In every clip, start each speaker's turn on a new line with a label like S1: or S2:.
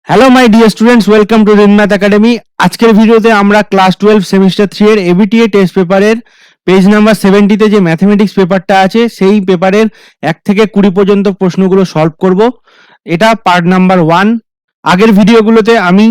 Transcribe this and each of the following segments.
S1: Hello my dear students, welcome to Rin math academy. আজকের ভিডিওতে আমরা ক্লাস 12 সেমিস্টার 3 এর এবিটিএ টেস্ট পেপারের পেজ নাম্বার 70 তে যে ম্যাথমেটিক্স পেপারটা আছে সেই পেপারের 1 থেকে 20 পর্যন্ত প্রশ্নগুলো সলভ করব। এটা পার্ট নাম্বার 1। আগের ভিডিওগুলোতে আমি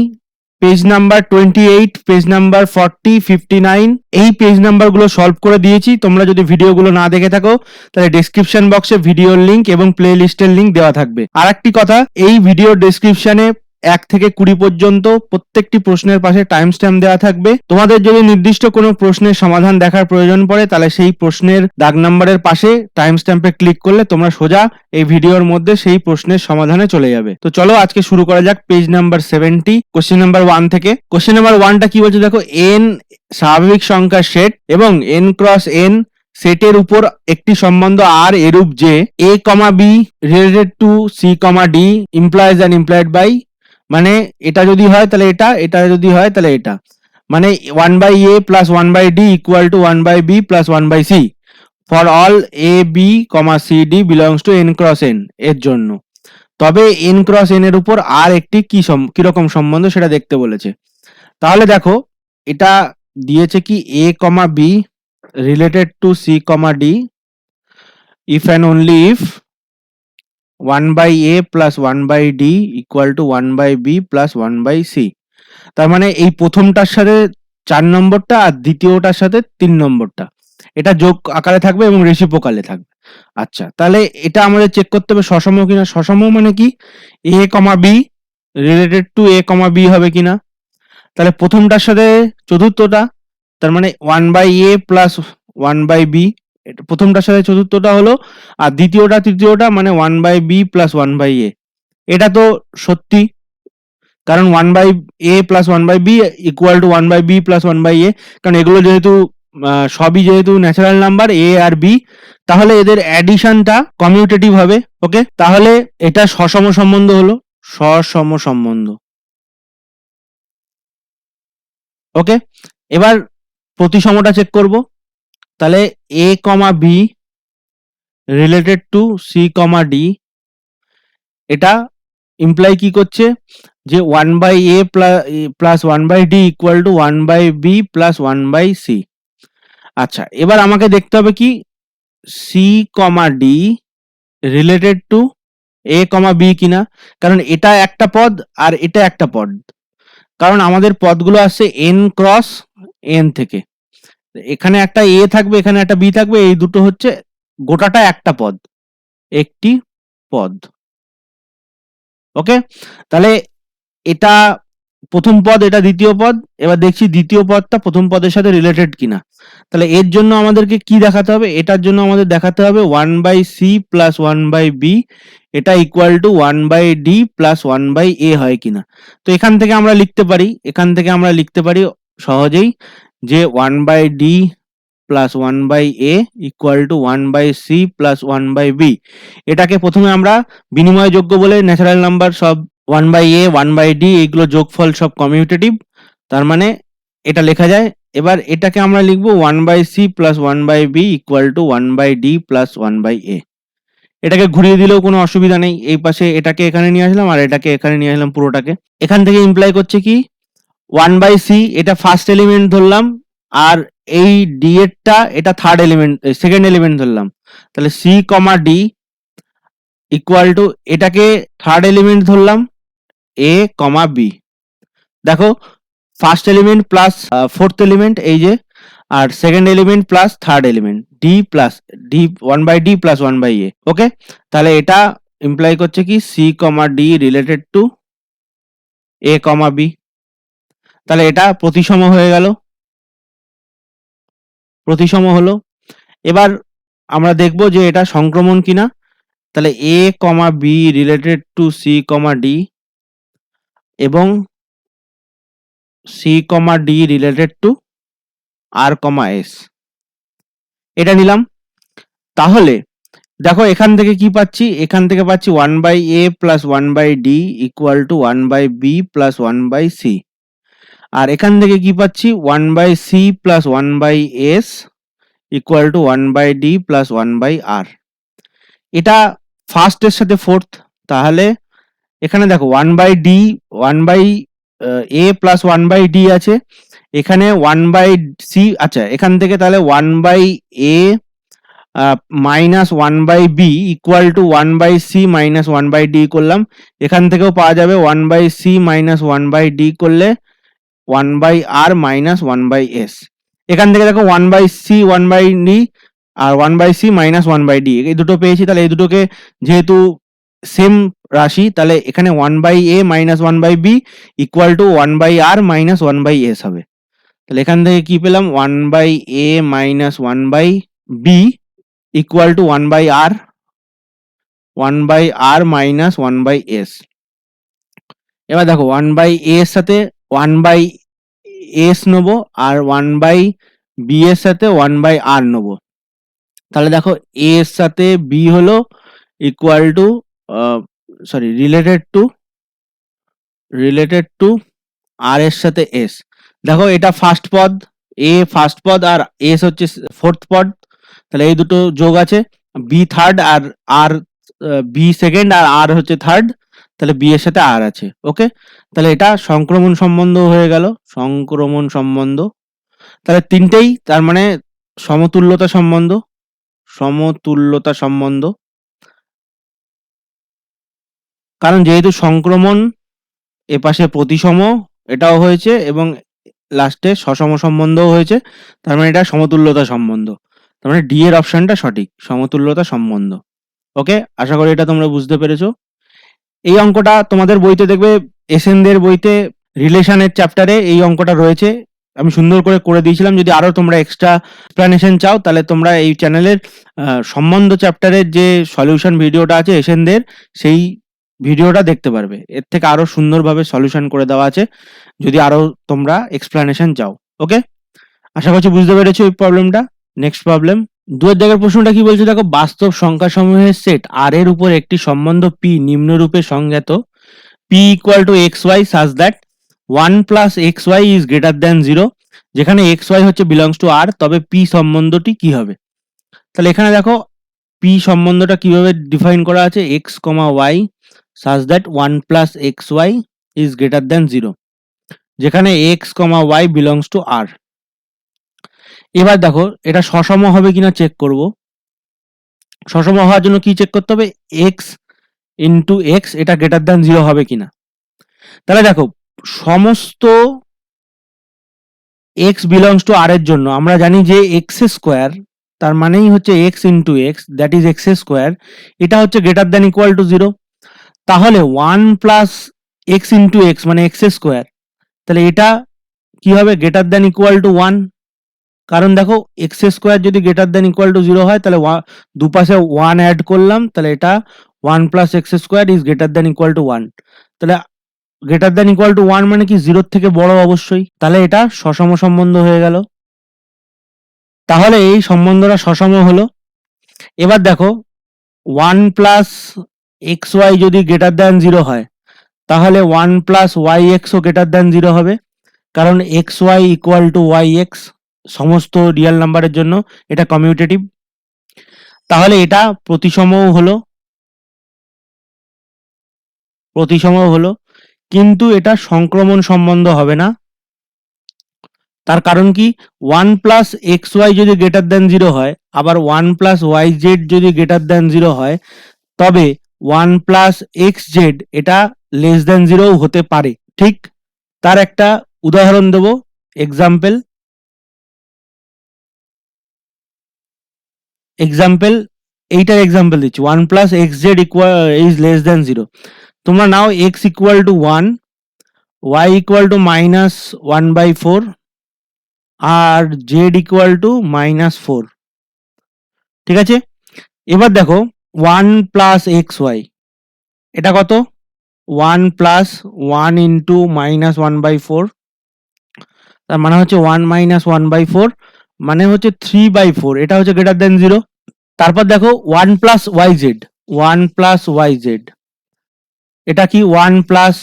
S1: পেজ নাম্বার 28, পেজ নাম্বার 40, 59 এই পেজ নাম্বারগুলো সলভ করে দিয়েছি। তোমরা যদি ভিডিওগুলো না দেখে থাকো তাহলে ডেসক্রিপশন বক্সে ভিডিওর লিংক এবং প্লে লিস্টের লিংক দেওয়া থাকবে। আর একটি কথা, এই ভিডিওর ডেসক্রিপশনে 1 থেকে 20 পর্যন্ত প্রত্যেকটি প্রশ্নের পাশে টাইম স্ট্যাম্প দেওয়া থাকবে। তোমাদের যদি নির্দিষ্ট কোনো প্রশ্নের সমাধান দেখার প্রয়োজন পড়ে তাহলে সেই প্রশ্নের দাগ নাম্বারের পাশে টাইম স্ট্যাম্পে ক্লিক করলে তোমরা সোজা এই ভিডিওর মধ্যে সেই প্রশ্নের সমাধানে চলে যাবে। তো চলো আজকে শুরু করা যাক পেজ নাম্বার 70, কোশ্চেন নাম্বার 1 থেকে। কোশ্চেন নাম্বার 1টা কি বলছে দেখো, n স্বাভাবিক সংখ্যার সেট এবং n ক্রস n সেটের উপর একটি সম্বন্ধ আর এরূপ যে a, b related to c, d implies and implied by, মানে এটা যদি হয় তাহলে এটা, এটা যদি হয় তাহলে এটা, মানে 1/a plus 1/d equal to 1/b plus 1/c for all a, b, c, d belongs to n cross n এর জন্য। তবে n cross n এর উপর আর একটি কিরকম সম্বন্ধ সেটা দেখতে বলেছে। তাহলে দেখো এটা দিয়েছে কি a, b related to c, d if and only if 1/a plus 1/d equal to 1/b plus 1/c। তার মানে এই প্রথমটার সাথে 4 নম্বরটা আর দ্বিতীয়টার সাথে 3 নম্বরটা এটা যোগ আকারে থাকবে এবং রেসিপ্রোকালে থাকবে। আচ্ছা, তাহলে এটা আমাদের চেক করতে হবে সসম কিনা। সসম মানে কি, a, b related to a, b হবে কিনা। তাহলে প্রথমটার সাথে চতুর্থটা, তার মানে 1/a plus 1/b, প্রথমটার সাথে চতুর্থটা হলো, আর দ্বিতীয়টা তৃতীয়টা মানে 1/b plus 1/a। এটা তো সত্যি, কারণ 1/a plus 1/b equal to 1/b plus 1/a, কারণ এগুলো যেহেতু সবই যেহেতু ন্যাচারাল নাম্বার a আর b, তাহলে এদের অ্যাডিশনটা কমিউটেটিভ হবে। ওকে, তাহলে এটা সসম সম্বন্ধ হলো, সসম সম্বন্ধ। ওকে, এবার প্রতিসমটা চেক করব। তাহলে a, b related to c, d এটা ইমপ্লাই কি করছে যে 1/a plus 1/d equal to 1/b plus 1/c। আচ্ছা, এবার আমাকে দেখতে হবে কি c, d related to a, b কিনা, কারণ এটা একটা পদ আর এটা একটা পদ, কারণ আমাদের পদগুলো আসছে n ক্রস n থেকে। এখানে একটা a থাকবে, এখানে একটা b থাকবে, এই দুটো হচ্ছে গোটাটা একটা পদ, একটি পদ। ওকে, তাহলে এটা প্রথম পদ, এটা দ্বিতীয় পদ। এবার দেখছি দ্বিতীয় পদটা প্রথম পদের সাথে রিলেটেড কিনা। তাহলে এর জন্য আমাদেরকে কি দেখাতে হবে, এটার জন্য আমাদের দেখাতে হবে 1/c plus 1/b এটা equal two 1/d plus 1/a হয় কিনা। তো এখান থেকে আমরা লিখতে পারি সহজেই যে 1/d plus 1/a equal to 1/c plus 1/b। এটাকে প্রথমে আমরা বিনিময়যোগ্য বলে, ন্যাচারাল নাম্বার সব 1/a 1/d এইগুলো যোগফল সব কমিউটেটিভ, তার মানে এটা লেখা যায়। এবার এটাকে আমরা লিখবো 1/c plus 1/b equal to 1/d plus 1/a। এটাকে ঘুরিয়ে দিলেও কোনো অসুবিধা নেই, এই পাশে এটাকে এখানে নিয়ে আসলাম আর এটাকে এখানে নিয়ে আসলাম পুরোটাকে। এখান থেকে ইমপ্লাই করছে কি 1/c এটা ফার্স্ট এলিমেন্ট ধরলাম, আর এই d এরটা এটা থার্ড এলিমেন্ট, সেকেন্ড এলিমেন্ট ধরলাম। তাহলে c, d ইকুয়াল টু এটাকে থার্ড এলিমেন্ট ধরলাম a, b। দেখো first element plus fourth element এই যে, আর second element plus third element d plus d 1/d plus 1/a। Okay, তাহলে এটা ইমপ্লাই করছে কি c, d related to a, b। তাহলে এটা প্রতিসম হয়ে গেল, প্রতিসম হলো। এবার আমরা দেখব যে এটা সংক্রমণ কিনা। তাহলে a, b related to c, d এবং c, d related two r, s এটা নিলাম। তাহলে দেখো এখান থেকে কি পাচ্ছি, এখান থেকে পাচ্ছি 1/a plus 1/d equal to 1/b plus 1/c, আর এখান থেকে কি পাচ্ছি 1/c plus 1/s equal to 1/d plus 1/r। এটা ফার্স্ট এর সাথে ফোর্থ, তাহলে এখানে দেখো 1/d 1/a+1/d আছে, এখানে 1/c, আচ্ছা এখান থেকে তাহলে 1/a minus 1/b equal to 1/c minus 1/d করলাম। এখান থেকেও পাওয়া যাবে 1/c মাইনাস 1/d করলে 1/r মাইনাস 1/s। এখান থেকে দেখো 1/c 1/d আর 1/c মাইনাস 1/d এই দুটো পেয়েছি, তাহলে এই দুটোকে যেহেতু সেম রাশি, তাহলে এখানে 1/a minus 1/b equal to 1/r minus 1/s হবে। তাহলে এখান থেকে কি পেলাম, 1/a minus 1/b equal to 1/r minus 1/s। এবার দেখো 1/a এর সাথে 1/s নেবো আর 1/b এর সাথে 1/r নেবো। তাহলে দেখো a এর সাথে b হলো equal to related to r এর সাথে s। দেখো এটা ফার্স্ট পদ, a ফার্স্ট পদ আর s হচ্ছে ফোর্থ পদ, তাহলে এই দুটো যোগ আছে, b থার্ড আর r b সেকেন্ড আর r হচ্ছে থার্ড, তাহলে b এর সাথে r আছে। ওকে, তাহলে এটা সংক্রমণ সম্বন্ধ হয়ে গেল, সংক্রমণ সম্বন্ধ। তাহলে তিনটেই তার মানে সমতুল্যতা সম্বন্ধ, কারণ যেহেতু সংক্রমণ এপাশে প্রতিসম এটাও হয়েছে এবং লাস্টে সসম সম্বন্ধও হয়েছে, তার মানে এটা সমতুল্যতা সম্বন্ধ। তার মানে ডি এর অপশনটা সঠিক, সমতুল্যতা সম্বন্ধ। ওকে, আশা করি এটা তোমরা বুঝতে পেরেছো। এই অঙ্কটা তোমাদের বইতে দেখবে, এসএনদের বইতে রিলেশনের চ্যাপ্টারে এই অঙ্কটা রয়েছে, আমি সুন্দর করে দিয়েছিলাম। যদি আরো তোমরা এক্সট্রা এক্সপ্লানেশন চাও তাহলে তোমরা এই চ্যানেলের সম্বন্ধ চ্যাপ্টারের যে সলিউশন ভিডিওটা আছে এসএনদের, সেই ভিডিওটা দেখতে পারবে। এর থেকে আরো সুন্দরভাবে সলিউশন করে দেওয়া আছে যদি আরো তোমরা এক্সপ্লানেশন চাও। ওকে, আশা করছি বুঝতে পেরেছো এই প্রবলেমটা। নেক্সট প্রবলেম, 2 এর প্রশ্নটা কি বলছে দেখো, বাস্তব সংখ্যা সমূহের সেট আর এর উপর একটি সম্বন্ধ p নিম্নরূপে সংজ্ঞাত, p equal two xy such that 1 plus xy is greater than 0, যেখানে xy হচ্ছে belongs to r, তবে p সম্বন্ধটি কি হবে? তাহলে এখানে দেখো p সম্বন্ধটা কিভাবে ডিফাইন করা আছে, x, y such that 1 plus xy is greater than 0, যেখানে x, y belongs to r। এবার দেখো এটা সসম হবে কিনা চেক করব। সসম হওয়ার জন্য কি চেক করতে হবে, x ইন্টু এক্স এটা গ্রেটার দ্যান 0 হবে কিনা। তাহলে দেখো সমস্ত x বিলংস টু r এর জন্য আমরা জানি যে এক্স স্কোয়ার তার মানেই হচ্ছে x into x, that is x square, এটা হচ্ছে গ্রেটার দ্যান ইকুয়াল টু 0। তাহলে 1 প্লাস এক্স ইন্টু এক্স মানে এক্স স্কোয়ার, তাহলে এটা কি হবে, গ্রেটার দ্যান ইকুয়াল টু 1। কারণ দেখো এক্স স্কোয়ার যদি গ্রেটার দ্যান ইকুয়াল টু 0 হয় তাহলে দুপাশে 1 অ্যাড করলাম, তাহলে এটা 1 plus x square is greater than equal to 1। তাহলে গ্রেটার দ্যান ইকুয়াল টু 1 মানে কি 0 থেকে বড় অবশ্যই, তাহলে এটা সসম সম্বন্ধ হয়ে গেল। তাহলে এই সম্বন্ধটা সসম হলো। এবার দেখো 1 প্লাস এক্স ওয়াই যদি গ্রেটার দ্যান 0 হয় তাহলে 1 প্লাস ওয়াই এক্সও গ্রেটার দ্যান 0 হবে, কারণ x y equal to y x সমস্ত রিয়েল নাম্বারের জন্য এটা কমিউটেটিভ। তাহলে এটা প্রতিসমও হলো, কিন্তু এটা সংক্রমণ সম্বন্ধ হবে না। তার কারণ কি, 1 প্লাস এক্স ওয়াই যদি গ্রেটার দ্যান 0 হয়, আবার 1 প্লাস ওয়াই জেড যদি গ্রেটার দ্যান 0 হয়, তবে 1 প্লাস এক্স জেড এটা লেস দ্যান 0 হতে পারে। ঠিক, তার একটা উদাহরণ দেব, এক্সাম্পল এইটার এক্সাম্পল দিচ্ছি, 1 plus x z is less than 0। তোমরা নাও x equal to 1, y equal to minus 1/4 আর জেড ইকুয়াল টু -4। ঠিক আছে, এবার দেখো 1 প্লাস এক্স ওয়াই এটা কত, 1 প্লাস 1 ইন্টু -1/4, তার মানে হচ্ছে 1 মাইনাস 1/4 মানে হচ্ছে 3/4, এটা হচ্ছে গ্রেটার দেন 0। তারপর দেখো 1 প্লাস ওয়াই জেড এটা কি 1 প্লাস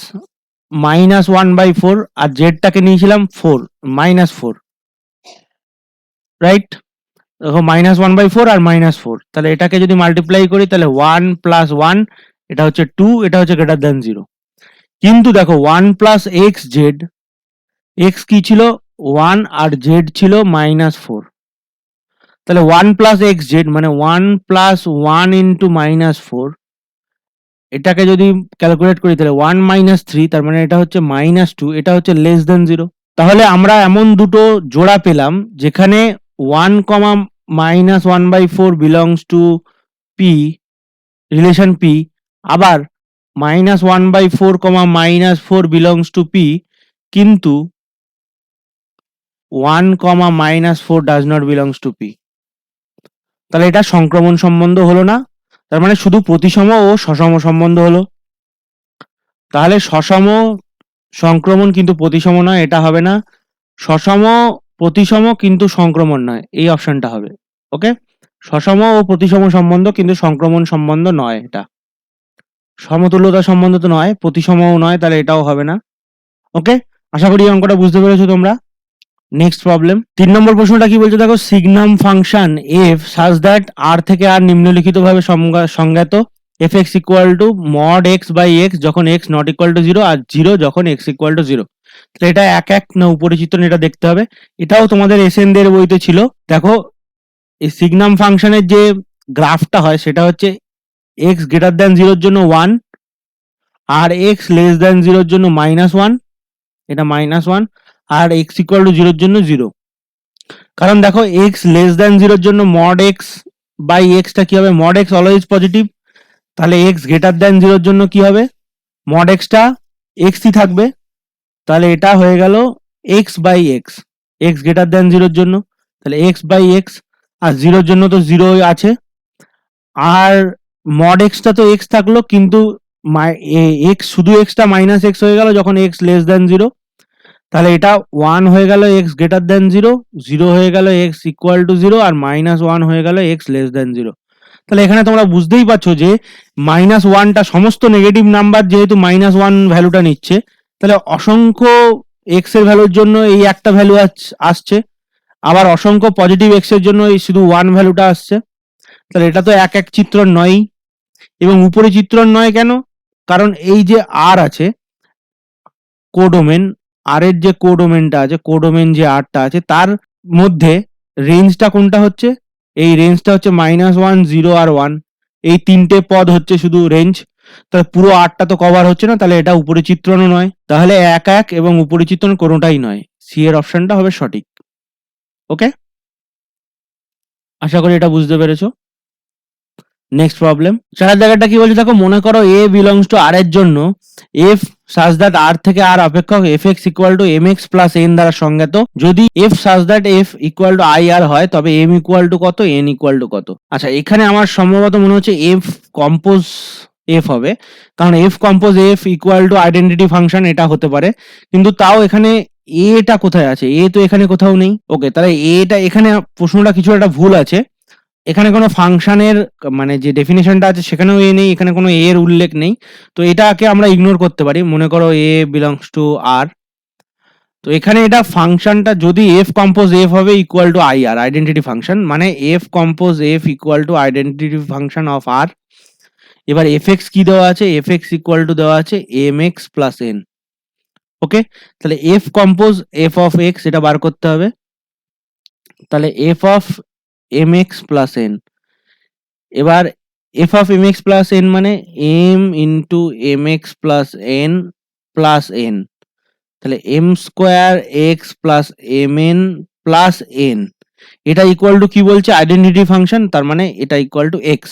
S1: -1/4 আর জেডটাকে নিয়েছিলাম 4 -4, রাইট। দেখো -1/4 আর -4, তাহলে এটাকে যদি মাল্টিপ্লাই করি তাহলে 1 প্লাস 1 এটা হচ্ছে 2, এটা হচ্ছে গ্রেটার দেন 0। কিন্তু দেখো 1 প্লাস এক্স জেড, এক্স কি ছিল 1 আর জেড ছিল -4, তাহলে 1 প্লাস এক্স জেড মানে 1 প্লাস 1 ইন্টু -4, এটাকে যদি ক্যালকুলেট করি তাহলে 1 -3, তার মানে এটা হচ্ছে -2, এটা হচ্ছে লেস দেন 0। তাহলে আমরা এমন দুটো জোড়া পেলাম যেখানে 1, -1/4 belongs to P, relation P, আবার -1/4, -4 বিলংস টু পি, কিন্তু 1, -4 does not belongs to P. তাহলে এটা সংক্রমণ সম্বন্ধ হলো না, তার মানে শুধু প্রতিসম ও সসম সম্বন্ধ হলো। তাহলে সসম সংক্রমণ কিন্তু প্রতিসম নয়, এটা হবে না। সসম প্রতিসম কিন্তু সংক্রমণ নয়, এই অপশনটা হবে। ওকে, সসম ও প্রতিসম সম্বন্ধ কিন্তু সংক্রমণ সম্বন্ধ নয়, এটা সমতুল্যতা সম্বন্ধ তো নয়, প্রতিসমও নয়, তাহলে এটাও হবে না। ওকে, আশা করি অঙ্কটা বুঝতে পেরেছো তোমরা। নেক্সট প্রবলেম 3 নম্বর প্রশ্নটা কি বলছে দেখো, signum function f such that R থেকে আর নিম্নলিখিত ভাবে সংজ্ঞাত f x equal to mod x by x যখন এক্স নট ইকুয়াল টু 0 আর 0 যখন এক্স ইকুয়াল টু 0। তাহলে এটা এক না উপরে চিত্র, এটা দেখতে হবে। এটাও তোমাদের এসএন দের বইতে ছিল। দেখো এই সিগনাম ফাংশনের যে গ্রাফটা হয় সেটা হচ্ছে এক্স গ্রেটার দ্যান 0 এর জন্য 1 আর এক্স লেস দ্যান 0 এর জন্য -1, এটা -1, আর এক্স ইকুয়াল টু 0 এর জন্য 0। কারণ দেখো এক্স লেস দ্যান 0 এর জন্য মড এক্স বাই এক্সটা কি হবে, মড এক্স অলওয়েজ পজিটিভ, তাহলে এক্স গ্রেটার দ্যান 0 এর জন্য কি হবে, মড এক্সটা এক্সই থাকবে, তাহলে এটা হয়ে গেল x by x, x greater than 0 এর জন্য, তাহলে এক্স বাই এক্স, আর 0 এর জন্য তো 0 আছে, আর মড এক্সটা তো এক্স থাকলো, কিন্তু এক্স শুধু এক্সটা মাইনাস এক্স হয়ে গেল যখন এক্স লেস দ্যান 0, তাহলে এটা 1 হয়ে গেল এক্স গ্রেটার দ্যান 0, 0 হয়ে গেল এক্স ইকুয়াল টু 0, আর -1 হয়ে গেল এক্স লেস দ্যান 0। তাহলে এখানে তোমরা বুঝতেই পারছো যে -1টা সমস্ত নেগেটিভ নাম্বার যেহেতু -1 ভ্যালুটা নিচ্ছে, তাহলে অসংখ্য এক্স এর ভ্যালুর জন্য এই একটা ভ্যালু আসছে, আবার অসংখ্য পজিটিভ এক্স এর জন্য এই শুধু 1 ভ্যালুটা আসছে। তাহলে এটা তো এক চিত্রণ নয়, এবং উপরে চিত্রণ নয় কেন, কারণ এই যে আর আছে কোডোমেন, আর এর যে কোডোমেনটা আছে, কোডোমেন যে আরটা আছে তার মধ্যে রেঞ্জটা কোনটা হচ্ছে, এই রেঞ্জটা হচ্ছে -1, 0 আর 1, এই তিনটে পদ হচ্ছে শুধু রেঞ্জ, তাহলে পুরো আরটা তো কভার হচ্ছে না, তাহলে এটা উপরে চিত্রণও নয়, তাহলে এক এবং উপরে চিত্রণ কোনোটাই নয়, সি এর অপশনটা হবে সঠিক। ওকে, আশা করি এটা বুঝতে পেরেছো। নেক্সট প্রবলেম 4 জায়গাটা কি বলছে দেখো, মনে করো এ বিলংস টু আর এর জন্য এফ সাজ দ্যাট আর থেকে আর অপেক্ষক f x equal to m x plus n দ্বারা সংজ্ঞাত, যদি f such that f equal to I R হয় তবে এম ইকুয়াল টু কত, এন ইকুয়াল টু কত। আচ্ছা, এখানে আমার সম্ভবত মনে হচ্ছে এফ কম্পোজ এফ হবে, কারণ F compose f equal to identity function, এটা হতে পারে, কিন্তু তাও এখানে এটা কোথায় আছে, এ তো এখানে কোথাও নেই। ওকে, তাহলে এটা এখানে প্রশ্নটা কিছু একটা ভুল আছে, এখানে কোনো ফাংশনের মানে যে ডেফিনেশনটা আছে সেখানেও এ নেই, এখানে কোনো এর উল্লেখ নেই, তো এটাকে আমরা ইগনোর করতে পারি। মনে করো এ বিলংস টু আর, তো এখানে এটা ফাংশনটা যদি এফ কম্পোজ এফ হবে equal to I R, identity function, মানে f compose f equal to identity function of R. এবার এফ এক্স কি দেওয়া আছে, এফ এক্স ইকুয়াল টু দেওয়া আছে m x plus n. Okay, তাহলে f compose f of x এটা বার করতে হবে, তাহলে f of m x plus n, এবার f of m x plus n মানে m into m x plus n plus n, তাহলে m square x plus m n plus n, এটা equal to কি বলছে, আইডেন্টিটি ফাংশন, তার মানে এটা equal to x.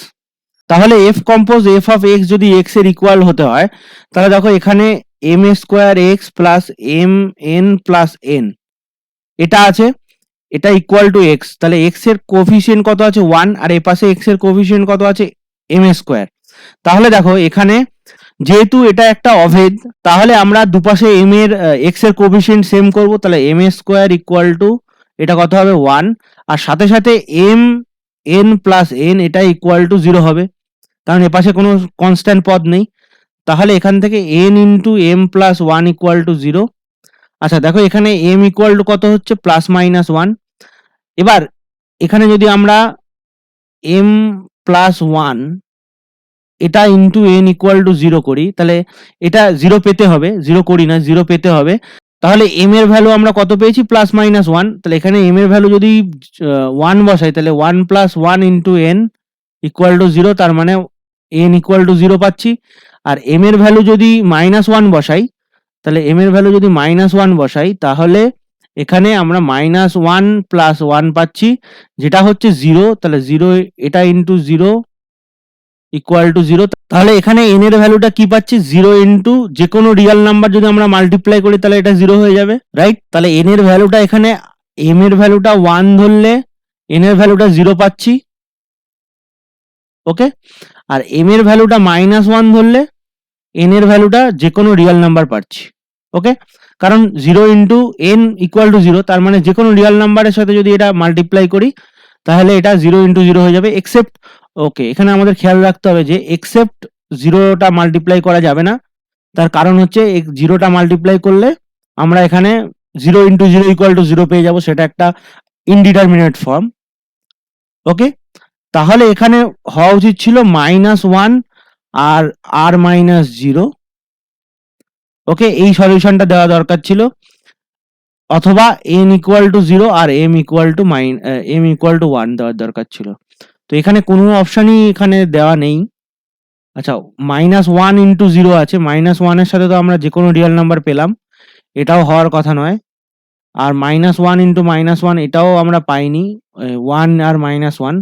S1: তাহলে f compose f of x যদি এক্স এর ইকুয়াল হতে হয়, তাহলে দেখো এখানে m square x plus m n plus n এটা আছে, এটা ইকুয়াল টু এক্স, তাহলে এক্স এর কোফিসিয়েন্ট কত আছে 1, আর এ পাশে এক্স এর কোফিসিয়েন্ট কত আছে এম স্কোয়ার। তাহলে দেখো এখানে যেহেতু এটা একটা অভেদ, তাহলে আমরা দুপাশে এম এর এক্স এর কোফিসিয়েন্ট সেম করব, তাহলে এম স্কোয়ার ইকুয়াল টু এটা কত হবে 1, আর সাথে সাথে এম এন প্লাস এন এটা ইকুয়াল টু 0 হবে, কারণ এ পাশে কোনো কনস্ট্যান্ট পদ নেই, তাহলে এখান থেকে n into m plus 1 equal to 0। আচ্ছা দেখো এখানে এম ইকুয়াল টু কত হচ্ছে +-1, এবার এখানে যদি আমরা m+1 এটা ইন্টু এন ইকুয়াল টু 0 করি, তাহলে এটা 0 পেতে হবে, 0 করি না, 0 পেতে হবে। তাহলে এম এর ভ্যালু আমরা কত পেয়েছি? Plus minus 1। তাহলে এখানে এম এর ভ্যালু যদি 1 বসাই, তাহলে 1 plus 1 into N equal to 0, তার মানে এন ইকুয়াল টু 0 পাচ্ছি। আর এম এর ভ্যালু যদি মাইনাস 1 বসাই, তাহলে এম এর ভ্যালু যদি মাইনাস 1 বসাই, তাহলে এখানে আমরা মাইনাস 1 প্লাস 1 পাচ্ছি, যেটা হচ্ছে 0। তাহলে 0 এটা ইন্টু 0 ইকুয়াল টু 0। তাহলে এখানে এন এর ভ্যালুটা কি পাচ্ছি? 0 ইন্টু যে কোনো রিয়েল নাম্বার যদি আমরা মাল্টিপ্লাই করি, তাহলে এটা 0 হয়ে যাবে, রাইট? তাহলে এন এর ভ্যালুটা এখানে, এম এর ভ্যালুটা 1 ধরলে এন এর ভ্যালুটা 0 পাচ্ছি, ওকে? আর এম এর ভ্যালুটা মাইনাস 1 ধরলে এন এর ভ্যালুটা যে কোনো রিয়েল নাম্বার পাচ্ছি, ওকে? কারণ 0 ইন্টু এন ইকুয়াল টু 0, তার মানে যে কোনো রিয়েল নাম্বারের সাথে যদি এটা মাল্টিপ্লাই করি, তাহলে এটা 0 ইন্টু 0 হয়ে যাবে, এক্সেপ্ট, ওকে, এখানে আমাদের খেয়াল রাখতে হবে যে এক্সেপ্ট 0টা মাল্টিপ্লাই করা যাবে না। তার কারণ হচ্ছে 0টা মাল্টিপ্লাই করলে আমরা এখানে 0 ইন্টু 0 ইকুয়াল টু 0 পেয়ে যাব, সেটা একটা ইনডিটারমিনেট ফর্ম, ওকে? তাহলে এখানে হওয়া উচিত ছিল মাইনাস 1 আর আর মাইনাস 0, ওকে? এই সলিউশনটা দেওয়া দরকার ছিল, অথবা n ইকুয়াল টু 0 আর m ইকুয়াল টু 1 দেওয়ার দরকার ছিল। তো এখানে কোনো অপশনই এখানে দেওয়া নেই। আচ্ছা, মাইনাস 1 ইন্টু 0 আছে, মাইনাস 1 এর সাথে তো আমরা যে কোনো রিয়েল নাম্বার পেলাম, এটাও হওয়ার কথা নয়। আর মাইনাস 1 ইন্টু মাইনাস 1 এটাও আমরা পাইনি, 1 আর মাইনাস 1,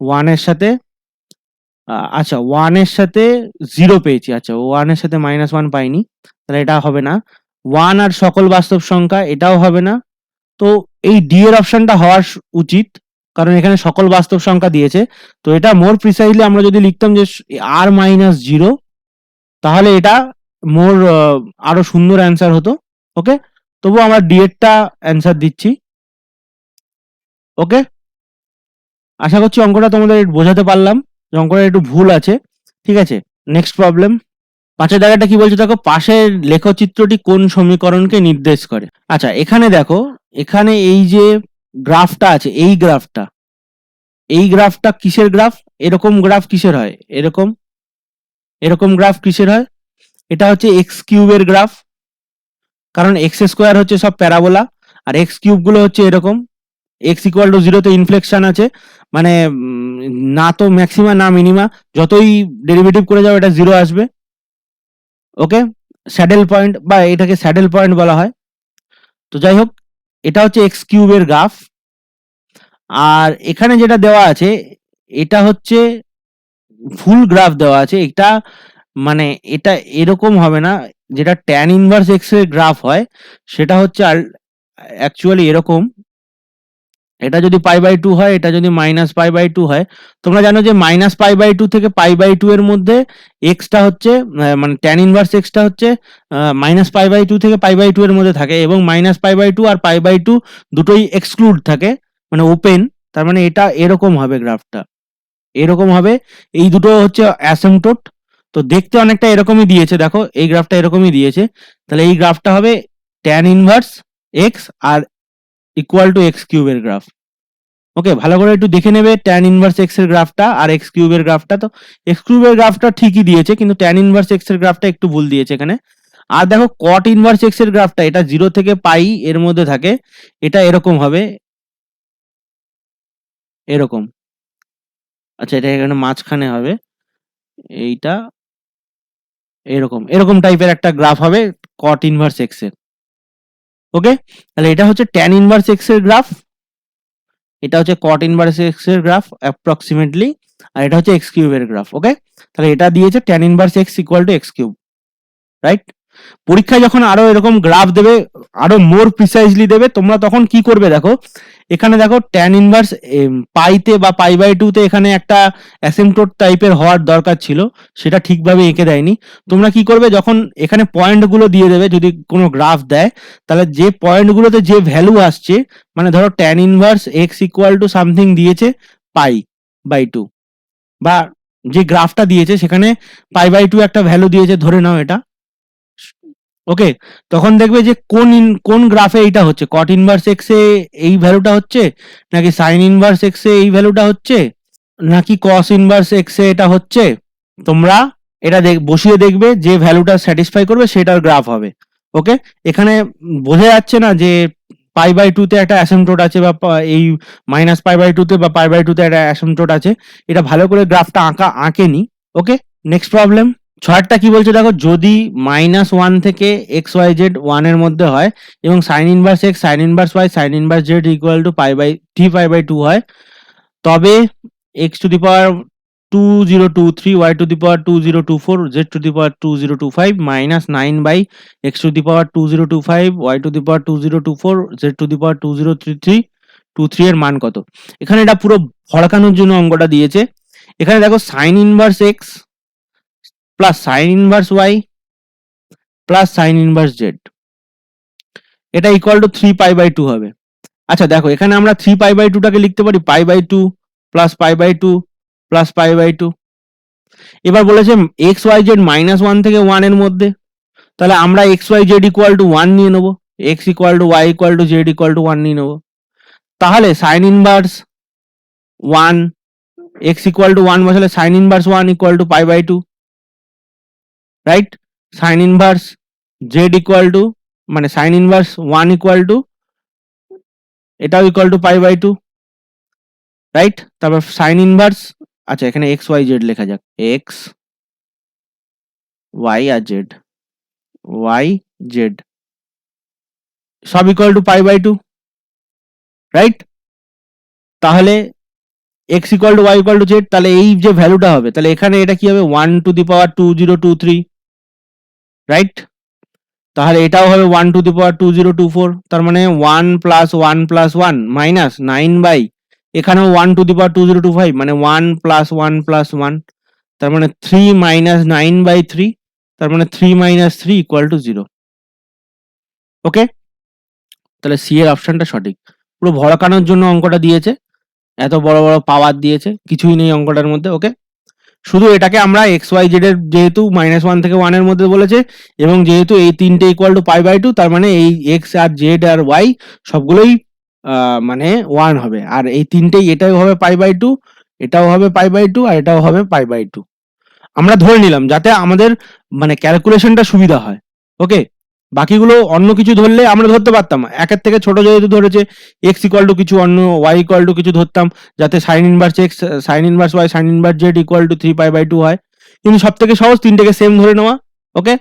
S1: 1 এর সাথে আচ্ছা 1 এর সাথে 0 পেয়েছি, আচ্ছা 1 এর সাথে মাইনাস 1 পাইনি, তাহলে এটা হবে না। 1 আর সকল বাস্তব সংখ্যা, এটাও হবে না। তো এই ডি এর অপশনটা হওয়ার উচিত, কারণ এখানে সকল বাস্তব সংখ্যা দিয়েছে। তো এটা মোর প্রিসাইজলি আমরা যদি লিখতাম যে আর মাইনাস 0, তাহলে এটা মোর আরো সুন্দর অ্যান্সার হতো, ওকে? তবু আমরা ডি এরটা অ্যান্সার দিচ্ছি, ওকে? আশা করছি অঙ্কটা তোমাদের বোঝাতে পারলাম, অঙ্কটা একটু ভুল আছে, ঠিক আছে? নেক্সট প্রবলেম, পাশের জায়গাটা কি বলছে দেখো, পাশের লেখচিত্রটি কোন সমীকরণকে নির্দেশ করে? আচ্ছা, এখানে দেখো, এখানে এই যে গ্রাফটা আছে, এই গ্রাফটা কিসের গ্রাফ? এরকম গ্রাফ কিসের হয়? এরকম গ্রাফ কিসের হয়? এটা হচ্ছে এক্স কিউবের গ্রাফ, কারণ এক্স স্কোয়ার হচ্ছে সব প্যারাবোলা, আর এক্স কিউব গুলো হচ্ছে এরকম। এক্স ইকুয়াল টু 0 তে ইনফ্লেকশন আছে, মানে না তো ম্যাক্সিমা না মিনিমা, যতই ডেরিভেটিভ করে যাও এটা 0 আসবে, ওকে? স্যাডেল পয়েন্ট, বা এটাকে স্যাডেল পয়েন্ট বলা হয়। তো যাই হোক, এটা হচ্ছে এক্স কিউবের গ্রাফ। আর এখানে যেটা দেওয়া আছে, এটা হচ্ছে ফুল গ্রাফ দেওয়া আছে। এটা মানে এটা এরকম হবে না, যেটা ট্যান ইনভার্স এক্স এর গ্রাফ হয়, সেটা হচ্ছে অ্যাকচুয়ালি এরকম। এটা যদি পাই বাই 2 হয়, এটা যদি মাইনাস পাই বাই 2 হয়, তোমরা জানো যে মাইনাস পাই বাই 2 থেকে পাই বাই 2 এর মধ্যে এক্সটা হচ্ছে, মানে ট্যান ইনভার্স এক্সটা হচ্ছে মাইনাস পাই বাই 2 থেকে পাই বাই 2 এর মধ্যে থাকে, এবং মাইনাস পাই বাই 2 আর পাই বাই 2 দুটোই এক্সক্লুড থাকে, মানে ওপেন। তার মানে এটা এরকম হবে, গ্রাফটা এরকম হবে। এই দুটো হচ্ছে অ্যাসিম্পটোট, তো দেখতে অনেকটা এরকমই দিয়েছে, দেখো এই গ্রাফটা এরকমই দিয়েছে। তাহলে এই গ্রাফটা হবে ট্যান ইনভার্স এক্স আর ইকুয়াল টু এক্স কিউবের গ্রাফ, ওকে? ভালো করে একটু দেখে নেবে ট্যান ইনভার্স এক্স এর গ্রাফটা আর এক্স কিউবের গ্রাফটা। তো এক্স কিউবের গ্রাফটা ঠিকই দিয়েছে, কিন্তু ট্যান ইনভার্স এক্স এর গ্রাফটা একটু ভুল দিয়েছে এখানে। আর দেখো কট ইনভার্স এক্স এর গ্রাফটা, এটা 0 থেকে পাই এর মধ্যে থাকে, এটা এরকম হবে, এরকম। আচ্ছা, এটা এখানে মাঝখানে হবে, এইটা এরকম টাইপের একটা গ্রাফ হবে কট ইনভার্স এক্স এর, ওকে? তাহলে এটা হচ্ছে ট্যান ইনভার্স এক্স এর গ্রাফ, এটা হচ্ছে কট ইনভার্স এক্স এর গ্রাফ অ্যাপ্রক্সিমেটলি, আর এটা হচ্ছে এক্স কিউবের গ্রাফ, ওকে? তাহলে এটা দিয়েছে tan inverse x equal to x cube, right? পরীক্ষায় যখন আরো এরকম গ্রাফ দেবে, আরো মোর প্রিসাইজলি দেবে, তোমরা তখন কি করবে দেখো, এখানে দেখো ট্যান ইনভার্স পাইতে বা পাই বাই 2 তে এখানে একটা অ্যাসিম্পটোট টাইপের হওয়ার দরকার ছিল, সেটা ঠিকভাবে এঁকে দেয়নি। তোমরা কি করবে, যখন এখানে পয়েন্টগুলো দিয়ে দেবে, যদি কোনো গ্রাফ দেয়, তাহলে যে পয়েন্টগুলোতে যে ভ্যালু আসছে, মানে ধরো tan inverse x equal to something দিয়েছে পাই বাই 2, বা যে গ্রাফটা দিয়েছে সেখানে পাই বাই 2 একটা ভ্যালু দিয়েছে, ধরে নাও এটা, ওকে? তখন দেখবে যে কোন গ্রাফে এটা হচ্ছে, কট ইনভার্স এক্স এ এই ভ্যালুটা হচ্ছে, নাকি সাইন ইনভার্স এক্স এ এই ভ্যালুটা হচ্ছে, নাকি কস ইনভার্স এক্স এ এটা হচ্ছে, তোমরা এটা বসিয়ে দেখবে, যে ভ্যালুটা স্যাটিসফাই করবে সেটার গ্রাফ হবে। ওকে, এখানে বোঝা যাচ্ছে না যে পাই বাই টুতে একটা অ্যাসিম্পটোট আছে, বা এই মাইনাস পাই বাই টুতে বা পাই বাই টুতে একটা অ্যাসিম্পটোট আছে। এটা ভালো করে গ্রাফটা আঁকেনি। ওকে, নেক্সট প্রবলেম। ছয়টা কি বলছে দেখো, যদি -1 থেকে এক্স ওয়াই জেড 1 এর মধ্যে হয় এবং sine inverse x sine inverse y sine inverse z equal to pi by 2 হয়, তবে x to the power 2023 y to the power 2024 z to the power 2025 minus 9 by x to the power 2025 y to the power 2024 z to the power 2033 এর মান কত? এখানে এটা পুরো ভড়কানোর জন্য অঙ্কটা দিয়েছে। এখানে দেখো sine inverse x plus sine inverse y plus sine inverse z, এটা ইকুয়াল টু 3 পাই বাই 2 হবে। আচ্ছা দেখো, এখানে আমরা 3 পাই বাই 2টাকে লিখতে পারি pi by 2 plus pi by 2 plus pi by 2। এবার বলেছে এক্স ওয়াই জেড -1 থেকে 1 এর মধ্যে, তাহলে আমরা x y z equal to 1 নিয়ে নেবো, x equal to y equal to z equal to 1 নিয়ে নেবো। তাহলে sine inverse 1, x equal to 1 বসালে sine inverse 1 equal to pi by 2, right? Sine inverse z equal to, মানে sine inverse 1 equal to, এটাও equal to pi by 2, right? তারপর sine inverse, আচ্ছা এখানে x y z লেখা যাক, x y আর z, y z সব equal to pi by 2, right? তাহলে x equal to y equal to z, তাহলে এই যে ভ্যালুটা হবে, তাহলে এখানে এটা কি হবে 1 টু দি পাওয়ার 2023, রাইট? তাহলে এটাও হবে 1 টু দি পাওয়ার 2024, তার মানে 1 প্লাস 1 প্লাস 1 মাইনাস 9 বাই, এখানেও 1 টু দি পাওয়ার 2025, মানে 1 প্লাস 1 প্লাস 1, তার মানে 3 মাইনাস 9 বাই 3, তার মানে 3 মাইনাস 3 ইকুয়াল টু 0। ওকে, তাহলে সি এর অপশনটা সঠিক। পুরো ভড়কানোর জন্য অঙ্কটা দিয়েছে, এত বড় বড় পাওয়ার দিয়েছে, কিছুই নেই অঙ্কটার মধ্যে। ওকে, শুধু এটাকে আমরা এক্স ওয়াই জেড এর যেহেতু -1 থেকে 1 এর মধ্যে বলেছে, এবং যেহেতু এই তিনটে ইকুয়াল টু পাই বাই 2, তার মানে এই এক্স আর জেড আর ওয়াই সবগুলোই মানে 1 হবে, আর এই তিনটেই, এটাও হবে পাই বাই 2, এটাও হবে পাই বাই 2, আর এটাও হবে পাই বাই 2। আমরা ধরে নিলাম যাতে আমাদের মানে ক্যালকুলেশনটা সুবিধা হয়। ওকে, বাকিগুলো অন্য কিছু ধরলে আমরা ধরতে পারতাম, একের থেকে ছোট যেহেতু ধরেছে, এক্স ইকুয়াল টু কিছু অন্য, ওয়াই ইকুয়াল টু কিছু ধরতাম, যাতে sine inverse x sine inverse y sine inverse z equal to 3 pi by 2 হয়। কিন্তু সব থেকে সহজ তিনটেকে সেম ধরে নেওয়া। ওকে,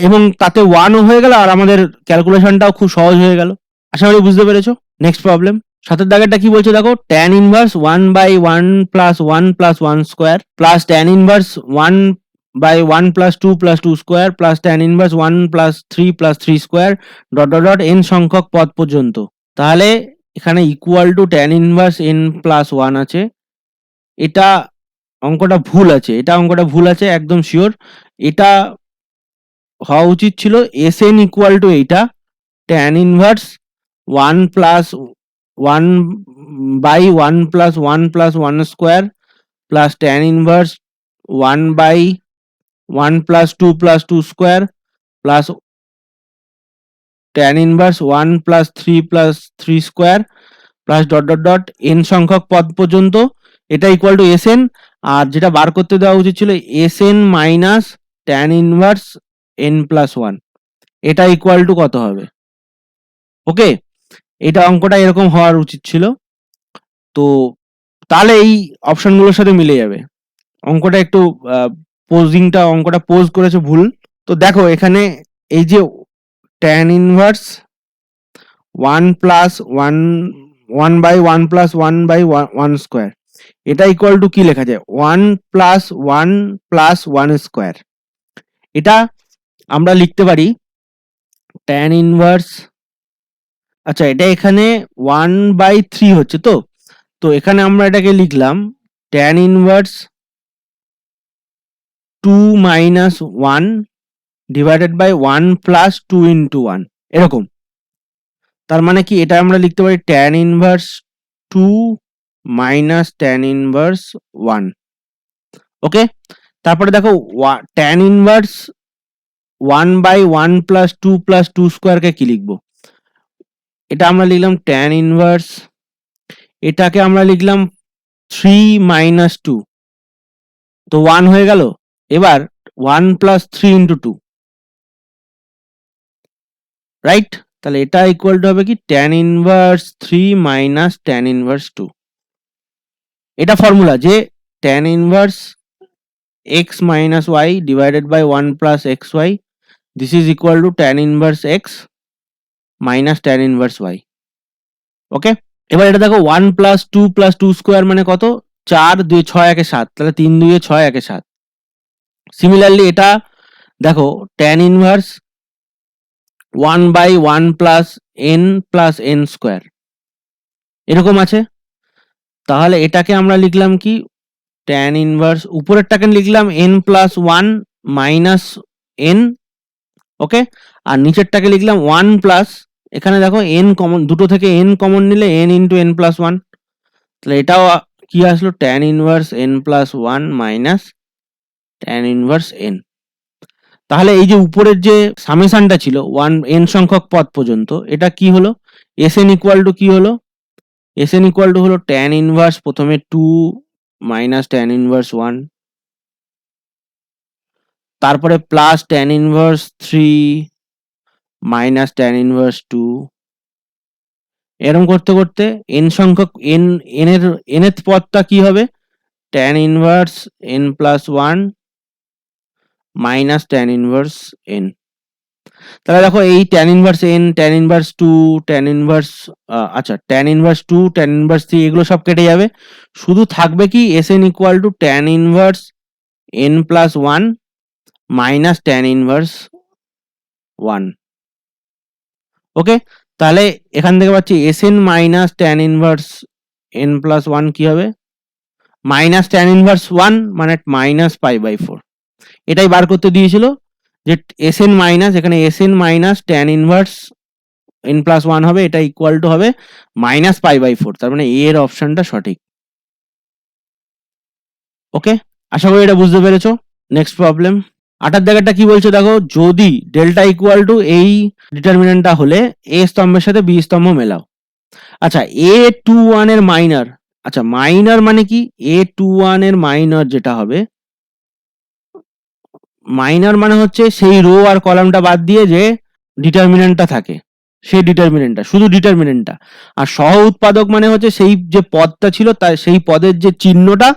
S1: এবং তাতে 1ও হয়ে গেল, আর আমাদের ক্যালকুলেশনটাও খুব সহজ হয়ে গেল। আশা করি বুঝতে পেরেছো। নেক্সট প্রবলেম, সাতের দাগেরটা কি বলছে দেখো, tan inverse 1 by 1 plus 1 plus 1 square plus tan inverse 1 by 1 plus 2 plus 2 square plus tan inverse 1 plus 3 plus 3 square dot dot dot n সংখ্যক পদ পর্যন্ত। তাহলে এখানে equal to tan inverse n plus 1 আছে, এটা অঙ্কটা ভুল আছে, এটা অঙ্কটা ভুল আছে একদম শিওর। এটা হওয়া উচিত ছিল Sn ইকুয়াল টু এইটা tan inverse 1 plus 1 by 1 plus 1 plus 1 square plus tan inverse 1 by 1 plus 2 plus 2 square plus tan inverse 1 plus 3 plus 3 square plus dot dot dot n সংখ্যক পদ পর্যন্ত, এটা ইকুয়াল টু Sn। আর যেটা বার করতে দেওয়া উচিত ছিল Sn minus tan inverse n plus 1, এটা ইকুয়াল টু কত হবে? ওকে, এটা অঙ্কটা এরকম হওয়ার উচিত ছিল। তো তাহলে এই অপশনগুলোর সাথে মিলে যাবে। অঙ্কটা একটু পোজিংটা, অঙ্কটা পোজ করেছে ভুল। তো দেখো এখানে এই যে tan inverse 1 plus 1 1 by 1 plus 1 by 1 square, এটা ইকুয়াল টু কি লেখা যায় 1 প্লাস 1 প্লাস 1 স্কোয়ার। এটা আমরা লিখতে পারি tan ইনভার্স, আচ্ছা এটা এখানে 1 বাই 3 হচ্ছে, তো তো এখানে আমরা এটাকে লিখলাম tan inverse 2 minus 1 divided by 1 plus 2 into 1, এরকম। তার মানে কি এটা আমরা লিখতে পারি tan inverse 2 minus tan inverse 1। Okay, তারপরে দেখো tan inverse 1 by 1 plus 2 plus 2 স্কোয়ারকে কি লিখবো? এটা আমরা লিখলাম tan ইনভার্স, এটাকে আমরা লিখলাম 3 মাইনাস 2, তো 1 হয়ে গেল। এবার 1 প্লাস 3 ইন্টু 2, রাইট? তাহলে এটা ইকুয়াল টু হবে কি tan inverse 3 minus tan inverse 2। এটা ফর্মুলা যে tan inverse x minus y divided by 1 plus xy, this is equal to tan inverse x minus tan inverse y। Okay, এবার এটা দেখো 1 plus 2 plus 2 square মানে কত? 4 2 6 1 7, তাহলে 3 2 6 1 7। সিমিলারলি এটা দেখো tan inverse 1 by 1 plus n square এরকম আছে। তাহলে এটাকে আমরা লিখলাম কি tan ইনভার্স, উপরেরটাকে লিখলাম n প্লাস 1 মাইনাস n, ওকে, আর নিচেরটাকে লিখলাম 1 প্লাস, এখানে দেখো n কমন, দুটো থেকে n কমন নিলে n ইন্টু n প্লাস 1, তাহলে এটাও কি আসলো tan inverse n plus 1 minus tan inverse n। তাহলে এই যে উপরের যে সামেশনটা ছিল 1 n সংখ্যক পদ পর্যন্ত, এটা কি হলো? sn ইকুয়াল টু কি হলো? sn ইকুয়াল টু হলো tan ইনভার্স প্রথমে 2 মাইনাস tan ইনভার্স 1, তারপরে plus tan inverse 3 minus tan inverse 2, এরকম করতে করতে n সংখ্যক n এর পদটা কি হবে? tan inverse n plus 1 minus tan inverse n। তাহলে দেখো এই tan inverse n, tan inverse 2, tan inverse আচ্ছা tan ইনভার্স 2, tan ইনভার্স 3 এগুলো সব কেটে যাবে, শুধু থাকবে কি sn equal to tan inverse n plus 1 minus tan inverse 1। ওকে, তাহলে এখান থেকে পাচ্ছি sn minus tan inverse n plus 1 কি হবে? মাইনাস tan ইনভার্স 1 মানে মাইনাস পাই বাই 4। এটাই বার করতে দিয়েছিল যে sn মাইনাস, এখানে sn minus tan inverse n plus 1 হবে, এটা ইকুয়াল টু হবে মাইনাস পাই বাই 4, তার মানে এর অপশনটা সঠিক। ওকে, আশা করি এটা বুঝতে পেরেছো। নেক্সট প্রবলেম 8 জায়গাটা কি বলছে দেখো, যদি ডেল্টা ইকুয়াল টু এই ডিটারমিনেন্টটা হলে a স্তম্ভের সাথে b স্তম্ভ মেলাও। আচ্ছা a21 এর মাইনার, আচ্ছা মাইনার মানে কি? a21 এর মাইনার যেটা হবে, মাইনার মানে হচ্ছে সেই রো আর কলামটা বাদ দিয়ে যে ডিটারমিনেন্টটা থাকে, সেই ডিটারমিনেন্টটা, শুধু ডিটারমিনেন্টটা। আর সহ উৎপাদক মানে হচ্ছে সেই যে পদটা ছিল তার সেই পদের যে চিহ্নটা,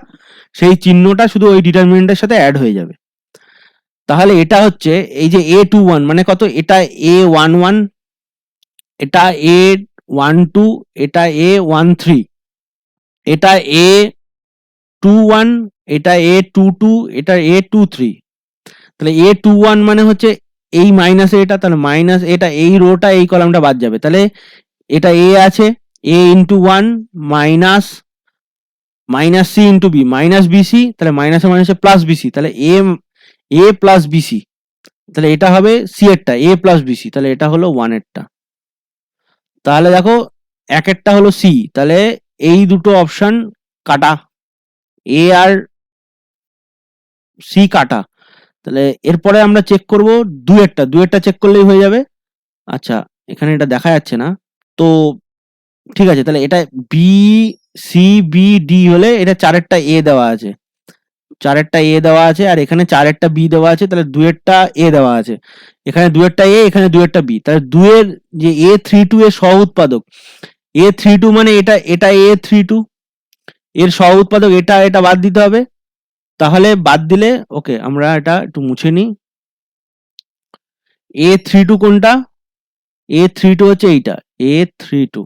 S1: সেই চিহ্নটা শুধু ওই ডিটারমিনেন্টের সাথে অ্যাড হয়ে যাবে। তাহলে এটা হচ্ছে এই যে a21 মানে কত? এটা a11, এটা a12, এটা a13, এটা a21, এটা a22, এটা a23। তাহলে a21 মানে হচ্ছে এই মাইনাসে এটা, তাহলে মাইনাস এটা, এই রোটা এই কলামটা বাদ যাবে, তাহলে এটা a আছে, a into 1 minus minus C into B minus BC, তাহলে মাইনাসে মাইনাসে প্লাস বিসি, তাহলে এ প্লাস বিসি, তাহলে এটা হবে সি এরটা এ প্লাস বিসি, তাহলে এটা হলো 1 এরটা। তাহলে দেখো একেরটা হলো সি, তাহলে এই দুটো অপশন কাটা, এ আর সি কাটা। তাহলে এরপরে আমরা চেক করব দুয়েরটা চেক করলেই হয়ে যাবে। আচ্ছা এখানে এটা দেখা যাচ্ছে না, তো ঠিক আছে, তাহলে এটা বি সি বি ডি হলে এটা 4এরটা এ দেওয়া আছে, 4এরটা এ দেওয়া আছে, আর এখানে 4এরটা বি দেওয়া আছে, তাহলে 2এরটা এ দেওয়া আছে, এখানে 2এরটা এ, এখানে 2এরটা বি, তাহলে 2এর যে a32 এর সহ উৎপাদক a32 মানে এটা a32 এর সহ উৎপাদক এটা বাদ দিতে হবে। তাহলে বাদ দিলে ওকে, আমরা এটা একটু মুছে নিই। a32 কোনটা? a32 হচ্ছে এইটা a32,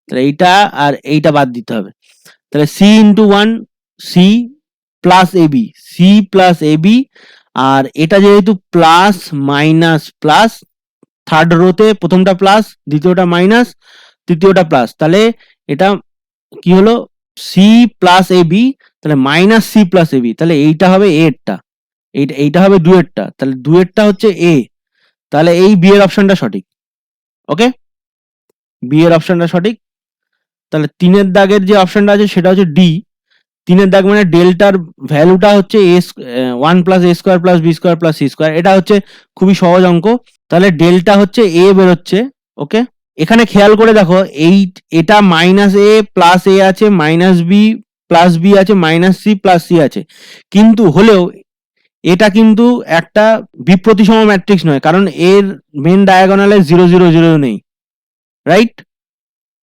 S1: তাহলে এইটা আর এইটা বাদ দিতে হবে। তাহলে c into 1 c plus a b, c plus a b, আর এটা যেহেতু প্লাস মাইনাস প্লাস, থার্ড রোতে প্রথমটা প্লাস, দ্বিতীয়টা মাইনাস, তৃতীয়টা প্লাস, তাহলে এটা কি হলো? সি প্লাস এবি, তাহলে মাইনাস সি প্লাস এবি, তাহলে এইটা হবে এরটা, এইটা হবে দুয়েরটা, তাহলে দুয়েরটা হচ্ছে এ, তাহলে এই বি এর অপশনটা সঠিক। ওকে, বি এর অপশনটা সঠিক। তাহলে 3এর দাগের যে অপশনটা আছে সেটা হচ্ছে ডি। 3এর দাগ মানে ডেল্টার ভ্যালুটা হচ্ছে a 1 plus A square plus B square plus C square, এটা হচ্ছে খুবই সহজ অঙ্ক। তাহলে ডেল্টা হচ্ছে এ বেরোচ্ছে। ওকে, এখানে খেয়াল করে দেখো এটা মাইনাস এ প্লাস এ আছে, মাইনাস বি প্লাস বি আছে, মাইনাস সি প্লাস সি আছে, কিন্তু হলেও এটা কিন্তু একটা বিপ্রতিসম ম্যাট্রিক্স নয়, কারণ এর মেন ডায়াগোনালে 0 0 0 নেই, রাইট?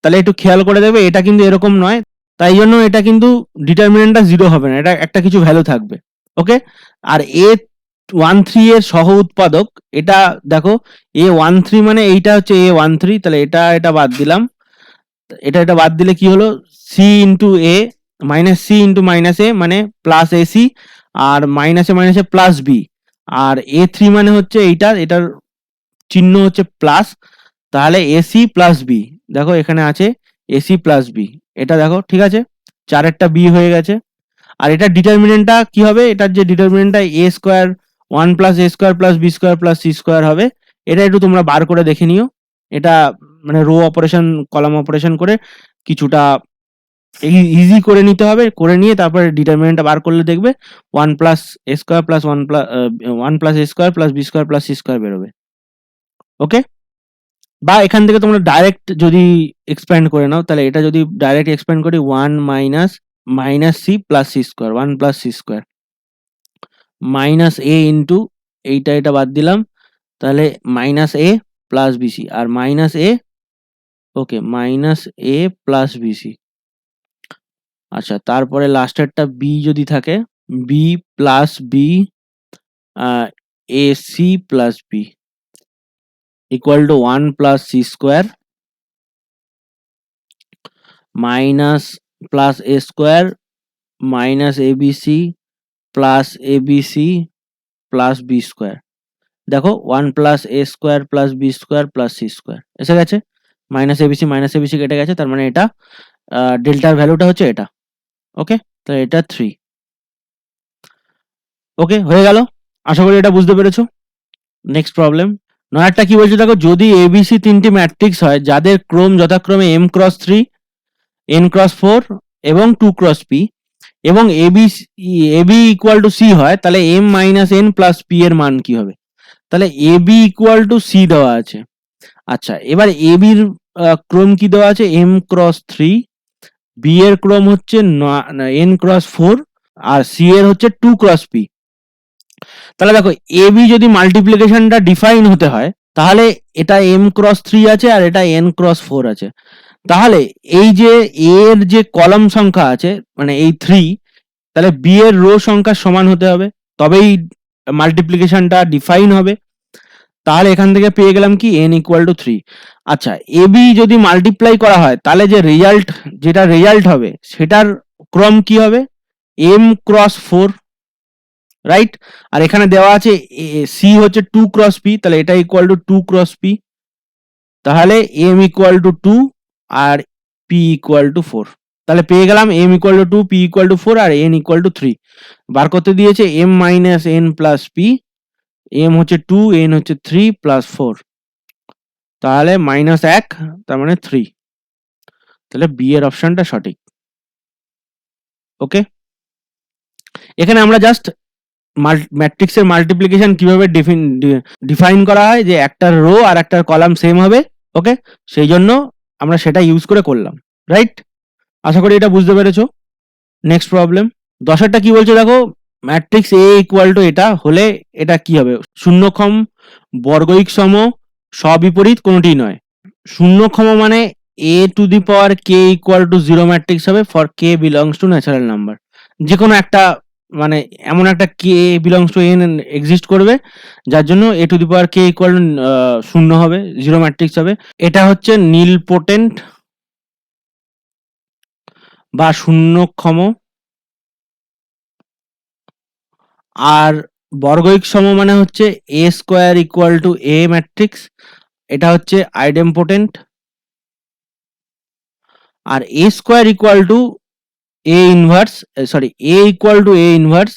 S1: তাহলে একটু খেয়াল করে দেখবে, এটা কিন্তু এরকম নয়, তাই জন্য এটা কিন্তু ডিটারমিনেন্টটা 0 হবে না, এটা একটা কিছু ভ্যালু থাকবে। ওকে, আর A13 এর সহ উৎপাদক, এটা দেখো A13 মানে এইটা হচ্ছে A13, তাহলে এটা বাদ দিলাম, এটা বাদ দিলে কি হলো, C into A minus C into minus এ মানে প্লাস এসি, আর মাইনাসে মাইনাসে প্লাস বি, আর A3 মানে হচ্ছে এটার চিহ্ন হচ্ছে প্লাস, তাহলে এসি প্লাস বি, দেখো এখানে আছে এসি প্লাস বি, এটা দেখো ঠিক আছে, চারেরটা বি হয়ে গেছে। আর এটার ডিটারমিনেন্টটা কি হবে, এটার যে ডিটারমিনেন্টটা a square 1 plus A square plus B square plus C square হবে, এটা একটু তোমরা বার করে দেখে নিও, এটা মানে রো অপারেশন কলাম অপারেশন করে কিছুটা ইজি করে নিতে হবে, করে নিয়ে তারপরে ডিটারমিনেন্টটা বার করলে দেখবে 1 প্লাস এ স্কোয়ার প্লাস 1 প্লাস এ square plus B square plus C square বেরোবে। ওকে, বা এখান থেকে তোমরা ডাইরেক্ট যদি এক্সপ্যান্ড করে নাও, তাহলে এটা যদি ডাইরেক্ট এক্সপ্যান্ড করি 1 minus minus C plus C square 1 plus C square minus এ ইন্টু এটা বাদ দিলাম, তাহলে মাইনাস এ প্লাস বিসি আর minus a, okay minus a plus b c. আচ্ছা, তারপরে লাস্টেরটা বি যদি থাকে, b plus b A c plus b equal to 1 plus C square minus plus A square minus a B c plus A B c plus B square. দেখো 1 plus এ square plus B square plus C square এসে গেছে, minus ABC কেটে গেছে, তার মানে এটা ডেল্টার ভ্যালুটা হচ্ছে এটা। ওকে, তো এটা 3। ওকে, হয়ে গেল, আশা করি এটা বুঝতে পেরেছো। নেক্সট প্রবলেম নয়ারটা কি বলছে দেখো, যদি এবিসি তিনটি ম্যাট্রিক্স হয় যাদের ক্রম যথাক্রমে এম ক্রস 3 এন ক্রস 4 এবং 2 ক্রস পি, এবং এবি ইকুয়াল টু সি হয়, তাহলে m minus n plus p এর মান কি হবে? তাহলে এবি ইকুয়াল টু সি দেওয়া আছে। আচ্ছা, এবার এবির ক্রম কি দেওয়া আছে, এম ক্রস 3, বি এর ক্রম হচ্ছে এন ক্রস 4, আর সি এর হচ্ছে 2 ক্রস পি। তাহলে দেখো এবি যদি মাল্টিপ্লিকেশনটা ডিফাইন হতে হয়, তাহলে এটা এম ক্রস 3 আছে আর এটা এন ক্রস 4 আছে, তাহলে এই যে এর যে কলাম সংখ্যা আছে মানে এই 3, তাহলে বি এর রো সংখ্যার সমান হতে হবে, তবেই মাল্টিপ্লিকেশনটা ডিফাইন হবে। তাহলে এখান থেকে পেয়ে গেলাম কি n ইকুয়াল টু 3। আচ্ছা, এবি যদি মাল্টিপ্লাই করা হয়, তাহলে যে রেজাল্ট হবে সেটার ক্রম কি হবে, m ক্রস 4, রাইট? আর এখানে দেওয়া আছে সি হচ্ছে 2 ক্রস পি, তাহলে এটা ইকুয়াল টু 2 ক্রস পি, তাহলে m ইকুয়াল টু 2 আর p ইকুয়াল টু 4। তাহলে পেয়ে গেলাম m equal to 2, p equal to 4 আর n ইকুয়াল টু 3। বার করতে দিয়েছে m minus n plus p, m হচ্ছে 2, n হচ্ছে 3 প্লাস 4, তাহলে মাইনাস 1, তার মানে 3, তাহলে বি এর অপশনটা সঠিক। ওকে, এখানে আমরা জাস্ট ম্যাট্রিক্সের মাল্টিপ্লিকেশন কিভাবে ডিফাইন করা হয়, যে একটা রো আর একটা কলাম সেম হবে, ওকে, সেই জন্য আমরা সেটা ইউজ করে করলাম, রাইট? আশা করি এটা বুঝতে পেরেছো। নেক্সট প্রবলেম 10টা কি বলছে দেখো, ম্যাট্রিক্স এ ইকুয়াল টু এটা হলে এটা কি হবে, শূন্যক্ষম বর্গয়িক সম সবিপরীত কোনটি নয়। শূন্যক্ষম মানে a to the power k equal to 0 matrix হবে for k belongs to natural number, যে কোনো একটা মানে এমন একটা k belongs to n exist করবে যার জন্য a to the power k equal to শূন্য হবে, 0 ম্যাট্রিক্স হবে। এটা হচ্ছে নীলপোটেন্ট বা শূন্যক্ষম। আর বর্গয়িক সম মানে হচ্ছে a square equal to a matrix, এটা হচ্ছে আইডেমপোটেন্ট। আর a square equal to a inverse, sorry a equal to a inverse,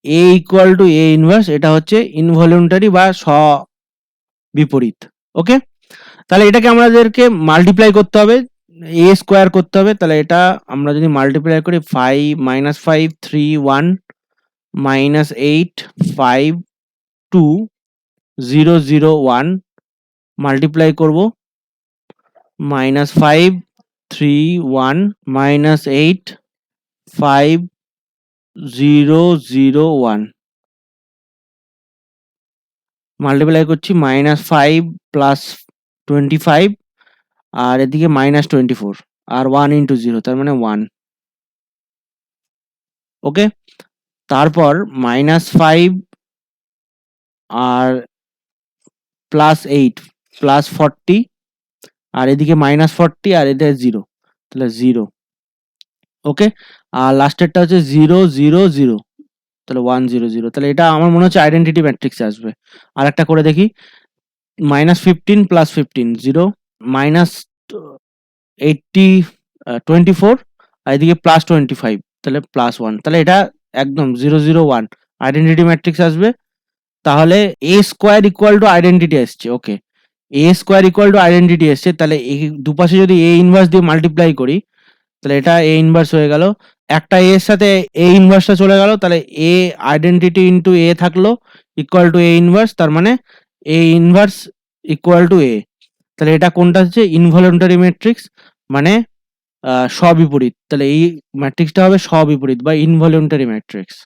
S1: a equal to a inverse, এটা হচ্ছে ইনভলিউন্টারি বা বিপরীত। ওকে, তাহলে এটাকে আমাদেরকে মাল্টিপ্লাই করতে হবে, এ স্কোয়ার করতে হবে, তাহলে এটা আমরা যদি মাল্টিপ্লাই করি 5 মাইনাস 5 3 1 মাইনাস 8 5 2 0 0 1 মাল্টিপ্লাই করব, মাইনাস 5 3 1 মাইনাস 8 5 0 0 1 মাল্টিপ্লাই করছি -5 প্লাস 25 আর এদিকে -24 আর 1 ইন্টু 0 তার মানে 1। ওকে, তারপর -5 আর প্লাস 8 প্লাস 40 আর এদিকে -40 আর এটা 0 তাহলে 0। ওকে, আর লাস্টেরটা হচ্ছে 0 0 0 তাহলে 1 0 0। তাহলে এটা আমার মনে হচ্ছে আইডেন্টিটি ম্যাট্রিক্সে আসবে। আর একটা করে দেখি, -15 প্লাস 15 0 মাইনাস 80 24 আর এদিকে প্লাস 25 তাহলে প্লাস 1। তাহলে এটা একদম 0 0 1 আইডেন্টিটি ম্যাট্রিক্স আসবে। তাহলে a square equal to identity আসছে। ওকে, a square equal to identity এসছে, তাহলে এই দুপাশে যদি a ইনভার্স দিয়ে মাল্টিপ্লাই করি তাহলে এটা a ইনভার্স হয়ে গেল। একটা a এর সাথে a ইনভার্সটা চলে গেল, তাহলে a আইডেন্টিটি ইনটু a থাকলো ইকুয়াল টু a ইনভার্স, তার মানে a inverse equal to a। তাহলে এটা কোনটা হচ্ছে ইনভলিউন্টারি ম্যাট্রিক্স, মানে স্ববিপরীত। তাহলে এই ম্যাট্রিক্সটা হবে স্ববিপরীত বা ইনভলিউন্টারি ম্যাট্রিক্স।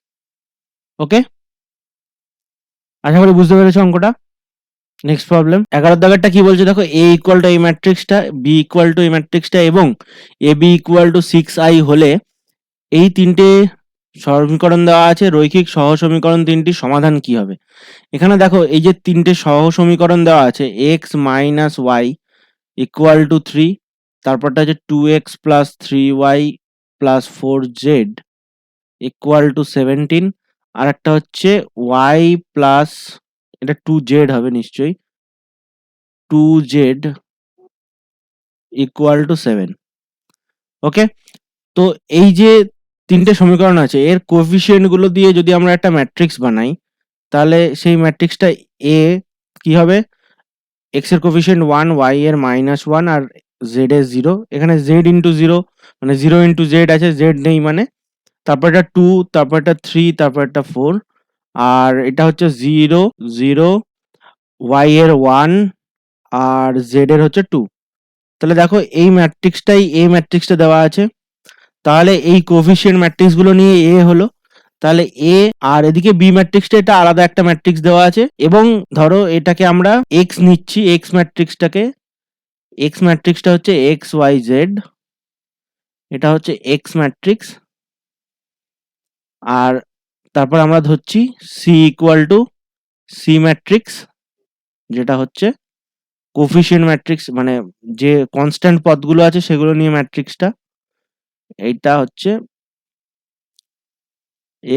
S1: ওকে, আশা করি বুঝতে পেরেছো অঙ্কটা। নেক্সট প্রবলেম 11 দাগেরটা কি বলছে দেখো, a ইকুয়াল টু এই ম্যাট্রিক্সটা, b ইকুয়াল টু এই ম্যাট্রিক্সটা এবং ab ইকুয়াল টু 6i হলে এই তিনটে সমীকরণ দেওয়া আছে, রৈখিক সহ সমীকরণ তিনটি সমাধান কি হবে। এখানে দেখো এই যে তিনটে সহ সমীকরণ দেওয়া আছে, x minus y equal to 3, তারপরটা হচ্ছে 2x plus 3y plus 4z equal to 17, আর একটা হচ্ছে y প্লাস, এটা 2z হবে নিশ্চয়ই, 2z ইকুয়াল টু 7। ওকে, তো এই যে তিনটে সমীকরণ আছে এর কোএফিসিয়েন্ট গুলো দিয়ে যদি আমরা একটা ম্যাট্রিক্স বানাই তাহলে সেই ম্যাট্রিক্সটা a কি হবে, x এর কোএফিসিয়েন্ট 1, y এর -1 আর z এর 0। এখানে z ইন্টু 0 মানে 0 ইন্টু z আছে, z নেই মানে। তারপর এটা 2, তারপর এটা 3, তারপর এটা 4 আর এটা হচ্ছে 0 0, y এর 1 আর z এর হচ্ছে 2। তাহলে দেখো এই ম্যাট্রিক্সটাই a ম্যাট্রিক্সটা দেওয়া আছে, তাহলে এই কোএফিসিয়েন্ট ম্যাট্রিক্স গুলো নিয়ে a হলো, তাহলে a আর এদিকে b ম্যাট্রিক্সটা এটা আলাদা একটা ম্যাট্রিক্স দেওয়া আছে। এবং ধরো এটাকে আমরা x নিচ্ছি, x ম্যাট্রিক্সটাকে, x ম্যাট্রিক্সটা হচ্ছে x y z, এটা হচ্ছে x ম্যাট্রিক্স। আর তারপর আমরা ধরছি c equal to c matrix, যেটা হচ্ছে কোএফিসিয়েন্ট ম্যাট্রিক্স, মানে যে কনস্ট্যান্ট পদগুলো আছে সেগুলো নিয়ে ম্যাট্রিক্সটা। এইটা হচ্ছে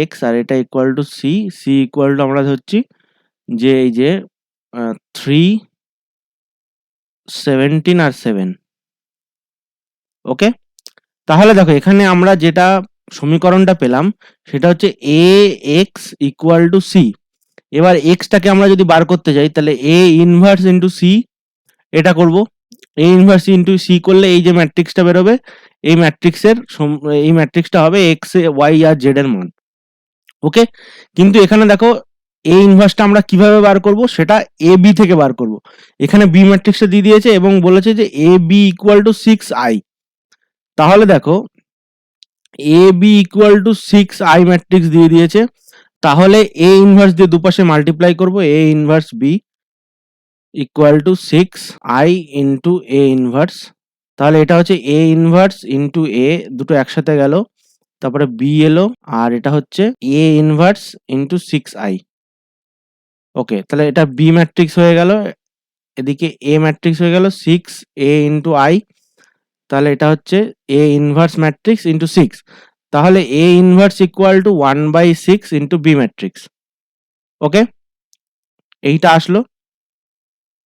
S1: x আর এটা equal two c, c equal to আমরা ধরছি যে এই যে 3 17 আর 7। ওকে, তাহলে দেখো এখানে আমরা যেটা সমীকরণটা পেলাম সেটা হচ্ছে ax ইকুয়াল টু c। এবার এক্সটাকে আমরা যদি বার করতে যাই তাহলে a ইনভার্স ইন্টু c এটা করব, a ইনভার্স ইন্টু c করলে এই যে ম্যাট্রিক্সটা বেরোবে এই ম্যাট্রিক্সের এই ম্যাট্রিক্সটা হবে x y আর z এর মান। ওকে, কিন্তু এখানে দেখো a ইনভার্সটা আমরা কিভাবে বার করব সেটা a b থেকে বার করব। এখানে b ম্যাট্রিক্সটা দিয়ে দিয়েছে এবং বলেছে যে a b equal to 6i। তাহলে দেখো a b equal to 6i matrix দিয়ে দিয়েছে, তাহলে a ইনভার্স দিয়ে দুপাশে মাল্টিপ্লাই করব, a inverse b equal to 6i into a inverse. তাহলে এটা হচ্ছে a ইনভার্স ইন্টু a, দুটো একসাথে গেল, তারপরে b এলো আর এটা হচ্ছে a ইনভার্স ইন্টু 6i। ওকে, তাহলে এটা b ম্যাট্রিক্স হয়ে গেল, এদিকে a ম্যাট্রিক্স হয়ে গেল 6a ইন্টু i, তাহলে এটা হচ্ছে a ইনভার্স ম্যাট্রিক্স ইন্টু 6। তাহলে a inverse equal to 1/6 into b matrix. Okay, এইটা আসলো।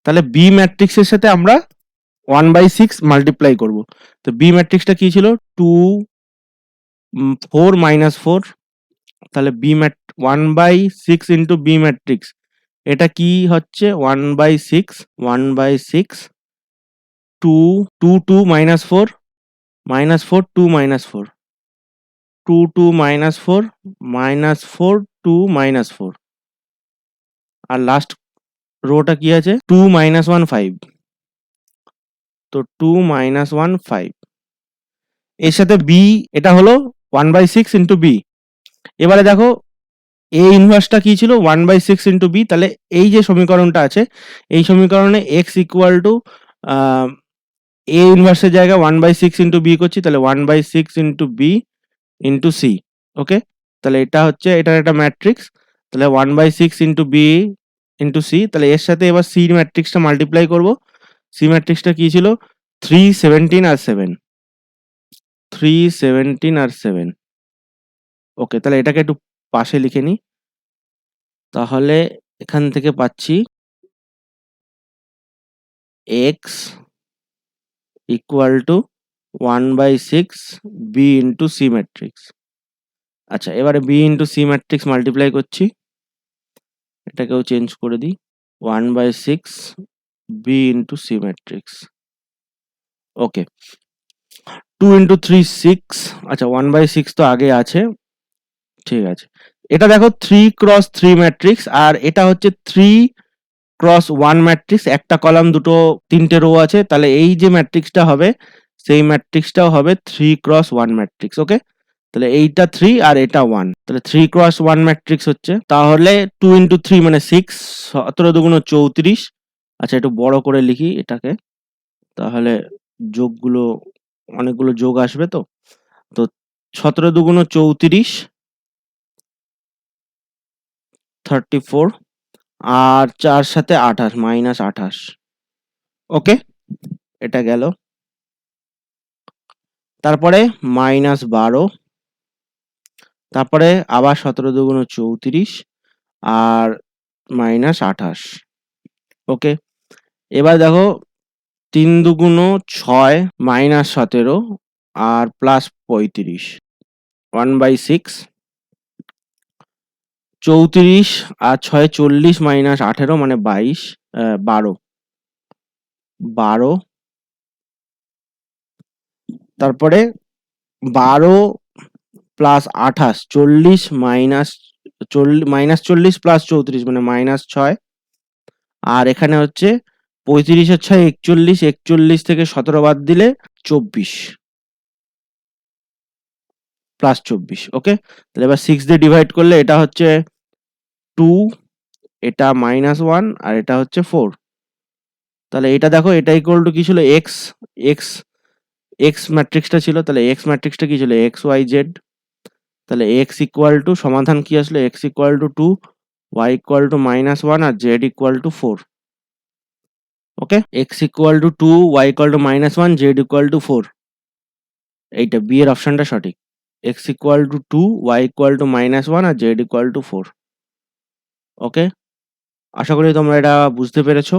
S1: তাহলে b ম্যাট্রিক্সের সাথে আমরা 1/6 মাল্টিপ্লাই করব। তো b ম্যাট্রিক্সটা কি ছিল 2 4 -4, তাহলে b mat 1/6 into b matrix এটা কি হচ্ছে 1/6 1/6 2 2 2 -4 -4 2 -4 2 2 -4 -4 2 -4 আর লাস্ট রোটা কি আছে 2 -1 5, তো 2 -1 5 এর সাথে b এটা হলো 1/6 ইন্টু বি। এবারে দেখো এ ইনভার্সটা কি ছিল 1/6 ইন্টু বি, তাহলে এই যে সমীকরণটা আছে এই সমীকরণে এক্স ইকুয়াল টু এ ইনভার্সের জায়গায় 1/6 ইন্টু বি করছি, তাহলে 1/6 into B into C. Okay, তাহলে এটা হচ্ছে এটার একটা ম্যাট্রিক্স, তাহলে 1/6 ইন্টু বি ইন্টু সি। তাহলে এর সাথে এবার সি ম্যাট্রিক্সটা মাল্টিপ্লাই করব। সি ম্যাট্রিক্সটা কি ছিল 3, 17 আর 7, 3, 17 আর 7। ওকে, তাহলে এটাকে একটু পাশে লিখে নিই। তাহলে এখান থেকে পাচ্ছি x equal to 1/6 b into c matrix. আচ্ছা, এবারে b into c matrix multiply করছি, এটাকেও চেঞ্জ করে দিই, 1/6 b into c matrix. Okay, 2 into 3 6। আচ্ছা, 1/6 তো আগে আছে, ঠিক আছে। এটা দেখো 3 ক্রস 3 ম্যাট্রিক্স, আর এটা হচ্ছে 3 ক্রস 1 ম্যাট্রিক্স, একটা কলাম দুটো তিনটে রো আছে, তাহলে এই যে ম্যাট্রিক্সটা হবে সেই ম্যাট্রিক্সটাও হবে 3 ক্রস 1 ম্যাট্রিক্স। ওকে, তাহলে এইটা 3 আর এটা 1, তাহলে 3 ক্রস 1 ম্যাট্রিক্স হচ্ছে, তাহলে 2 ইন্টু 3 মানে 6, 17 দুগুণ 34। আচ্ছা, একটু বড় করে লিখি এটাকে, তাহলে যোগগুলো অনেকগুলো যোগ আসবে তো। তো 17 দুগুণ 34, 34, আর 4 সাথে 28, মাইনাস 28। ওকে, এটা গেল। তারপরে মাইনাস 12, তারপরে আবার 17 দুগুণ 34 আর মাইনাস 28। ওকে, এবার দেখো 3 দুগুণ 6 মাইনাস 17 আর প্লাস 35, 1/6, 34 আর 6 40 মাইনাস 18 মানে 22, 12, তারপরে 12 প্লাস 28, 40 মাইনাস 40 প্লাস 34 মানে মাইনাস 6, আর এখানে হচ্ছে 35 আর 6 41, 41 থেকে 17 বাদ দিলে 24 প্লাস 24। ওকে, তাহলে এবার 6 দিয়ে ডিভাইড করলে এটা হচ্ছে 2, এটা -1 আর এটা হচ্ছে 4। তাহলে এটা দেখো এটা ইকুয়াল টু কি ছিল, এক্স, এক্স এক্স ম্যাট্রিক্সটা ছিল, তাহলে এক্স ম্যাট্রিক্সটা কি ছিল এক্স ওয়াই জেড। তাহলে এক্স ইকুয়াল টু সমাধান কি আসলো, x equal to 2, y equal to -1 আর z equal to 4। Okay, x equal to 2, y equal to -1, z equal to 4। এইটা বি এর অপশনটা সঠিক, x equal to 2, y equal to -1 আর জেড ইকুয়াল টু 4। ওকে, আশা করি তোমরা এটা বুঝতে পেরেছো।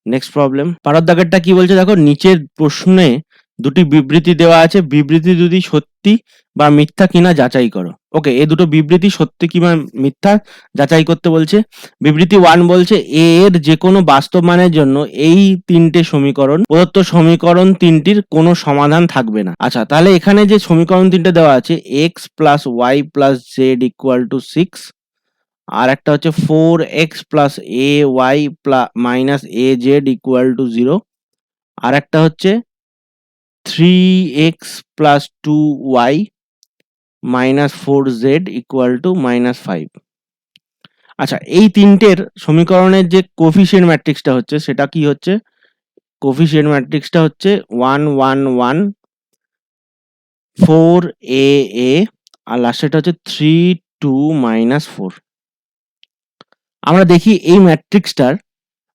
S1: নেক্সট প্রবলেম, পারদ দাগেরটা কি বলছে দেখো, নিচের প্রশ্নে দুটি বিবৃতি দেওয়া আছে, বিবৃতি দুটি সত্যি বা মিথ্যা কিনা যাচাই করো। ওকে, এই দুটো বিবৃতি সত্যি কিংবা মিথ্যা যাচাই করতে বলছে। বিবৃতি 1 বলছে এ এর যে কোনো বাস্তব মানের জন্য এই তিনটে সমীকরণ প্রদত্ত সমীকরণ তিনটির কোনো সমাধান থাকবে না। আচ্ছা, তাহলে এখানে যে সমীকরণ তিনটে দেওয়া আছে x plus y plus z equal to 6, আর একটা হচ্ছে 4x plus a y minus a z equal to 0, আর একটা হচ্ছে 3x plus 2y minus 4z equal two -5। আচ্ছা, এই তিনটের সমীকরণের যে কোফিশিয়েন্ট ম্যাট্রিক্সটা হচ্ছে সেটা কি হচ্ছে, কোফিশিয়েন্ট ম্যাট্রিক্সটা হচ্ছে 1 1 1 4 a a, আর লাস্টেরটা হচ্ছে 3 2 -4। আমরা দেখি এই ম্যাট্রিক্সটার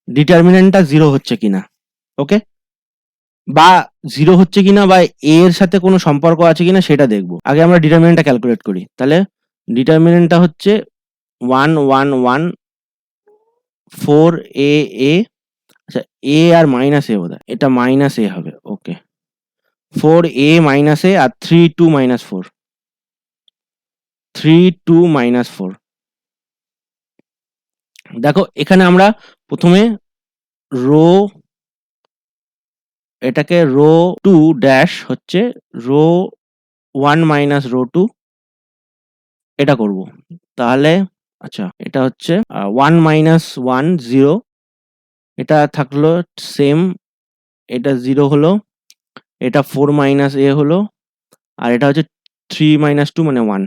S1: ডিটারমিনেন্টটা 0 হচ্ছে কিনা। ওকে, বা 0 হচ্ছে কিনা বা এ এর সাথে কোনো সম্পর্ক আছে কিনা সেটা দেখব। আগে আমরা ডিটারমিনেন্টটা ক্যালকুলেট করি, তাহলে ডিটারমিনেন্টটা হচ্ছে 1 1 1 4 a a। আচ্ছা, এ আর মাইনাস এ বোধহয়, এটা মাইনাস এ হবে। ওকে, 4 a মাইনাস এ আর 3 2 -4, 3 2 -4। দেখো এখানে আমরা প্রথমে রো, এটাকে রো 2 ড্যাশ হচ্ছে রো 1 মাইনাস রো 2 এটা করব। তাহলে আচ্ছা, এটা হচ্ছে 1 মাইনাস 1 0, এটা থাকলো সেম, এটা 0 হলো, এটা 4 মাইনাস এ হলো, আর এটা হচ্ছে 3 minus 2 মানে 1,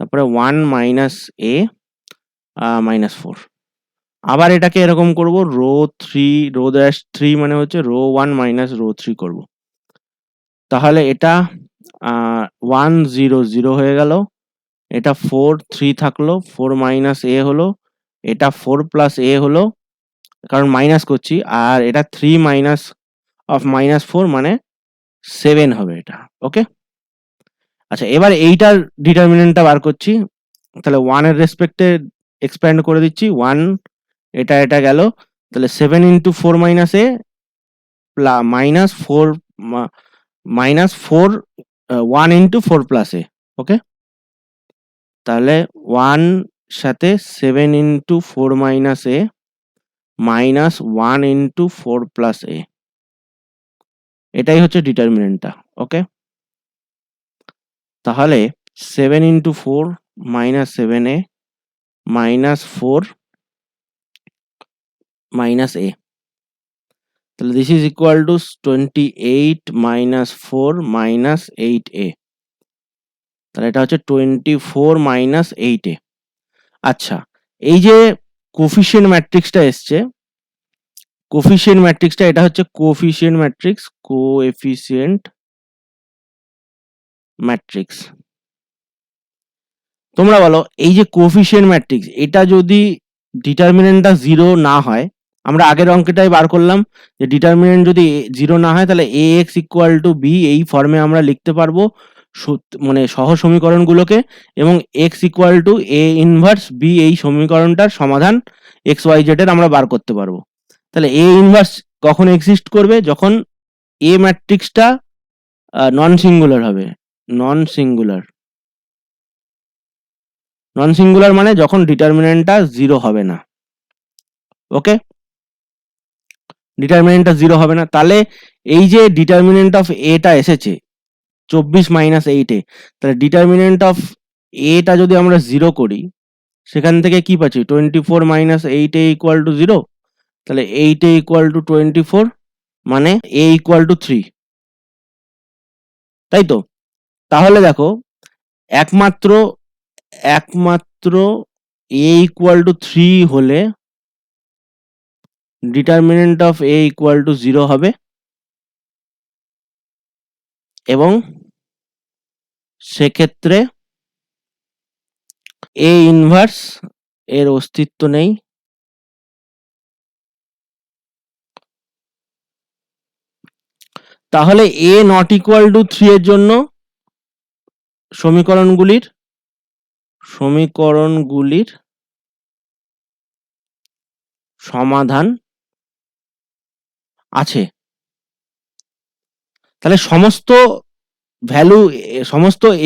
S1: তারপরে 1 minus a minus 4। আবার এটাকে এরকম করব, রো 3 মানে হচ্ছে রো 1 minus রো 3 করব। তাহলে এটা 1 0 0 হয়ে গেল, এটা 4 3 থাকলো, 4 minus a হলো, এটা 4 plus a হলো, কারণ মাইনাস করছি, আর এটা 3 minus of minus 4 মানে 7 হবে এটা। ওকে, আচ্ছা এবার এইটার ডিটারমিনেন্টটা বার করছি। তাহলে 1 এর রেসপেক্টে এক্সপ্যান্ড করে দিচ্ছি, 1 এটা গেল, তাহলে 7 into 4 minus a minus 4 minus 4 1 into 4 plus a। ওকে, তাহলে 1 সাথে 7 into 4 minus a minus 1 into 4 plus a, এটাই হচ্ছে ডিটারমিনেন্টটা। ওকে, তাহলে 7 into 4 minus 7a minus 4 minus a, তাহলে this is equal to 28 minus 4 minus 8a, তাহলে এটা হচ্ছে 24 minus 8a। আচ্ছা, এই যে কোফিশিয়েন্ট ম্যাট্রিক্সটা এসছে, কোফিশিয়েন্ট ম্যাট্রিক্সটা এটা হচ্ছে কোফিশিয়েন্ট ম্যাট্রিক্স, কোএফিসিয়েন্ট ম্যাট্রিক্স। তোমরা বলো, এই যে কোফিশিয়েন্ট ম্যাট্রিক্স, এটা যদি ডিটারমিনেন্টটা 0 না হয়, আমরা আগের অঙ্কটাই বার করলাম যে ডিটারমিনেন্ট যদি 0 না হয় তাহলে ax ইকুয়াল টু b এই ফর্মে আমরা লিখতে পারবো মানে সহ সমীকরণগুলোকে, এবং x equal to a inverse b এই সমীকরণটার সমাধান x y z এর আমরা বার করতে পারবো। তাহলে a ইনভার্স কখন এক্সিস্ট করবে? যখন a ম্যাট্রিক্সটা নন সিঙ্গুলার হবে। নন সিঙ্গুলার মানে যখন ডিটারমিনেন্টটা 0 হবে না। ওকে, ডিটারমিনেন্টটা 0 হবে না, তাহলে এই যে ডিটারমিনেন্ট অফ এটা এসেছে 24 মাইনাস 8a, তাহলে ডিটারমিনেন্ট অফ এটা যদি আমরা 0 করি, সেখান থেকে কি পাচ্ছি? 24 মাইনাস 8a ইকুয়াল টু 0, তাহলে 8a ইকুয়াল টু 24 মানে a ইকুয়াল টু 3, তাই তো? তাহলে দেখো, একমাত্র a ইকুয়াল টু 3 হলে determinant of a equal to 0 হবে, এবং সেক্ষেত্রে a ইনভার্স এর অস্তিত্ব নেই। তাহলে a নট ইকুয়াল টু 3 এর জন্য সমীকরণগুলির সমাধান আছে। তাহলে সমস্ত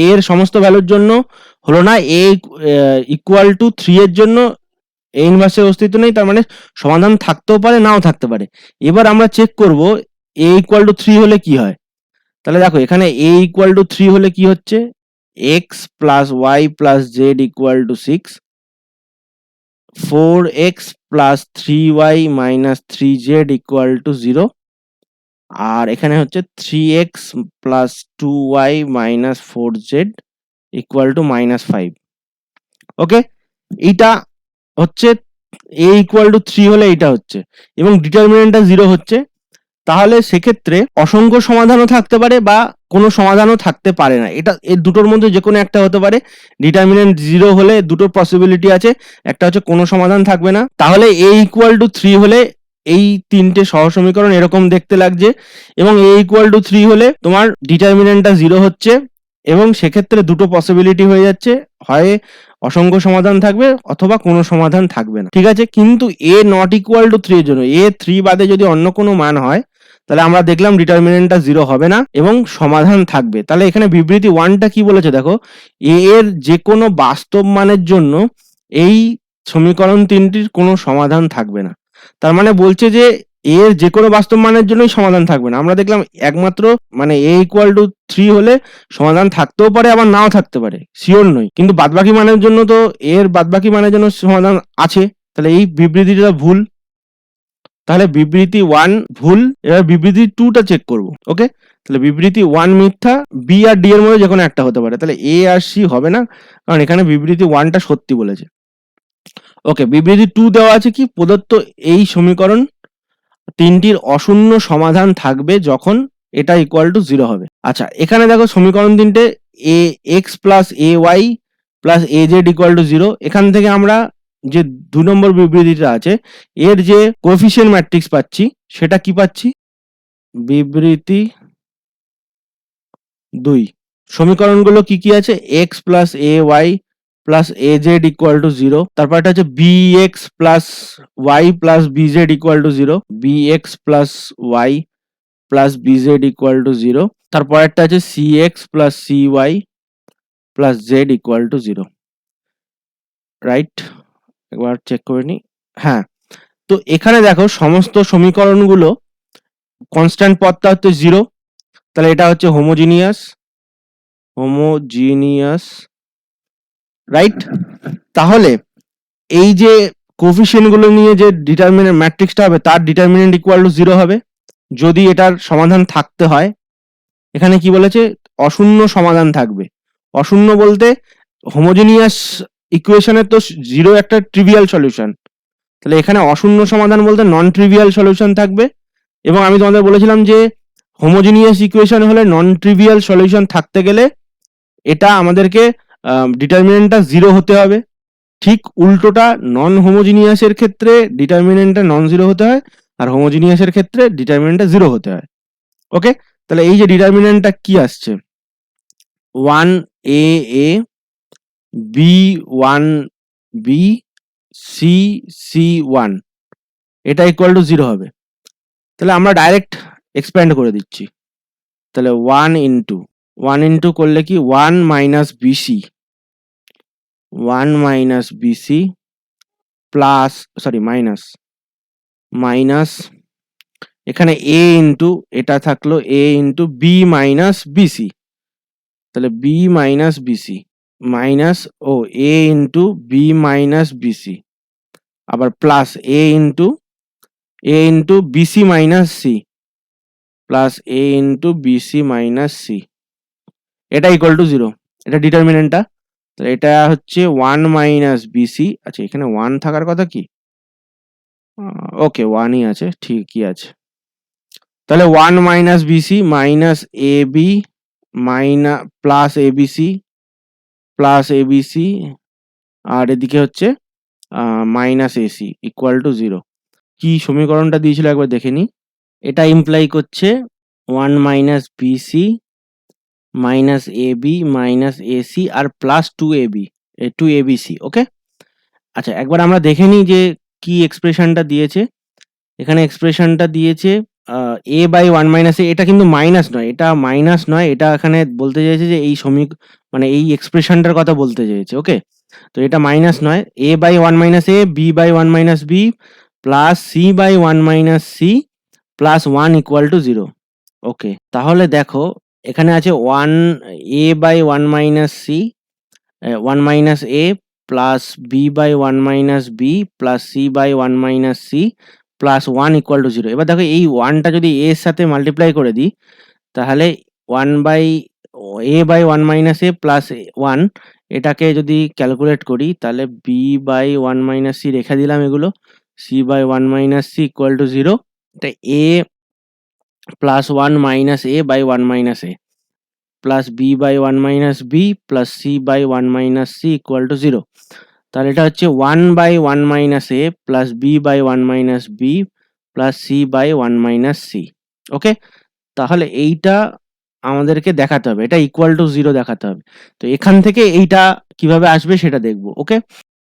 S1: এর সমস্ত ভ্যালুর জন্য হলো না, a ইকুয়াল টু 3 এর জন্য a ইনভার্সের অস্তিত্ব নেই, তার মানে সমাধান থাকতেও পারে নাও থাকতে পারে। এবার আমরা চেক করব a ইকুয়াল টু 3 হলে কি হয়। তাহলে দেখো, এখানে a ইকুয়াল টু 3 হলে কি হচ্ছে, x plus y plus z equal to 6, 4x plus 3y minus 3z equal to 0, আর এখানে হচ্ছে 3x plus 2y minus 4z equal to minus 5। ওকে, এইটা হচ্ছে a ইকুয়াল টু 3 হলে এইটা হচ্ছে, এবং ডিটারমিনেন্টটা 0 হচ্ছে। তাহলে সেক্ষেত্রে অসংখ্য সমাধানও থাকতে পারে বা কোনো সমাধানও থাকতে পারে না, এটা এর দুটোর মধ্যে যে কোনো একটা হতে পারে। ডিটারমিনেন্ট 0 হলে দুটো পসিবিলিটি আছে, একটা হচ্ছে কোনো সমাধান থাকবে না। তাহলে a ইকুয়াল টু 3 হলে এই তিনটে সহসমীকরণ এরকম দেখতে লাগছে, এবং a ইকুয়াল টু 3 হলে তোমার ডিটারমিনেন্টটা 0 হচ্ছে, এবং সেক্ষেত্রে দুটো পসিবিলিটি হয়ে যাচ্ছে, হয় অসংখ্য সমাধান থাকবে অথবা কোনো সমাধান থাকবে না। ঠিক আছে, কিন্তু a নট ইকুয়াল টু 3 এর জন্য, a 3 বাদে যদি অন্য কোনো মান হয়, তাহলে আমরা দেখলাম ডিটারমিনেন্টটা 0 হবে না এবং সমাধান থাকবে। তাহলে এখানে বিবৃতি 1টা কি বলেছে দেখো, a এর যে কোনো বাস্তব মানের জন্য এই সমীকরণ তিনটির কোনো সমাধান থাকবে না। তার মানে বলছে যে এর যে কোনো বাস্তব মানের জন্যই সমাধান থাকবে না। আমরা দেখলাম একমাত্র মানে a ইকুয়াল টু 3 হলে সমাধান থাকতেও পারে আবার নাও থাকতে পারে, শিওর নই, কিন্তু বাদবাকি মানের জন্য তো এর বাদবাকি মানের জন্য সমাধান আছে। তাহলে এই বিবৃতিটা ভুল। তাহলে বিবৃতি 1 ভুল। এবার বিবৃতি 2টা চেক করব। ওকে, তাহলে বিবৃতি 1 মিথ্যা, বি আর ডি এর মধ্যে যে কোনো একটা হতে পারে, তাহলে এ আর সি হবে না, কারণ এখানে বিবৃতি 1টা সত্যি বলেছে। ওকে, বিবৃতি 2 দেওয়া আছে কি, প্রদত্ত এই সমীকরণ তিনটির অশূন্য সমাধান থাকবে যখন এটা ইকুয়াল টু 0 হবে। আচ্ছা, এখানে দেখো সমীকরণ তিনটে a x plus a y plus a z equal to 0, এখান থেকে আমরা যে 2 নম্বর বিবৃতিটা আছে এর যে কোএফিসিয়েন্ট ম্যাট্রিক্স পাচ্ছি সেটা কি পাচ্ছি, বিবৃতি 2। সমীকরণগুলো কি কি আছে, x plus a y plus a z equal to 0, তারপর এটা হচ্ছে b x plus y plus b z equal to 0, b x plus y plus b z equal to 0, তারপর একটা আছে c x plus c y plus z equal to 0, right? একবার check করে নি। হ্যাঁ, তো এখানে দেখো সমস্ত সমীকরণগুলো কনস্ট্যান্ট পদটা হচ্ছে 0, তাহলে এটা হচ্ছে হোমোজিনিয়াস, রাইট? তাহলে এই যে কোএফিসিয়েন্ট গুলো নিয়ে যে ডিটারমিনেন্ট ম্যাট্রিক্সটা হবে তার ডিটারমিনেন্ট ইকুয়াল টু 0 হবে যদি এটার সমাধান থাকতে হয়। এখানে কি বলেছে, অশূন্য সমাধান থাকবে। অশূন্য বলতে হোমোজিনিয়াস ইকুয়েশনের তো 0 একটা ট্রিভিয়াল সলিউশন, তাহলে এখানে অশূন্য সমাধান বলতে নন ট্রিভিয়াল সলিউশন থাকবে। এবং আমি তোমাদের বলেছিলাম যে হোমোজিনিয়াস ইকুয়েশন হলে নন ট্রিভিয়াল সলিউশন থাকতে গেলে এটা আমাদেরকে ডিটারমিনেন্টটা 0 হতে হবে। ঠিক উল্টোটা, নন হোমোজিনিয়াসের ক্ষেত্রে ডিটারমিনেন্টটা নন 0 হতে হয়, আর হোমোজিনিয়াসের ক্ষেত্রে ডিটারমিনেন্টটা 0 হতে হয়। ওকে, তাহলে এই যে ডিটারমিনেন্টটা কি আসছে, 1 এ A B 1 B C C 1, এটা ইকুয়াল টু 0 হবে। তাহলে আমরা ডাইরেক্ট এক্সপ্যান্ড করে দিচ্ছি, তাহলে 1 ইন্টু করলে কি 1 minus b c, 1 minus b c plus minus এখানে এ ইন্টু এটা থাকলো a into B minus BC, তাহলে বি মাইনাস বিসি মাইনাস এ ইন্টু বি মাইনাস বিসি, আবার plus a into b c minus C plus a into b c minus c, এটা equal to 0। এটা ডিটারমিনেন্টটা, তাহলে এটা হচ্ছে 1 মাইনাস বিসি। আচ্ছা, এখানে 1 থাকার কথা কি, ওকে 1ই আছে, ঠিকই আছে। তাহলে 1 minus BC minus a B minus plus ABC আর এদিকে হচ্ছে মাইনাস এসি ইকুয়াল টু 0। কি সমীকরণটা দিয়েছিল একবার দেখে নি, এটা ইমপ্লাই করছে 1 minus BC minus AB minus a c আর প্লাস 2 এবিসি। ওকে, আচ্ছা একবার আমরা দেখে নিই যে কি এক্সপ্রেশনটা দিয়েছে। এখানে এক্সপ্রেশনটা দিয়েছে এ বাই 1 মাইনাস এ, এটা কিন্তু মাইনাস নয়, এটা এখানে বলতে চাইছে যে এই মানে এই এক্সপ্রেশনটার কথা বলতে চেয়েছে। ওকে, তো এটা মাইনাস নয়, a by 1 minus a, b by 1 minus b plus c by 1 minus C plus 1 equal to 0। Okay, তাহলে দেখো এখানে আছে 1 a by 1 minus c 1 minus a plus b by 1 minus b plus c by 1 minus C plus 1 equal to 0। এবার দেখো এই 1টা যদি এ এর সাথে মাল্টিপ্লাই করে দিই তাহলে 1 by a by 1 minus a plus 1, এটাকে যদি ক্যালকুলেট করি তাহলে বি বাই 1 মাইনাস সি রেখে দিলাম, এগুলো c by 1 minus C equal to 0, এটা a plus 1 minus a by 1 minus a plus b by 1 minus b plus c by 1 minus C equal to 0। তাহলে এটা হচ্ছে 1 by 1 minus a plus b by 1 minus b plus c by 1 minus c. Okay, তাহলে এইটা আমাদেরকে দেখাতে হবে, এটা equal to 0 দেখাতে হবে। তো এখান থেকে এইটা কিভাবে আসবে সেটা দেখবো। ওকে,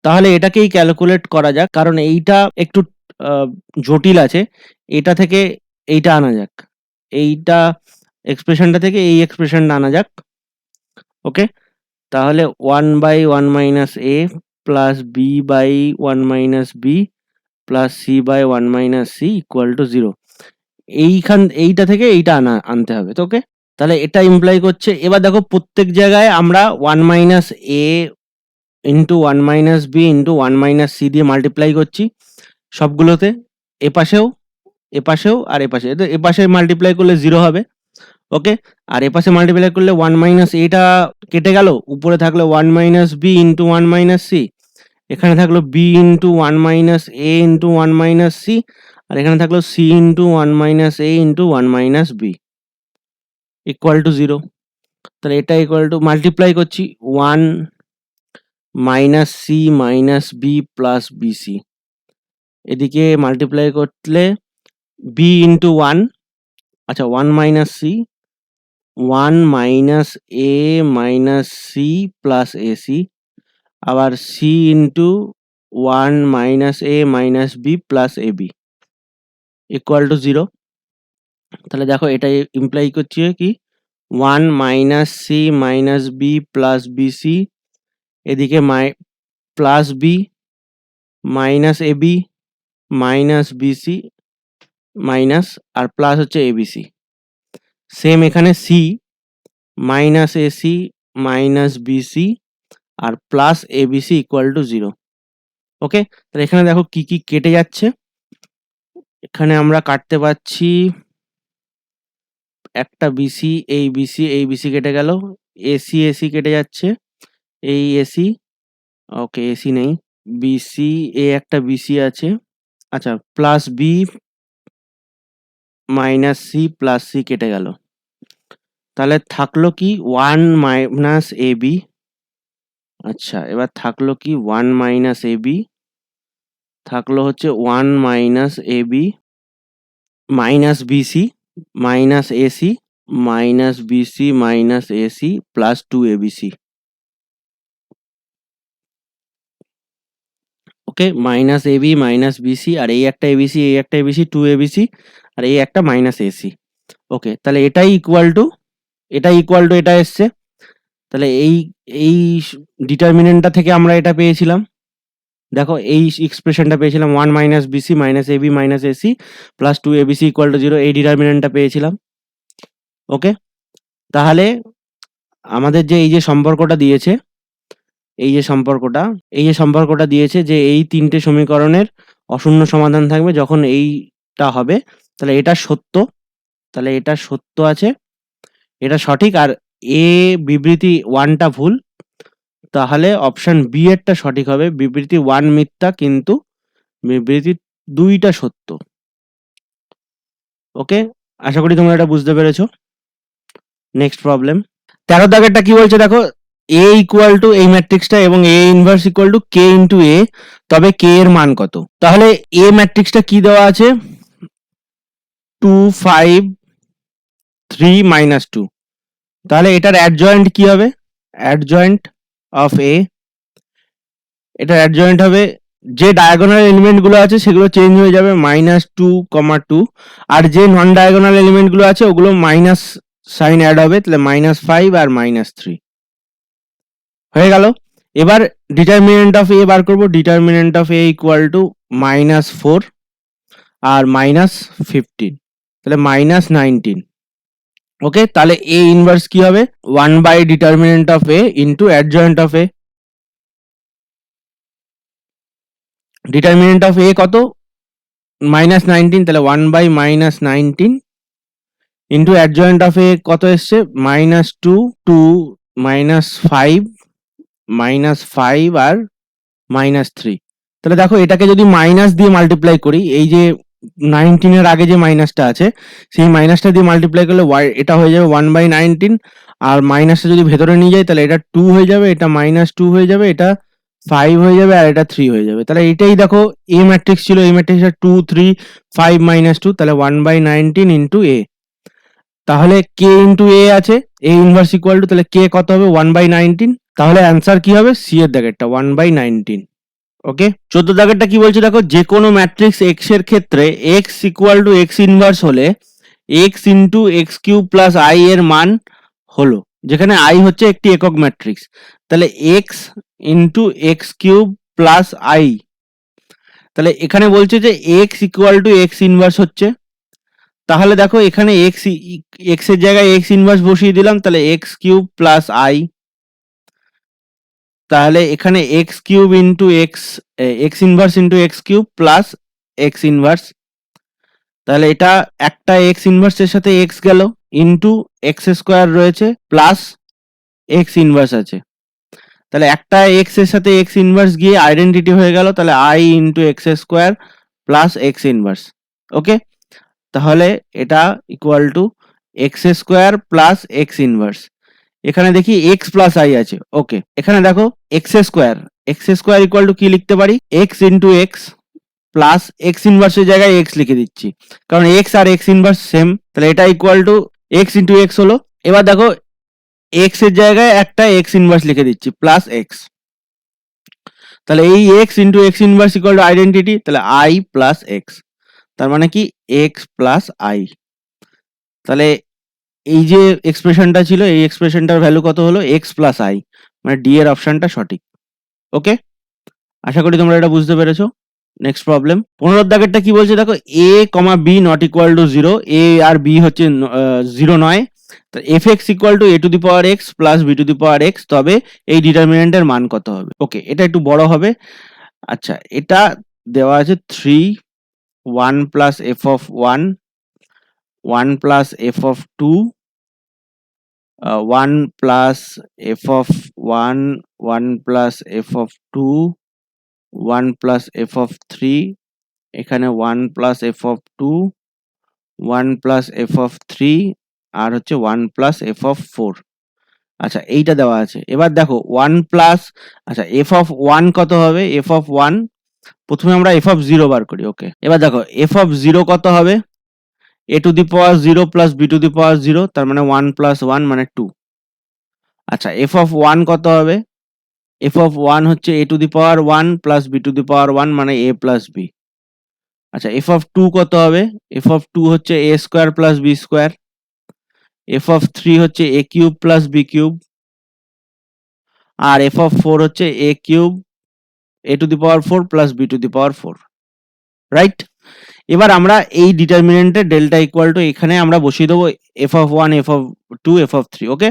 S1: তাহলে এটাকেই ক্যালকুলেট করা যাক, কারণ এইটা একটু জটিল আছে। এটা থেকে এইটা আনা যাক, এইটা এক্সপ্রেশনটা থেকে এই এক্সপ্রেশনটা আনা যাক। ওকে, তাহলে 1 by 1 minus a plus b by 1 minus b plus c by 1 minus C equal to 0, এইটা থেকে এইটা আনতে হবে। তো ওকে, তাহলে এটা ইমপ্লাই করছে। এবার দেখো প্রত্যেক জায়গায় আমরা 1 মাইনাস এ into 1 minus b into 1 minus c দিয়ে মাল্টিপ্লাই করছি সবগুলোতে, এপাশেও এপাশেও আর এপাশে, তো এপাশে মাল্টিপ্লাই করলে 0 হবে। ওকে, আর এপাশে মাল্টিপ্লাই করলে 1 মাইনাস এটা কেটে গেল, উপরে থাকলো 1 minus b into 1 minus c, এখানে থাকলো বি ইন্টু 1 মাইনাস এ ইন্টু 1 মাইনাস সি, আর এখানে থাকলো c into 1 minus A into 1 minus b equal to 0। তাহলে এটা ইকুয়াল টু মাল্টিপ্লাই করছি 1 minus c minus b plus BC, এদিকে মাল্টিপ্লাই করলে বি ইন্টু 1, আচ্ছা 1 minus c, 1 minus a minus C plus ac, আবার c into 1 minus a minus b plus a b equal to 0। তাহলে দেখো এটা ইমপ্লাই করছে কি 1 minus c minus b plus BC, এদিকে plus B minus AB minus BC minus, আর plus হচ্ছে a b c, same এখানে c minus a c minus b c আর plus a b c equal to 0। Okay, তাহলে এখানে দেখো কি কি কেটে যাচ্ছে, এখানে আমরা কাটতে পারছি একটা বিসি, এই বিসি কেটে গেল, এসি কেটে যাচ্ছে, এই এসি, ওকে এসি নেই, বিসি এ একটা বিসি আছে, আচ্ছা plus B minus C plus C কেটে গেল, তাহলে থাকলো কি 1 মাইনাস এবি, আচ্ছা এবার থাকলো কি 1 মাইনাস এবি, থাকলো হচ্ছে 1 minus AB minus BC minus a c minus BC minus AC plus 2 a b c. Okay, minus AB minus b c, আর এই একটা এবিসি, এই একটা এবিসি, 2 এবিসি, আর এই একটা মাইনাস এসি। ওকে, তাহলে এটাই ইকুয়াল টু এটা এসছে, তাহলে এই ডিটারমিনেন্টটা থেকে আমরা এটা পেয়েছিলাম, দেখো এই এক্সপ্রেশনটা পেয়েছিলাম 1 minus BC minus AB minus AC plus 2 abc equal to 0, এই ডিটারমিনেন্টটা পেয়েছিলাম। ওকে, তাহলে আমাদের যে এই যে সম্পর্কটা দিয়েছে, এই যে সম্পর্কটা দিয়েছে যে এই তিনটে সমীকরণের অশূন্য সমাধান থাকবে যখন এইটা হবে, তাহলে এটা সত্য, তাহলে এটা সত্য আছে, এটা সঠিক, আর এ বিবৃতি 1টা ভুল, তাহলে অপশন বি এরটা সঠিক হবে, বিবৃতি 1 মিথ্যা কিন্তু বিবৃতি 2টা সত্য। ওকে, আশা করি তোমরা এটা বুঝতে পেরেছো। নেক্সট প্রবলেম 13 দাগেরটা কি বলছে দেখো, এ ইকুয়াল টু এই ম্যাট্রিক্সটা এবং a inverse equal to k into a, তবে কে এর মান কত? তাহলে এ ম্যাট্রিক্সটা কি দেওয়া আছে 2 5 3 মাইনাস 2, তাহলে এটার অ্যাডজয়েন্ট কি হবে? অ্যাডজয়েন্ট অফ এ, এটার অ্যাডজয়েন্ট হবে যে ডায়াগোনাল এলিমেন্ট গুলো আছে সেগুলো চেঞ্জ হয়ে যাবে -2, 2, আর যে নন ডায়াগোনাল এলিমেন্ট গুলো আছে ওগুলো মাইনাস সাইন অ্যাড হবে, তাহলে -5 আর -3 হয়ে গেল। এবার ডিটারমিনেন্ট অফ এ বার করব, determinant of A equal to -4 আর -15, তাহলে -19। ওকে, তাহলে এ ইনভার্স কি হবে 1 by determinant of a into adjoint of a, determinant of a কত -19, তাহলে 1 by -19 into adjoint of a কত এসছে -2 2 -5 আর -3, তাহলে দেখো এটাকে যদি মাইনাস দিয়ে মাল্টিপ্লাই করি, এই যে 19 এর আগে যে মাইনাসটা আছে সেই মাইনাসটা দিয়ে মাল্টিপ্লাই করলে এটা হয়ে যাবে 1 বাই 19, আর মাইনাসটা যদি ভেতরে নিয়ে যাই তাহলে এটা 2 হয়ে যাবে, এটা -2 হয়ে যাবে, এটা 5 হয়ে যাবে, আর এটা 3 হয়ে যাবে। তাহলে এটাই দেখো এ ম্যাট্রিক্স ছিল, এই ম্যাট্রিক্সটা 2 3 5 -2, তাহলে 1 বাই 19 ইন্টু এ, তাহলে কে ইন্টু এ আছে, এ ইনভার্স ইকুয়াল টু, তাহলে কে কত হবে 1 বাই 19, তাহলে অ্যান্সার কি হবে সি এর দাগেরটা 1 বাই 19। ওকে, 14 দাগেরটা কি বলছে দেখো, যে কোনো ম্যাট্রিক্স এক্স এর ক্ষেত্রে x equal to x inverse হলে x into x cube plus I এর মান হলো, যেখানে আই হচ্ছে একটি একক ম্যাট্রিক্স, তাহলে x into x cube plus I, তাহলে এখানে বলছে যে x equal to x inverse হচ্ছে, তাহলে দেখো এখানে এক্স এর জায়গায় এক্স ইনভার্স বসিয়ে দিলাম, তাহলে এক্স কিউব প্লাস আই, তাহলে এখানে x cube into x inverse into x cube plus x inverse, তাহলে এটা একটা এক্স ইনভার্সের সাথে এক্স গেল, ইন্টু এক্স স্কোয়ার রয়েছে, প্লাস এক্স ইনভার্স আছে। তাহলে একটা এক্স এর সাথে এক্স ইনভার্স গিয়ে আইডেন্টিটি হয়ে গেল, তাহলে I into x square plus x inverse. Okay, তাহলে এটা equal to x square plus x inverse. এখানে দেখি এক্স প্লাস আই আছে। ওকে, এখানে দেখো এক্স স্কোয়ার ইকুয়াল টু কি লিখতে পারি, x into x plus x ইনভার্সের জায়গায় এক্স লিখে দিচ্ছি, কারণ এক্স আর এক্স ইনভার্স সেম। তাহলে এটা equal to x into x হলো। এবার দেখো এক্স এর জায়গায় একটা এক্স ইনভার্স লিখে দিচ্ছি, প্লাস এক্স। তাহলে এই x into x inverse equal to identity, তাহলে আই প্লাস এক্স, তার মানে কি এক্স প্লাস আই। তাহলে এই যে এক্সপ্রেশনটা ছিল, এই এক্সপ্রেশনটার ভ্যালু কত হলো, এক্স প্লাস আই, মানে ডি এর অপশনটা সঠিক। ওকে, আশা করি তোমরা এটা বুঝতে পেরেছো। নেক্সট প্রবলেম 15 দাগেরটা কি বলছে দেখো, a comma b not equal to 0, a আর বি হচ্ছে 0 নয়, f x equal to a to the power x plus b to the power x, তবে এই ডিটারমিনেন্টের মান কত হবে। ওকে, এটা একটু বড় হবে। আচ্ছা, এটা দেওয়া আছে 3 1 plus F of 1 1 plus F of 2 1 plus F of 1 1 plus F of 2 1 plus F of 3, এখানে 1 plus F of 2 1 plus F of 3 আর হচ্ছে 1 প্লাস এফ অফ 4। আচ্ছা, এইটা দেওয়া আছে। এবার দেখো 1 প্লাস, আচ্ছা এফ অফ 1 কত হবে, এফ অফ 1 প্রথমে আমরা এফ অফ 0 বার করি। ওকে, এবার দেখো এফ অফ 0 কত হবে, a to the power 0 plus b to the power 0, তার মানে 1 প্লাস 1 মানে 2। আচ্ছা, এফ অফ 1 কত হবে, এফ অফ 1 হচ্ছে a to the power 1 plus b to the power 1 মানে এ প্লাস বি। আচ্ছা, এফ অফ 2 কত হবে, এফ অফ 2 হচ্ছে a square plus B square. F of 3 হচ্ছে a cube plus b cube, আর এফ অফ 4 হচ্ছে a cube a to the power 4 plus b to the power 4, right. এবার আমরা এই ডিটারমিনেন্টের ডেল্টা ইকুয়াল টু এখানে আমরা বসিয়ে দেবো F of 1 F of 2 F of 3। ওকে,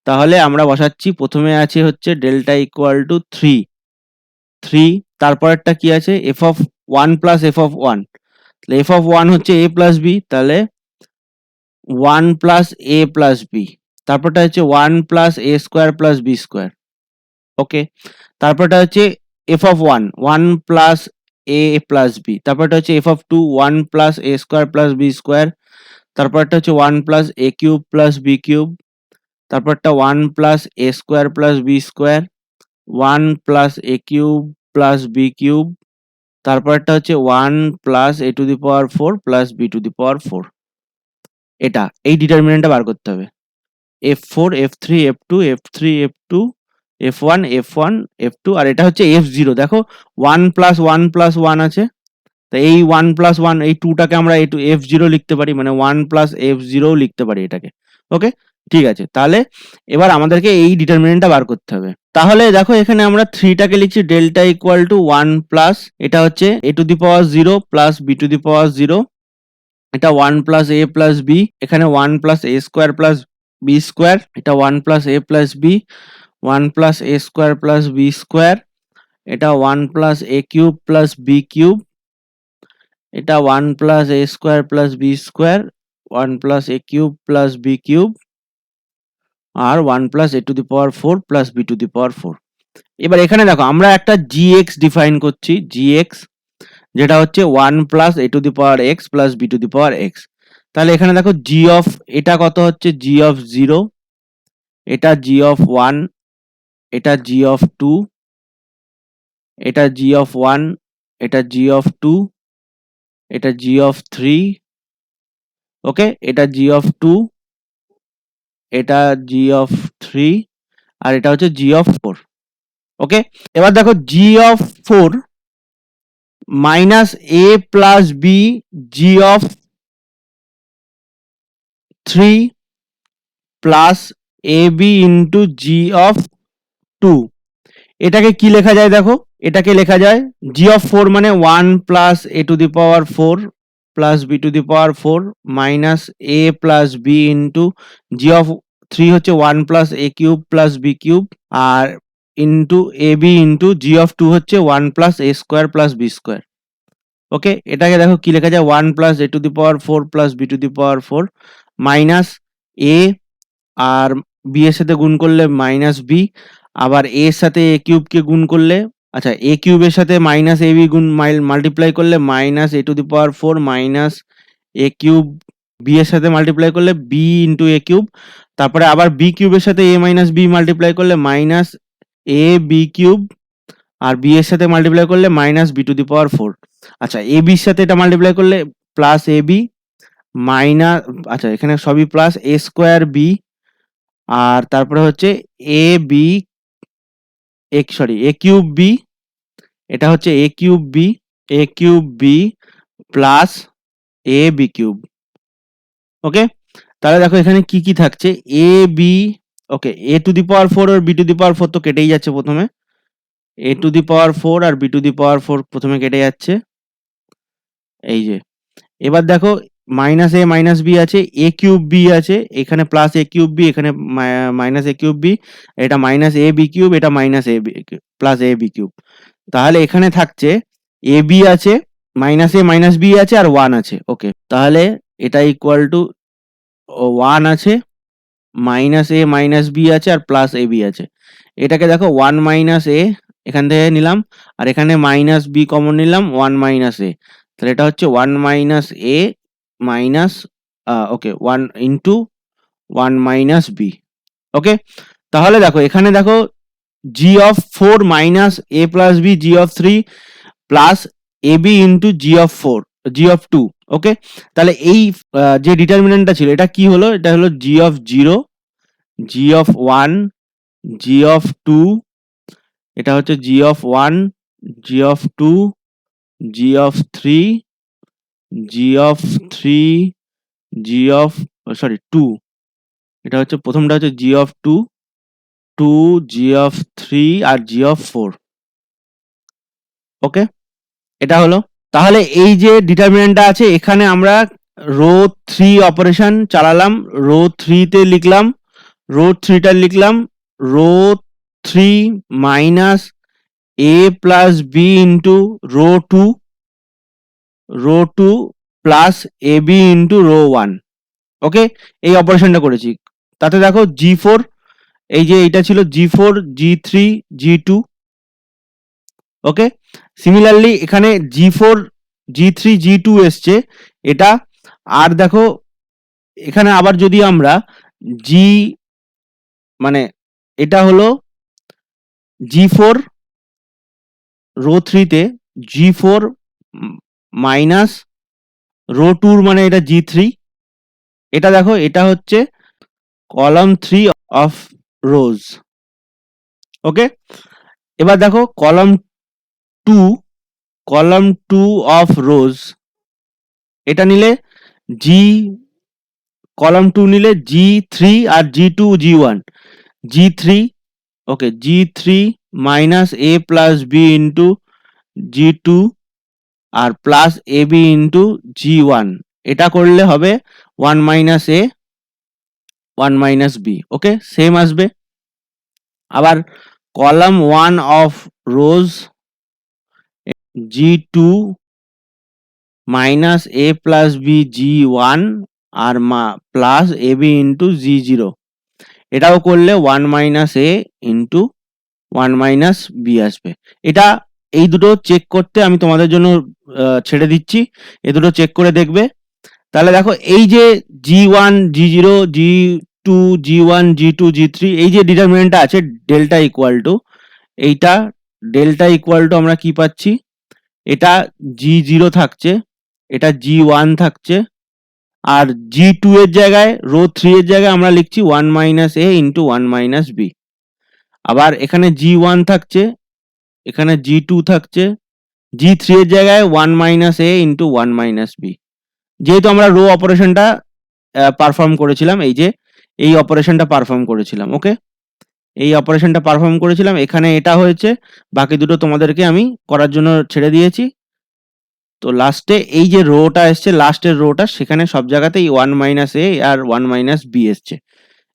S1: তাহলে আমরা বসাচ্ছি, প্রথমে আছে হচ্ছে ডেল্টা ইকুয়াল টু 3, তারপরেরটা কি আছে, F of 1 plus F of 1, তাহলে এফ অফ 1 হচ্ছে এ প্লাস বি, তাহলে 1 প্লাস এ প্লাস বি, তারপরটা হচ্ছে 1 প্লাস এ square plus B square. Okay, তারপরটা হচ্ছে f of 1 plus a plus b, তারপরটা হচ্ছে f of 2 1 plus A square plus B square, তারপরটা হচ্ছে 1 plus a cube plus b cube, তারপরটা 1 plus A square plus B square, 1 plus a cube plus b cube, তারপরটা হচ্ছে 1 plus a to the power 4 plus b to the power 4। এটা এই ডিটারমিনেন্টটা বার করতে হবে, F4 F3 F2 F3 F2 F1 F1 F2, আর এটা হচ্ছে F0। দেখো 1 plus 1 plus 1 আছে, তো এই 1 প্লাস 1 এই 2টাকে আমরা একটু F0 লিখতে পারি, মানে 1 প্লাস F0 লিখতে পারি এটাকে। ওকে, ঠিক আছে, তাহলে এবার আমাদেরকে এই ডিটারমিনেন্টটা বার করতে হবে। তাহলে দেখো এখানে আমরা 3টাকে লিখছি ডেল্টা ইকুয়াল টু 1 প্লাস, এটা হচ্ছে a to the power 0 plus b to the power 0, এটা 1 প্লাস এ প্লাস বি, এখানে 1 প্লাস এ স্কোয়ার প্লাস বি স্কোয়ার, এটা 1 plus a plus b, 1 plus A square plus B square, এটা 1 plus a cube plus b cube, এটা 1 plus A square plus B square, 1 plus a cube plus b cube, আর 1 plus a to the power 4 plus b to the power 4। এবার এখানে দেখো আমরা একটা gx define করছি, gx যেটা হচ্ছে 1 plus a to the power x plus b to the power x. তাহলে এখানে দেখো g অফ, এটা কত হচ্ছে g অফ 0, এটা g অফ 1, এটা g অফ 2, এটা g অফ 1, এটা g অফ 2, এটা g অফ 3, ওকে, এটা g অফ 2, এটা g অফ 3, আর এটা হচ্ছে g অফ 4। ওকে, এবার দেখো g of 4 minus a plus b g of 3 plus A b into g of 2, এটাকে কি লেখা যায় দেখো, এটাকে লেখা যায় জি অফ 4 মানে 1 plus a to the power 4 plus b to the power 4 minus a plus b into g of 3 হচ্ছে 1 plus a cube plus b cube, আর into a b into g of 2 হচ্ছে 1 প্লাস এ square plus B square. Okay, এটাকে দেখো কি লেখা যায়, 1 plus a to the power 4 plus b to the power 4 minus a, আর b এর সাথে গুণ করলে মাইনাস b, আবার a এর সাথে a কিউবকে গুণ করলে, আচ্ছা a কিউবের সাথে মাইনাস ab গুণ মাল্টিপ্লাই করলে minus a to the power 4 minus a cube, b এর সাথে মাল্টিপ্লাই করলে b ইন্টু a কিউব, তারপরে আবার b কিউবের সাথে a মাইনাস b মাল্টিপ্লাই করলে মাইনাস a b কিউব, আর b এর সাথে মাল্টিপ্লাই করলে minus b to the power 4। আচ্ছা a b এর সাথে এটা মাল্টিপ্লাই করলে প্লাস ab মাইনাস, আচ্ছা এখানে সবই প্লাস a স্কোয়ার b, আর তারপরে হচ্ছে a b a cube b, এটা হচ্ছে a cube b plus a b cube. Okay, তাহলে দেখো এখানে কি কি থাকছে, a b, okay a to the power 4 আর b টু দি পাওয়ার 4 তো কেটেই যাচ্ছে প্রথমে, a টু দি পাওয়ার 4 আর b টু দি পাওয়ার 4 প্রথমে কেটে যাচ্ছে, এই যে। এবার দেখো মাইনাস a মাইনাস b আছে, a কিউব b আছে, এখানে প্লাস a কিউব b, এখানে মাইনাস a কিউব b, এটা মাইনাস a b কিউব, এটা minus a b plus a b cube. তাহলে এখানে থাকছে a b আছে, মাইনাস a মাইনাস b আছে, আর 1 আছে। ওকে, তাহলে এটা ইকুয়াল টু 1 আছে, মাইনাস a মাইনাস b আছে, আর প্লাস a b আছে। এটাকে দেখো 1 মাইনাস a এখান থেকে নিলাম, আর এখানে মাইনাস b কমন নিলাম, 1 মাইনাস a, তাহলে এটা হচ্ছে 1 minus a minus, okay 1 into 1 minus b। ওকে, তাহলে দেখো এখানে দেখো g of 4 minus a plus b, g of 3 plus ab into g of 4, g of 2। ওকে, তাহলে এই যে ডিটারমিনেন্টটা ছিল এটা কি হলো, এটা হলো g of 0, g of 1, g of 2, এটা হচ্ছে g of 1, g of 2, g of 3, g of 3, g of, sorry 2, এটা হচ্ছে প্রথমটা হচ্ছে g অফ 2, 2, g অফ 3, আর g অফ 4। ওকে, এটা হলো। তাহলে এই যে ডিটারমিনেন্টটা আছে, এখানে আমরা রো 3 অপারেশন চালালাম, রো 3 তে লিখলাম, রো 3টা লিখলাম, row 3 minus a plus b into row 2, row 2 plus ab into row 1। Okay, এই অপারেশনটা করেছি। তাতে দেখো g4, এই যে এটা ছিল g4, g3, g2। ওকে, সিমিলারলি এখানে g4, g3, g2 এসছে এটা, আর দেখো এখানে আবার যদি আমরা g, মানে এটা হলো g4 রো 3 তে, g4 মাইনাস রো 2 মানে এটা g3, এটা দেখো এটা হচ্ছে কলাম 3 অফ রোজ। ওকে, এবার দেখো কলাম 2 অফ রোজ, এটা নিলে g, কলাম 2 নিলে g3 আর g2 g1, g3, okay g3 minus a plus b into g2 আর প্লাস ab ইন্টু g1, এটা করলে হবে 1 minus a 1 minus b। Okay, same আসবে। আবার column 1 of rows, g2 minus a plus b g1 আর plus ab into g0, এটাও করলে 1 minus a into 1 minus b আসবে। এটা এই দুটো চেক করতে আমি তোমাদের জন্য ছেড়ে দিচ্ছি, এই দুটো চেক করে দেখবে। তাহলে দেখো এই যে g1, g0, g2, g1, g2, g3, এই যে ডিটারমিনেন্টটা আছে ডেল্টা ইকুয়াল টু, এইটা ডেল্টা ইকুয়াল টু আমরা কি পাচ্ছি, এটা g0 থাকছে, এটা g1 থাকছে, আর g2 এর জায়গায়, রো 3 এর জায়গায় আমরা লিখছি 1 minus a into 1 minus b। আবার এখানে g1 থাকছে, এখানে g2 থাকছে, g3 এর জায়গায় 1 minus a into 1 minus b। যেহেতু আমরা রো অপারেশনটা পারফর্ম করেছিলাম, এই যে এই অপারেশনটা পারফর্ম করেছিলাম। ওকে, এই অপারেশনটা পারফর্ম করেছিলাম, এখানে এটা হয়েছে, বাকি দুটো তোমাদেরকে আমি করার জন্য ছেড়ে দিয়েছি। তো লাস্টে এই যে রোটা এসছে, লাস্টের রোটা, সেখানে সব জায়গাতেই 1 মাইনাস a আর 1 মাইনাস b এসছে।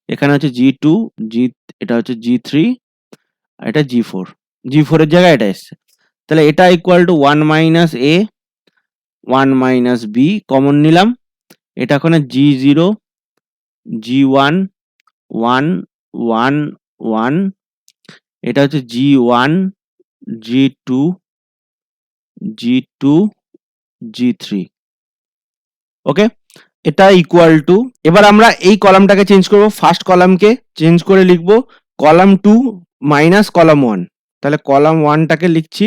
S1: এখানে হচ্ছে g2, এটা হচ্ছে g3, আর এটা g4, g4 এর জায়গায় এটা এসছে। তাহলে এটা equal to 1 minus a 1 minus b common নিলাম, এটা ওখানে G0 G1 1 1 1, এটা হচ্ছে G1 G2 G2 G3। ওকে, এটা ইকুয়াল টু, এবার আমরা এই কলামটাকে চেঞ্জ করব, ফার্স্ট কলামকে চেঞ্জ করে লিখব কলাম 2 মাইনাস কলাম 1। তাহলে কলাম 1টাকে লিখছি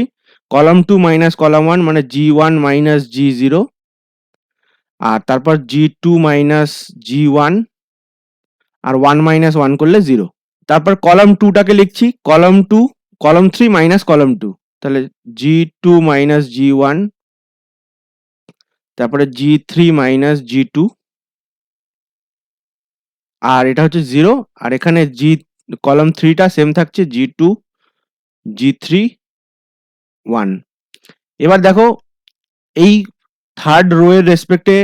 S1: কলাম 2 মাইনাস কলাম 1 মানে G1 মাইনাস G0, আর তারপর G2 মাইনাস G1, আর 1 মাইনাস 1 করলে 0। তারপর কলাম 2টাকে লিখছি কলাম 2 কলাম 3 মাইনাস কলাম 2, তাহলে G2 মাইনাস G1, তারপরে G3 মাইনাস G2, আর এটা হচ্ছে 0, আর এখানে কলাম 3টা সেম থাকছে G2 G3 1। এবার দেখো এই থার্ড রো এর রেসপেক্টে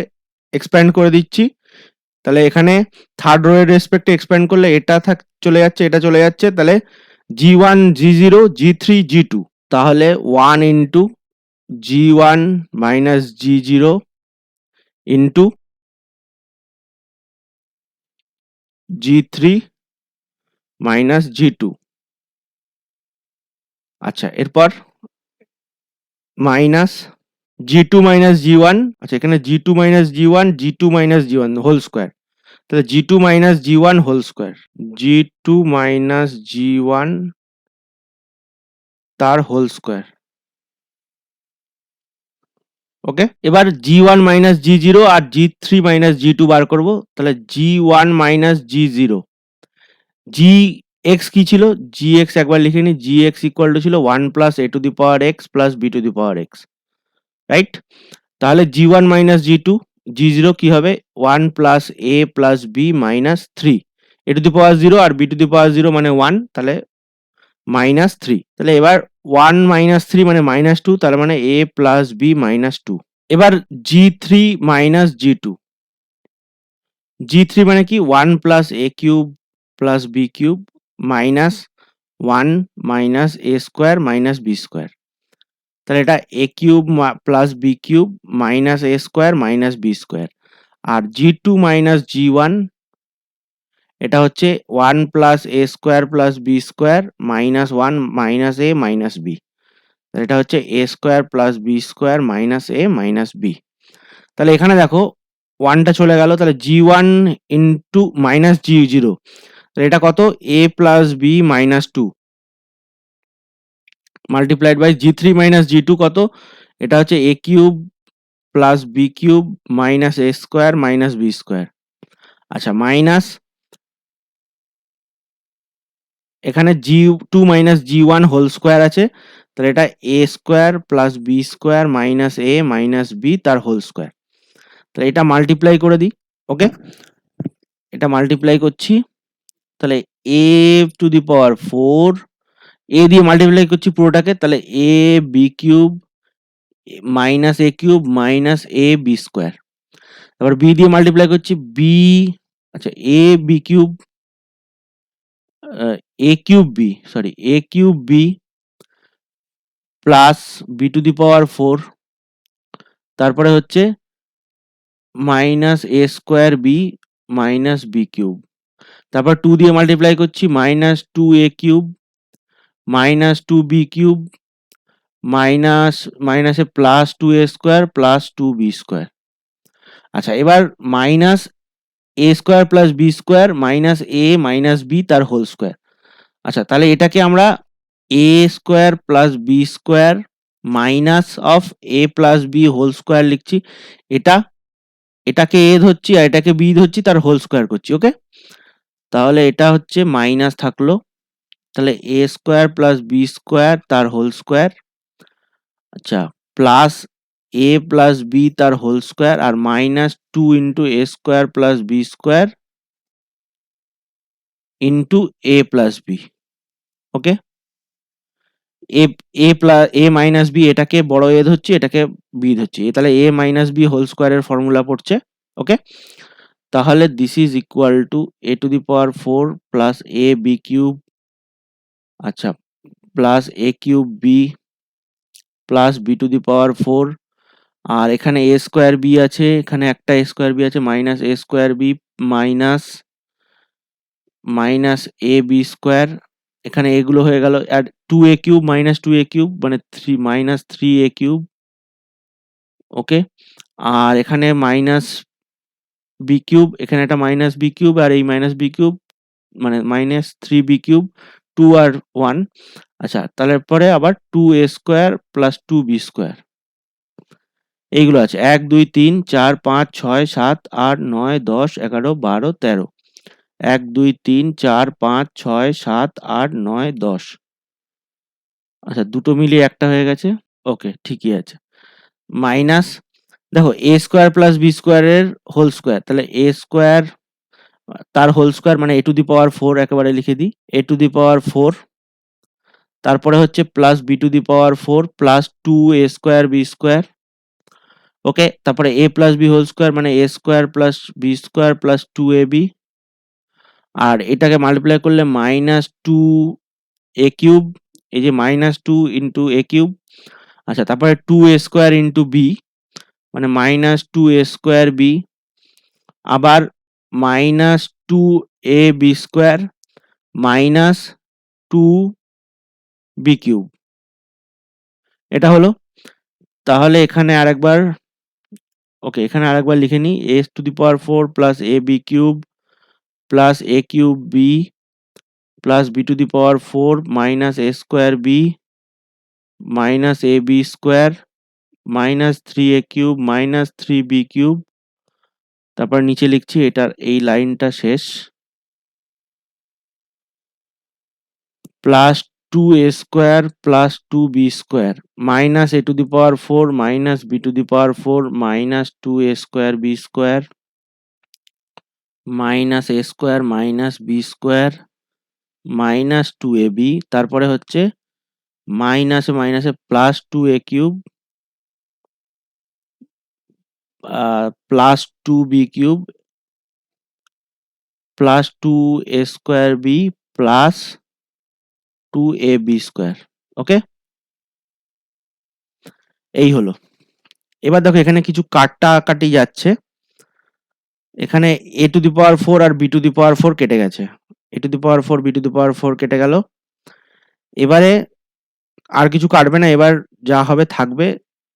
S1: এক্সপ্যান্ড করে দিচ্ছি, তাহলে এখানে থার্ড রো এর রেসপেক্টে এক্সপ্যান্ড করলে এটা চলে যাচ্ছে, এটা চলে যাচ্ছে, তাহলে G1 G0 G3 G2, তাহলে 1 into G1 minus G0 into G3 minus G2। আচ্ছা, এরপর মাইনাস G2 মাইনাস G1, আচ্ছা এখানে G2 minus G1 G2 minus G1 whole square, তাহলে G2 minus G1 whole square, G2 minus G1 তার whole square. ওকে, এবার G1 minus G0 আর G3 minus G2 বার করব, তাহলে G1 minus G0, Gx কি ছিল, Gx একবার লিখে নি, Gx ইকুয়াল টু ছিল 1 plus a to the power x plus b to the power x, right? তাহলে G1 মাইনাস G2, G0 কি হবে 1 plus a plus b minus 3, a to the power 0 আর b টু দি পাওয়ার 0 মানে 1, তাহলে minus 3। তাহলে এবার 1 minus 3 মানে minus 2, তার মানে a প্লাস b মাইনাস 2। এবার G3 মাইনাস G2, G3 মানে কি 1 plus a cube plus b cube minus 1 minus a square minus b square, তাহলে এটা a cube plus b cube minus a square minus b square. আর G2 minus G1 এটা হচ্ছে 1 plus a square plus b square minus 1 minus a minus b, এটা হচ্ছে a square plus b square minus a minus b। তাহলে এখানে দেখো 1টা চলে গেল, তাহলে G1 ইন্টু মাইনাস G0, তাহলে এটা কত a plus b minus 2 multiplied by G3 minus G2 কত, এটা হচ্ছে a cube plus b cube minus a square minus b square. আচ্ছা, মাইনাস এখানে G2 minus G1 whole square আছে, তাহলে এটা a square plus b square minus a minus b তার whole square. তাহলে এটা মাল্টিপ্লাই করে দিই। ওকে, এটা মাল্টিপ্লাই করছি, তাহলে a to the power 4, a দিয়ে মাল্টিপ্লাই করছি পুরোটাকে, তাহলে a b cube minus a cube minus a b square. তারপর b দিয়ে মাল্টিপ্লাই করছি b, আচ্ছা a b cube a cube b, sorry a cube b plus b to the power 4, তারপরে হচ্ছে minus a square b minus b cube, তারপর 2 দিয়ে multiply করছি minus 2a cube minus 2b cube minus মাইনাসে plus 2a square plus 2b square. আচ্ছা, এবার minus a square plus b square minus a minus b তার whole square. আচ্ছা, তাহলে এটাকে আমরা a square plus b square minus of a plus b whole square লিখছি, এটাকে a ধরছি আর এটাকে b ধরছি, তার হোল স্কোয়ার করছি। ওকে, তাহলে এটা হচ্ছে মাইনাস থাকলো, তাহলে a square plus b square তার হোল স্কোয়ার, আচ্ছা প্লাস a প্লাস b তার হোল স্কোয়ার, আর minus 2 into a square plus b square into a plus b। Okay, a plus a minus b, এটাকে বড় a ধরছি, এটাকে b ধরছি, তাহলে a মাইনাস b হোল স্কোয়ারের ফর্মুলা পড়ছে। ওকে, তাহলে this is equal to a to the power 4 plus a b cube, আচ্ছা plus a cube b plus b to the power 4 আর এখানে a স্কয়ার b আছে, এখানে একটা a স্কয়ার b আছে, minus a square b minus ab square, এখানে এগুলো হয়ে গেল, আর 2a cube minus 2a cube মানে 3 মাইনাস 3a কিউব। ওকে, আর এখানে মাইনাস b কিউব, এখানে একটা মাইনাস b কিউব, আর এই মাইনাস b কিউব মানে মাইনাস 3b কিউব, 2 আর 1। আচ্ছা, তাহলে পরে আবার 2a square plus 2b square, এইগুলো আছে 1 2 3 4 5 6 7 8 9 10 11 12 13, 1 2 3 4 5 6 7 8 9 10। আচ্ছা, দুটো মিলিয়ে একটা হয়ে গেছে। ওকে, ঠিকই আছে। মাইনাস, দেখো a স্কয়ার প্লাস b স্কয়ারের হোল স্কয়ার, তাহলে a স্কয়ার তার হোল স্কয়ার মানে a টু দি পাওয়ার 4, একেবারে লিখে দিই a টু দি পাওয়ার 4, তারপরে হচ্ছে plus b to the power 4 plus 2a square b square. Okay, তারপরে a plus b whole square মানে a square plus b square plus 2ab, আর এটাকে multiply করলে মাইনাস 2a কিউব, এই যে minus 2 into a cube. আচ্ছা, তারপরে 2a square into b মানে মাইনাস 2a স্কয়ার b, আবার minus 2ab square minus 2b cube, এটা হলো। তাহলে এখানে আরেকবার, ওকে এখানে আরেকবার লিখে নিই, a to the power 4 plus ab cube plus a cube b plus b to the power 4 minus a square b minus ab square minus 3a cube minus 3b cube. তারপর নিচে লিখছি, এটার এই লাইনটা শেষ, plus 2a square plus 2b square minus a to the power 4 minus b to the power 4 minus 2a square b square minus a square minus b square minus 2ab, তারপরে হচ্ছে মাইনাসে মাইনাসে plus 2a cube plus 2b cube plus 2a square b plus 2ab square. Okay, এই হলো। এবার দেখো এখানে কিছু কাটাকাটি যাচ্ছে, এখানে a টু দি পাওয়ার 4 আর b টু দি পাওয়ার 4 কেটে গেছে, a to the power 4 b to the power 4 কেটে গেল। এবারে আর কিছু কাটবে না, এবার যা হবে থাকবে,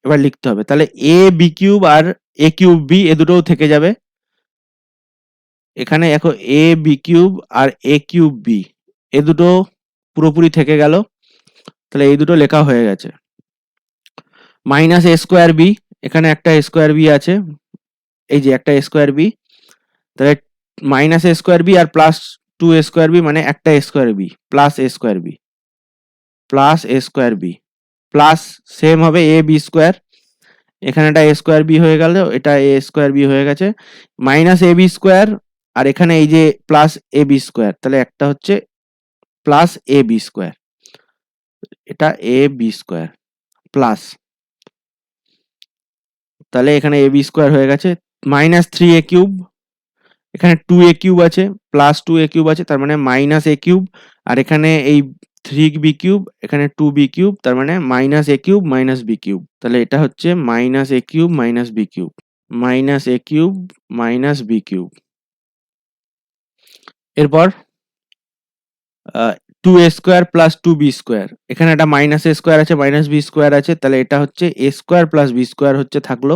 S1: এবার লিখতে হবে। তাহলে a b কিউব আর a কিউব b এ দুটোও থেকে যাবে। এখানে দেখো a b কিউব আর a কিউব b এ দুটো পুরোপুরি থেকে গেল, তাহলে এই দুটো লেখা হয়ে গেছে। মাইনাস a স্কয়ার b, এখানে একটা a স্কয়ার b আছে, এই যে একটা a স্কয়ার b, তাহলে মাইনাস a স্কয়ার b আর প্লাস 2a স্কয়ার b মানে একটা a square b plus a square b plus a square b plus same হবে a b স্কয়ার, এখানে একটা a স্কয়ার b হয়ে গেল, এটা a স্কয়ার b হয়ে গেছে, মাইনাস ab স্কয়ার, আর এখানে এই যে প্লাস ab স্কয়ার, তাহলে একটা হচ্ছে প্লাস ab স্কয়ার, এটা ab স্কয়ার প্লাস, তাহলে এখানে ab স্কয়ার হয়ে গেছে, মাইনাস 3a কিউব, এখানে 2a কিউব আছে প্লাস 2a কিউব আছে, তার মানে মাইনাস a কিউব, আর এখানে এই 3b কিউব, এখানে 2b কিউব, তার মানে minus a cube minus b cube, তাহলে এটা হচ্ছে minus a cube minus b cube minus a cube minus b cube. এরপর 2a square plus 2b square, এখানে একটা মাইনাস a স্কয়ার আছে মাইনাস b স্কয়ার আছে, তাহলে এটা হচ্ছে a square plus b square হচ্ছে থাকলো,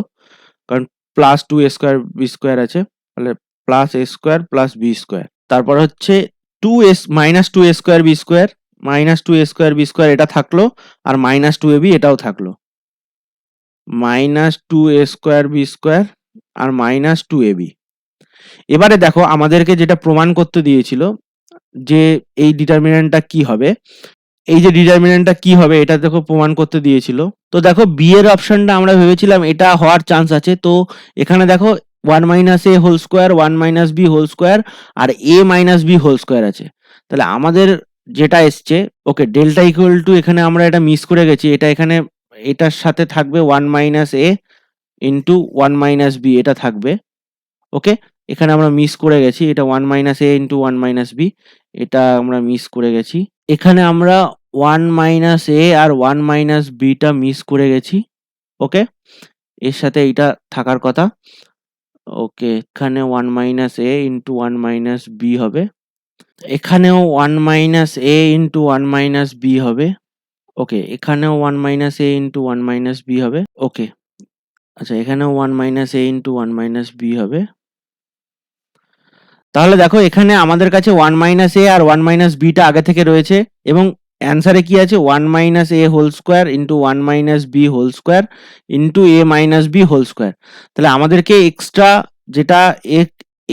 S1: কারণ plus 2a square b square আছে, তাহলে plus a square plus b square. তারপর হচ্ছে 2s minus 2a square b square minus 2a square b square এটা থাকলো, আর মাইনাস 2ab এটাও থাকলো, minus 2a square b square আর মাইনাস 2ab। এবারে দেখো আমাদেরকে যেটা প্রমাণ করতে দিয়েছিল যে এই ডিটারমিন্যান্টটা কি হবে, এই যে ডিটারমিন্যান্টটা কি হবে এটা দেখো প্রমাণ করতে দিয়েছিল। তো দেখো বি এর অপশনটা আমরা ভেবেছিলাম এটা হওয়ার চান্স আছে, তো এখানে দেখো 1 minus A whole square 1 minus B whole square আর A minus B whole square আছে, তাহলে আমাদের যেটা এসছে, ওকে ডেল্টা ইকুয়াল টু, এখানে আমরা এটা মিস করে গেছি, এটা এখানে এটার সাথে থাকবে 1 মাইনাস এ ইন্টু 1 মাইনাস বি, এটা থাকবে। ওকে, এখানে আমরা মিস করে গেছি, এটা 1 মাইনাস এ ইন্টু 1 মাইনাস বি, এটা আমরা মিস করে গেছি, এখানে আমরা 1 মাইনাস এ আর 1 মাইনাস বিটা মিস করে গেছি। ওকে, এর সাথে এইটা থাকার কথা। ওকে, এখানে 1 মাইনাস এ ইন্টু 1 মাইনাস বি হবে, এখানেও 1 মাইনাস এ ইন্টু 1 মাইনাস বি হবে। ওকে, এখানেও 1 মাইনাস এ ইন্টু 1 মাইনাস বি হবে। ওকে, আচ্ছা এখানেও 1 মাইনাস এ ইন্টু 1 মাইনাস বি হবে। তাহলে দেখো এখানে আমাদের কাছে 1 মাইনাস এ আর 1 মাইনাস বিটা আগে থেকে রয়েছে এবং অ্যান্সারে কি আছে 1 minus A whole square into 1 minus B whole square into A minus B whole square. তাহলে আমাদেরকে এক্সট্রা যেটা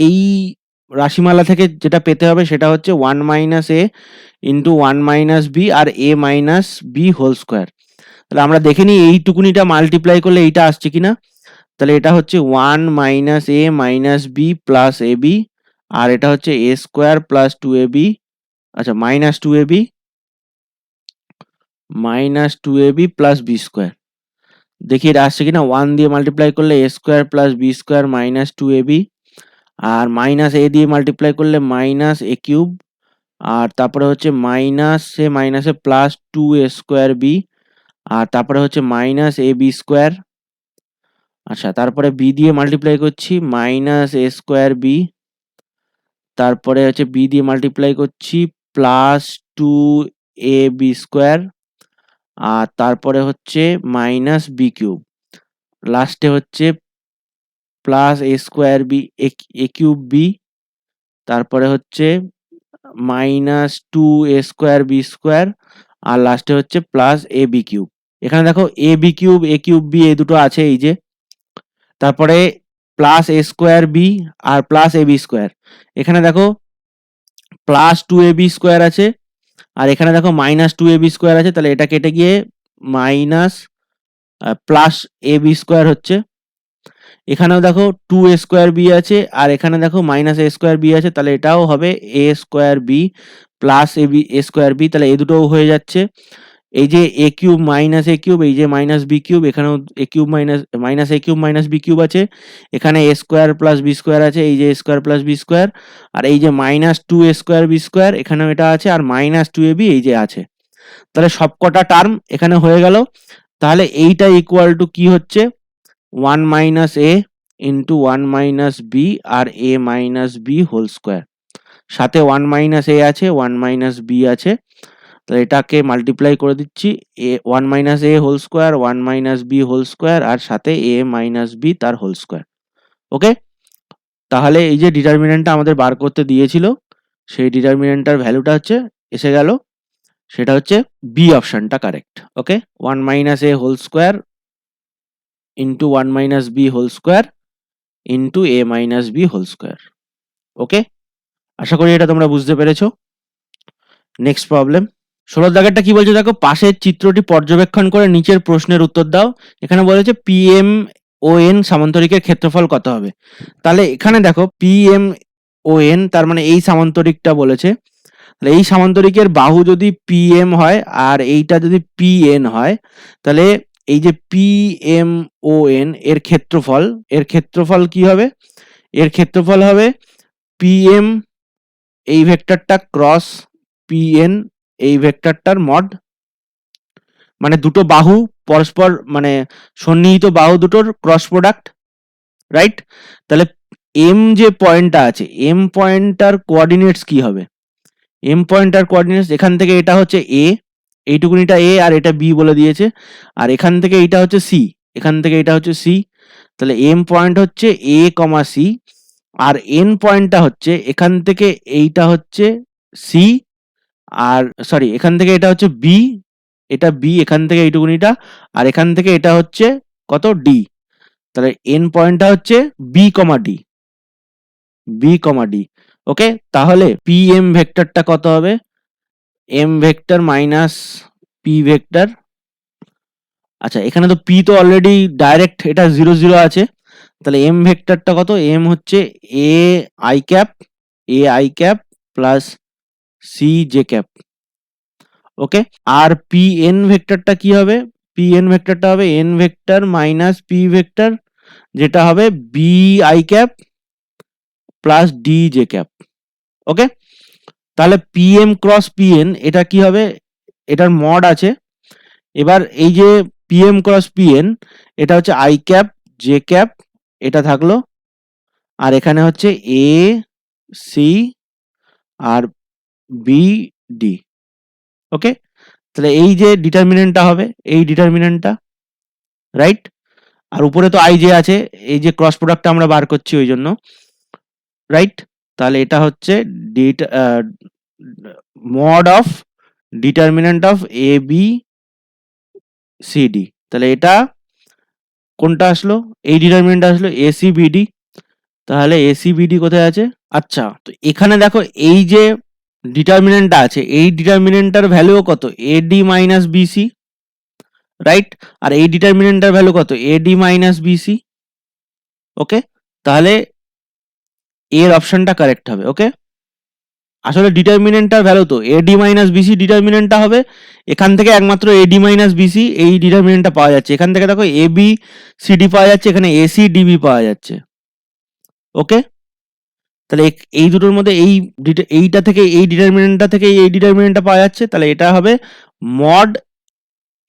S1: এই রাশিমালা থেকে যেটা পেতে হবে সেটা হচ্ছে 1 minus A into 1 minus B R A minus B whole square. তাহলে আমরা দেখে নিই এইটুকুনিটা মাল্টিপ্লাই করলে এইটা আসছে কিনা। তাহলে এটা হচ্ছে 1 minus a minus b plus A B, আর এটা হচ্ছে এ স্কোয়ার প্লাস 2ab, আচ্ছা minus 2ab plus B square. দেখি এটা আসছে কিনা। 1 দিয়ে মাল্টিপ্লাই করলে A square plus B square minus 2ab, আর মাইনাস এ দিয়ে মাল্টিপ্লাই করলে মাইনাস এ কিউব, আর তারপরে হচ্ছে মাইনাসে প্লাস 2a স্কোয়ার বি, আর তারপরে হচ্ছে মাইনাস এ বি স্কোয়ার। আচ্ছা তারপরে বি দিয়ে মাল্টিপ্লাই করছি মাইনাস এ স্কোয়ার বি, তারপরে হচ্ছে বি দিয়ে মাল্টিপ্লাই করছি প্লাস 2ab স্কোয়ার, আর তারপরে হচ্ছে মাইনাস বি কিউব, লাস্টে হচ্ছে plus A square B A cube B, তারপরে হচ্ছে minus 2a square B square, আর লাস্টে হচ্ছে প্লাস এ বি কিউব। এখানে দেখো A B cube A cube B এই দুটো আছে এই যে, তারপরে প্লাস এ স্কোয়ার বি আর প্লাস এ বি স্কোয়ার। এখানে দেখো প্লাস 2ab স্কোয়ার আছে, আর এখানে দেখো মাইনাস 2ab স্কোয়ার আছে, তাহলে এটা কেটে গিয়ে মাইনাস প্লাস এ বি স্কোয়ার হচ্ছে। এখানেও দেখো 2a স্কোয়ার বি আছে, আর এখানে দেখো মাইনাস এ স্কোয়ার বি আছে, তাহলে এটাও হবে এ square B plus A B A square B, তাহলে এই দুটোও হয়ে যাচ্ছে। এই যে এ কিউব মাইনাস এ কিউব, এই যে মাইনাস বি কিউব, এখানেও এ কিউব মাইনাস এ কিউব মাইনাস বি কিউব আছে, এখানে এ স্কোয়ার প্লাস বি স্কোয়ার আছে, এই যে স্কোয়ার প্লাস বি স্কোয়ার, আর এই যে minus 2a square B square এখানেও এটা আছে, আর মাইনাস 2ab এই যে আছে। তাহলে সবকটা টার্ম এখানে হয়ে গেল। তাহলে এইটা ইকুয়াল টু কি হচ্ছে 1 minus A into 1 minus B R A minus B whole square, সাথে 1 মাইনাস এ আছে 1 মাইনাস বি আছে, তো এটাকে মাল্টিপ্লাই করে দিচ্ছি 1 minus A whole square 1 minus B whole square আর সাথে এ মাইনাস বি তার হোল স্কোয়ার। ওকে, তাহলে এই যে ডিটারমিনেন্টটা আমাদের বার করতে দিয়েছিল সেই ডিটারমিনেন্টটার ভ্যালুটা হচ্ছে এসে গেল, সেটা হচ্ছে বি অপশনটা correct. Okay, 1 minus A whole square into 1 minus B whole square into A minus B whole square. Okay, আশা করি এটা তোমরা বুঝতে পেরেছো। নেক্সট প্রবলেম 16 দাগেরটা কি বলছে দেখো, পাশের চিত্রটি পর্যবেক্ষণ করে নিচের প্রশ্নের উত্তর দাও। এখানে বলেছে পিএম ও এন সামান্তরিকের ক্ষেত্রফল কত হবে। তাহলে এখানে দেখো পিএম ও এন তার মানে এই সামান্তরিকটা বলেছে, তাহলে এই সামান্তরিকের বাহু যদি পিএম হয় আর এইটা যদি পিএন হয়, তাহলে এই যে পিএম ও এন এর ক্ষেত্রফল কি হবে, এর ক্ষেত্রফল হবে পিএম এই ভেক্টরটা ক্রস পিএন এই ভেক্টরটার মড, মানে দুটো বাহু পরস্পর মানে সন্নিহিত বাহু দুটোর ক্রস প্রোডাক্ট, রাইট। তাহলে এম যে পয়েন্টটা আছে এম পয়েন্টটার কোঅর্ডিনেটস কি হবে, এম পয়েন্টার কোঅর্ডিনেটস এখান থেকে এটা হচ্ছে এ, এইটুকুনিটা এ আর এটা বি বলে দিয়েছে, আর এখান থেকে এইটা হচ্ছে সি, এখান থেকে এটা হচ্ছে সি, তাহলে এম পয়েন্ট হচ্ছে এ কমা সি, আর এন পয়েন্টটা হচ্ছে এখান থেকে এইটা হচ্ছে সি, আর সরি এখান থেকে এটা হচ্ছে বি, এটা বি এখান থেকে এইটুকুনিটা, আর এখান থেকে এটা হচ্ছে কত ডি, তাহলে এন পয়েন্টটা হচ্ছে B comma D, B comma D. Okay, তাহলে পি এম ভেক্টরটা কত হবে, M vector minus P vector. আচ্ছা এখানে তো পি তো অলরেডি ডাইরেক্ট এটা 0 0 আছে, তাহলে এম ভেক্টরটা কত, এম হচ্ছে A I cap plus C J cap. Okay, আর পি এন ভেক্টরটা কি হবে, পি এন ভেক্টরটা হবে N vector minus P vector, যেটা হবে B I cap plus D J cap. Okay, তাহলে P M cross P N এটা কি হবে, এটার মড আছে। এবার এই যে পিএম ক্রস পিএন এটা হচ্ছে আই ক্যাপ জে ক্যাপ এটা থাকলো, আর এখানে হচ্ছে এ সি আর বি ডি। ওকে, তাহলে এই যে ডিটারমিনেন্টটা হবে, এই ডিটারমিনেন্টটা, রাইট? আর উপরে তো আই জে আছে, এই যে ক্রস প্রোডাক্টটা আমরা বার করছি ওই জন্য, রাইট? তাহলে এটা হচ্ছে mod of determinant of A B C D. তাহলে এটা কোনটা আসলো? এই ডিটারমিনেন্টটা আসলো এ সি বি ডি। তাহলে এ সি বি ডি কোথায় আছে? আচ্ছা, তো এখানে দেখো এই যে ডিটারমিনেন্টটা আছে, এই ডিটারমিনেন্টটার ভ্যালুও কত? A D minus B C, right? আর এই ডিটারমিনেন্টটার ভ্যালু কত? A D minus B C. Okay, তাহলে এর অপশনটা কারেক্ট হবে। ওকে, আসলে ডিটারমিনেন্টটার ভ্যালু তো এ ডি মাইনাস বিসি ডিটারমিনেন্টটা হবে, এখান থেকে একমাত্র এ ডি মাইনাস বিসি এই ডিটারমিনেন্টটা পাওয়া যাচ্ছে। এখান থেকে দেখো এ বি সি ডি পাওয়া যাচ্ছে, এখানে এ সি ডিবি পাওয়া যাচ্ছে। ওকে, তাহলে এই দুটোর মধ্যে এইটা থেকে এই ডিটারমিনেন্টটা থেকে এই ডিটারমিনেন্টটা পাওয়া যাচ্ছে, তাহলে এটা হবে মড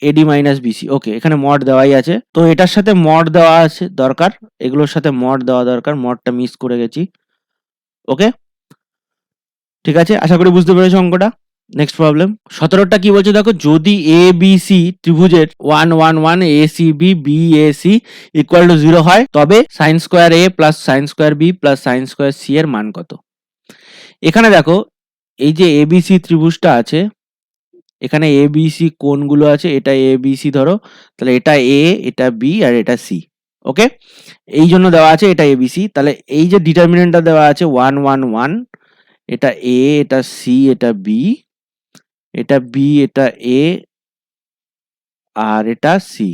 S1: এডি মাইনাস বিসি। ওকে, এখানে মড দেওয়াই আছে, তো এটার সাথে মড দেওয়া আছে দরকার, এগুলোর সাথে মড দেওয়া দরকার, মডটা মিস করে গেছি। ওকে, ঠিক আছে, আশা করি বুঝতে পেরেছো অঙ্কটা। নেক্সট প্রবলেম 17টা কি বলছে দেখো, যদি এ বি সি ত্রিভুজের 1 1 1 A C B B A C equal to 0 হয়, তবে sine square A plus sine square B plus sine square C এর মান কত? এখানে দেখো এই যে এবিসি ত্রিভুজটা আছে, এখানে এবিসি কোণগুলো আছে, এটা এবিসি ধরো, তাহলে এটা এ, এটা বি আর এটা সি। ওকে, এই জন্য দেওয়া আছে এটা এবিসি। তাহলে এই যে ডিটারমিনেন্টটা দেওয়া আছে 1 1 1, এটা এ, এটা সি, এটা বি, এটা বি, এটা এ আর এটা সি,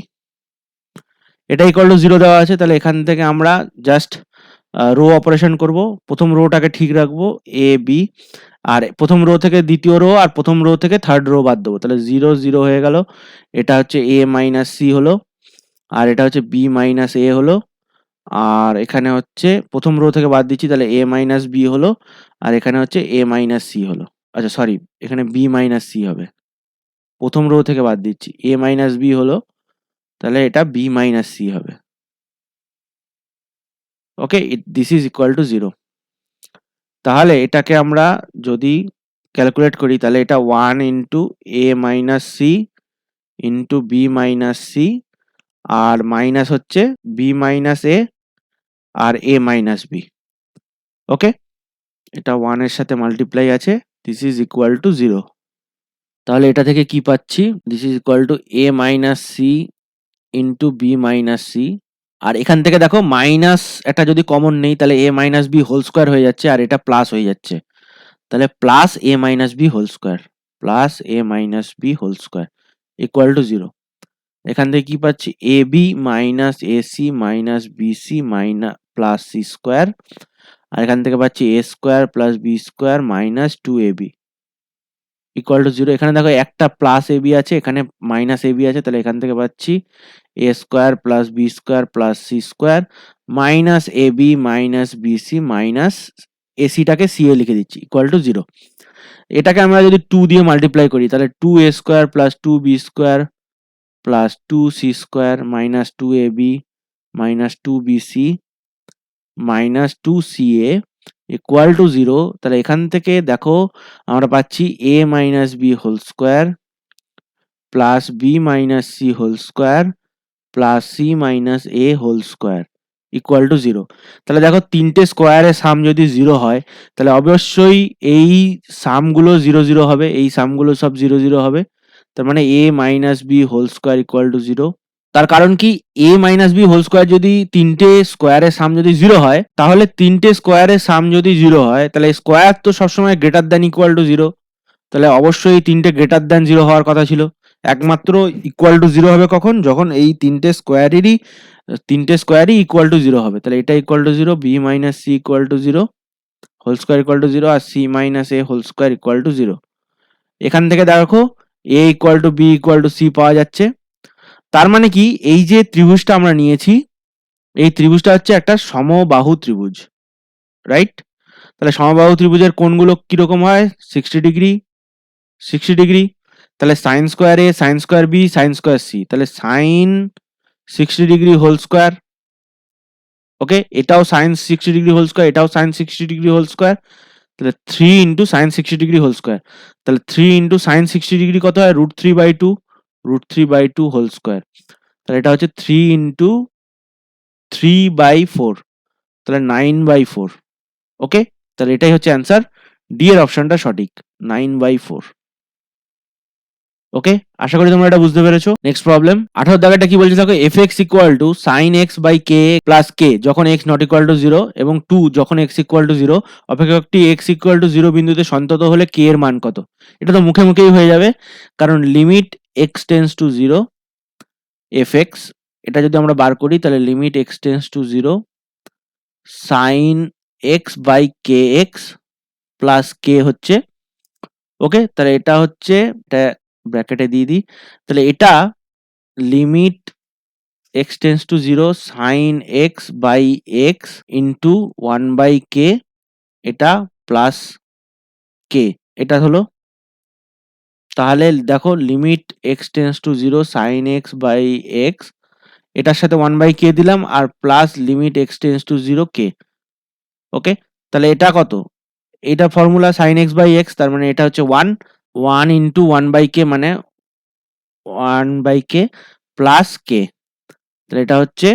S1: এটা ইকুয়াল টু 0 দেওয়া আছে। তাহলে এখান থেকে আমরা জাস্ট রো অপারেশন করব, প্রথম রোটাকে ঠিক রাখবো এ বি, আর প্রথম রো থেকে দ্বিতীয় রো আর প্রথম রো থেকে থার্ড রো বাদ দেবো, তাহলে 0 0 হয়ে গেল। এটা হচ্ছে এ মাইনাস সি হলো, আর এটা হচ্ছে বি মাইনাস এ হলো, আর এখানে হচ্ছে প্রথম রো থেকে বাদ দিচ্ছি, তাহলে এ মাইনাস বি হলো, আর এখানে হচ্ছে এ মাইনাস সি হলো। আচ্ছা সরি, এখানে বি মাইনাস সি হবে, প্রথম রো থেকে বাদ দিচ্ছি, এ মাইনাস বি হলো, তাহলে এটা বি মাইনাস সি হবে। ওকে, দিস ইজ ইকুয়াল টু 0। তাহলে এটাকে আমরা যদি ক্যালকুলেট করি, তাহলে এটা 1 into A minus C into B minus C, আর মাইনাস হচ্ছে বি মাইনাস এ আর এ মাইনাস বি। ওকে, এটা 1 এর সাথে মাল্টিপ্লাই আছে, দিস ইজ ইকুয়াল টু 0। তাহলে এটা থেকে কি পাচ্ছি? This is equal to A minus C into B minus C, আর এখান থেকে দেখো মাইনাস একটা যদি কমন নেই, তাহলে A minus B whole square হয়ে যাচ্ছে, আর এটা প্লাস হয়ে যাচ্ছে, তাহলে plus A minus B whole square, plus A minus B whole square equal to 0। এখান থেকে কি পাচ্ছি? A B minus A C minus B C minus plus C square, আর এখান থেকে পাচ্ছি A square plus B square minus 2ab equal to 0। এখানে দেখো একটা প্লাস এবি আছে, এখানে মাইনাস এবি আছে, তাহলে এখান থেকে পাচ্ছি A square plus B square plus C square minus AB minus BC minus এসিটাকে সি এ লিখে দিচ্ছি ইকুয়াল টু 0। এটাকে আমরা যদি 2 দিয়ে মাল্টিপ্লাই করি, তাহলে 2a square plus 2b square plus 2c square minus 2ab minus 2bc minus 2ca equal to 0। তাহলে এখান থেকে দেখো আমরা পাচ্ছি a minus B whole square plus B minus C whole square plus C minus A whole square equal to 0। তাহলে দেখো তিনটে স্কোয়ারের সাম যদি 0 হয়, তাহলে অবশ্যই এই সামগুলো 0 0 হবে, এই সামগুলো সব 0 0 হবে, তার মানে a minus B whole square equal to 0। তার কারণ কি, a minus B whole square যদি তিনটে স্কোয়ারের সাম যদি 0 হয়, তাহলে তিনটে স্কোয়ারের সাম যদি 0 হয়, তাহলে স্কোয়ার তো সবসময় গ্রেটার দ্যান ইকুয়াল টু 0, তাহলে অবশ্যই তিনটে গ্রেটার দ্যান 0 হওয়ার কথা ছিল। একমাত্র ইকুয়াল টু 0 হবে কখন? যখন এই তিনটে স্কোয়ারই ইকুয়াল টু 0 হবে, তাহলে এটা equal to 0, B minus C equal to 0 whole square equal to 0, আর C minus A whole square equal to 0। এখান থেকে দেখো A equal to B equal to C পাওয়া যাচ্ছে। তার মানে কি, এই যে ত্রিভুজটা আমরা নিয়েছি, এই ত্রিভুজটা হচ্ছে একটা সমবাহু ত্রিভুজ, রাইট? তাহলে সমবাহু ত্রিভুজের কোণগুলো কিরকম হয়? 60 ডিগ্রি 60 ডিগ্রি। তাহলে sine square A sine square B sine square C, তাহলে sine 60 degree whole square okay, এটাও সাইন 60 ডিগ্রি হোল স্কোয়ার, এটাও সাইন 60 ডিগ্রি হোল স্কোয়ার, তাহলে 3 into sine 60 degree whole square, তাহলে 3 ইন্টু সাইন 60 ডিগ্রি কত হয়, √3/2, √3/2 whole square, তাহলে এটা হচ্ছে 3 ইন্টু 3/4, তাহলে 9/4। ওকে, তাহলে এটাই হচ্ছে অ্যান্সার, ডি এর অপশনটা সঠিক, 9/4। ওকে, আশা করি তোমরা এটা বুঝতে পেরেছো। নেক্সট প্রবলেম 18 দাগেরটা কি বলছে দেখো, fx equal to sin x by k plus k যখন x নট ইকুয়াল টু 0 এবং 2 যখন x ইকুয়াল টু 0 অপেক্ষকটি x ইকুয়াল টু 0 বিন্দুতে সন্তত হলে k এর মান কত। এটা তো মুখে মুখেই হয়ে যাবে, কারণ limit x tends to 0 fx, এটা যদি আমরা বার করি তাহলে limit x tends to 0 sin x by kx plus k হচ্ছে। ওকে, তাহলে এটা হচ্ছে, এটা ব্র্যাকেটে দিয়ে দিই, তাহলে এটা limit x tends to 0 sin x by x into 1/k, এটা প্লাস k, এটা হলো। তাহলে দেখো limit x tends to 0 sin x by x, এটার সাথে 1/k দিলাম আর plus limit x tends to 0 k। ওকে, তাহলে এটা কত, এটা formula sin x by x, তার মানে এটা হচ্ছে 1 ইন্টু 1/k মানে 1/k প্লাস k, তাহলে এটা হচ্ছে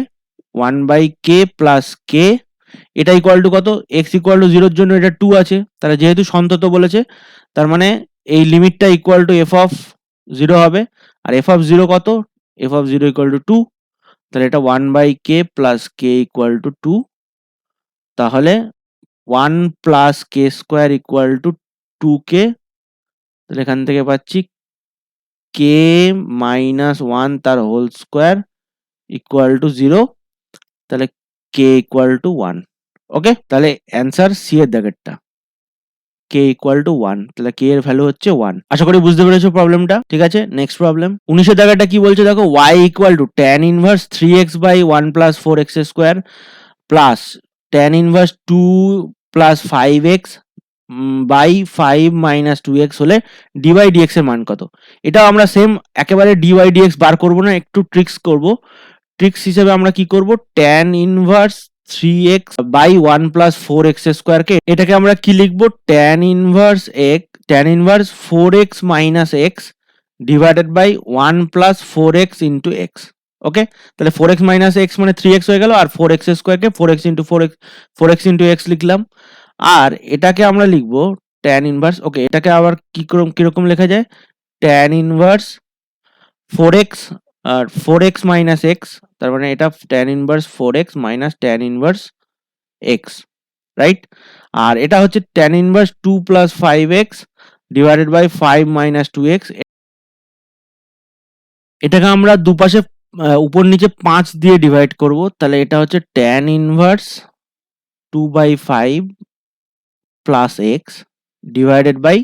S1: 1/k প্লাস k, এটা ইকুয়াল টু কত, x ইকুয়াল টু 0 এর জন্য এটা 2 আছে, তাহলে যেহেতু সন্তত বলেছে তার মানে এই লিমিটটা ইকুয়াল টু f অফ 0 হবে, আর f অফ 0 কত, f অফ 0 ইকুয়াল টু 2, তাহলে এটা 1/k plus k equal to 2, তাহলে 1 plus k square equal two 2k, তাহলে এখান থেকে পাচ্ছি k মাইনাস 1 তার হোল স্কোয়ার ইকুয়াল টু 0, তাহলে k ইকুয়াল টু 1। ওকে, তাহলে অ্যান্সার সি এর দাগেরটা, k ইকুয়াল টু 1, তাহলে k এর ভ্যালু হচ্ছে 1। আশা করি বুঝতে পেরেছো প্রবলেমটা। ঠিক আছে, নেক্সট প্রবলেম 19 এর দাগেরটা কি বলছে দেখো, y equal to tan inverse 3x by 1 plus 4x square plus tan inverse 2 plus 5x by 5 minus 2x হলে dy dx এর মান কত। এটাও আমরা সেম একেবারে dy dx বার করব না, একটু ট্রিক্স করব। ট্রিক্স হিসেবে আমরা কি করব, tan inverse 3x by 1 plus 4x square কে এটাকে আমরা কি লিখবো, tan inverse 4x minus x divided by 1 plus 4x into x। Okay, তাহলে 4x মাইনাস x মানে 3x হয়ে গেল, আর 4x স্কোয়ারকে 4x into 4x into x লিখলাম, আর এটাকে আমরা লিখবো tan ইনভার্স। ওকে, এটাকে আবার কিরকম লেখা যায়, tan ইনভার্স 4x আর 4x মাইনাস x, তার মানে এটা tan inverse 4x minus tan inverse x, right. আর এটা হচ্ছে tan inverse 2 plus 5x divided by 5 minus 2x, এটাকে আমরা দুপাশে উপর নিচে 5 দিয়ে ডিভাইড করব, তাহলে এটা হচ্ছে tan inverse 2/5 plus x divided by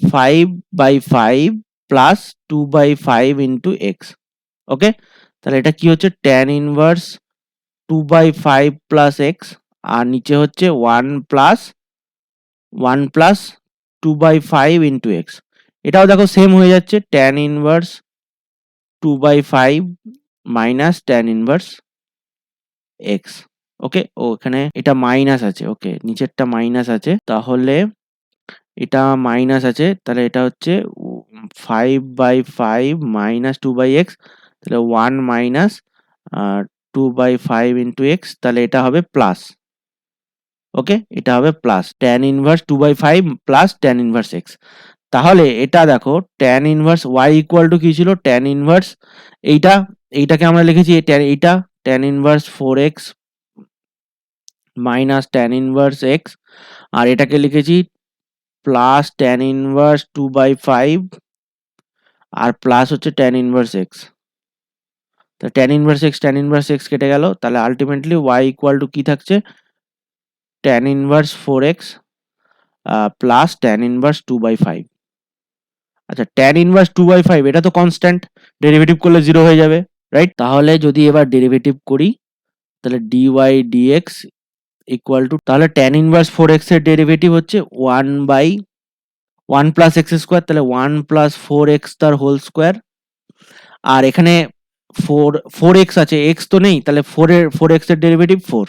S1: 5/5 plus 2/5 into x। Okay, তাহলে এটা কি হচ্ছে tan ইনভার্স 2/5 প্লাস x, আর নিচে হচ্ছে 1 প্লাস 2/5 ইন্টু x। এটাও দেখো সেম হয়ে যাচ্ছে, tan inverse 2/5 minus tan inverse x। ওকে, ও এখানে এটা মাইনাস আছে, ওকে নিচেরটা মাইনাস আছে, তাহলে এটা মাইনাস আছে, তাহলে এটা হচ্ছে 5/5 মাইনাস 2/x, তাহলে 1 মাইনাস 2/5 ইন্টু x, তাহলে এটা হবে প্লাস। ওকে, এটা হবে plus tan inverse 2/5 plus tan inverse x। তাহলে এটা দেখো tan inverse y equal to কি ছিল, tan ইনভার্স এইটাকে আমরা লিখেছি এইটা tan inverse 4x minus tan inverse x, আর এটাকে লিখেছি প্লাস tan ইনভার্স 2/5 আর প্লাস হচ্ছে tan ইনভার্স x। তাহলে tan ইনভার্স x কেটে গেল, তাহলে আলটিমেটলি y ইকুয়াল টু কি থাকছে, tan inverse 4x plus tan inverse 2/5। আচ্ছা, tan ইনভার্স 2/5 এটা তো কনস্ট্যান্ট, ডেরিভেটিভ করলে 0 হয়ে যাবে, রাইট। তাহলে যদি এবার ডেরিভেটিভ করি তাহলে dy dx ইকুয়াল টু, তাহলে tan ইনভার্স 4x এর ডেরিভেটিভ হচ্ছে 1 প্লাস x স্কোয়ার, তাহলে 1 প্লাস 4x তার হোল স্কোয়ার, আর এখানে 4x আছে, x তো নেই, তাহলে 4x এর ডেরিভেটিভ 4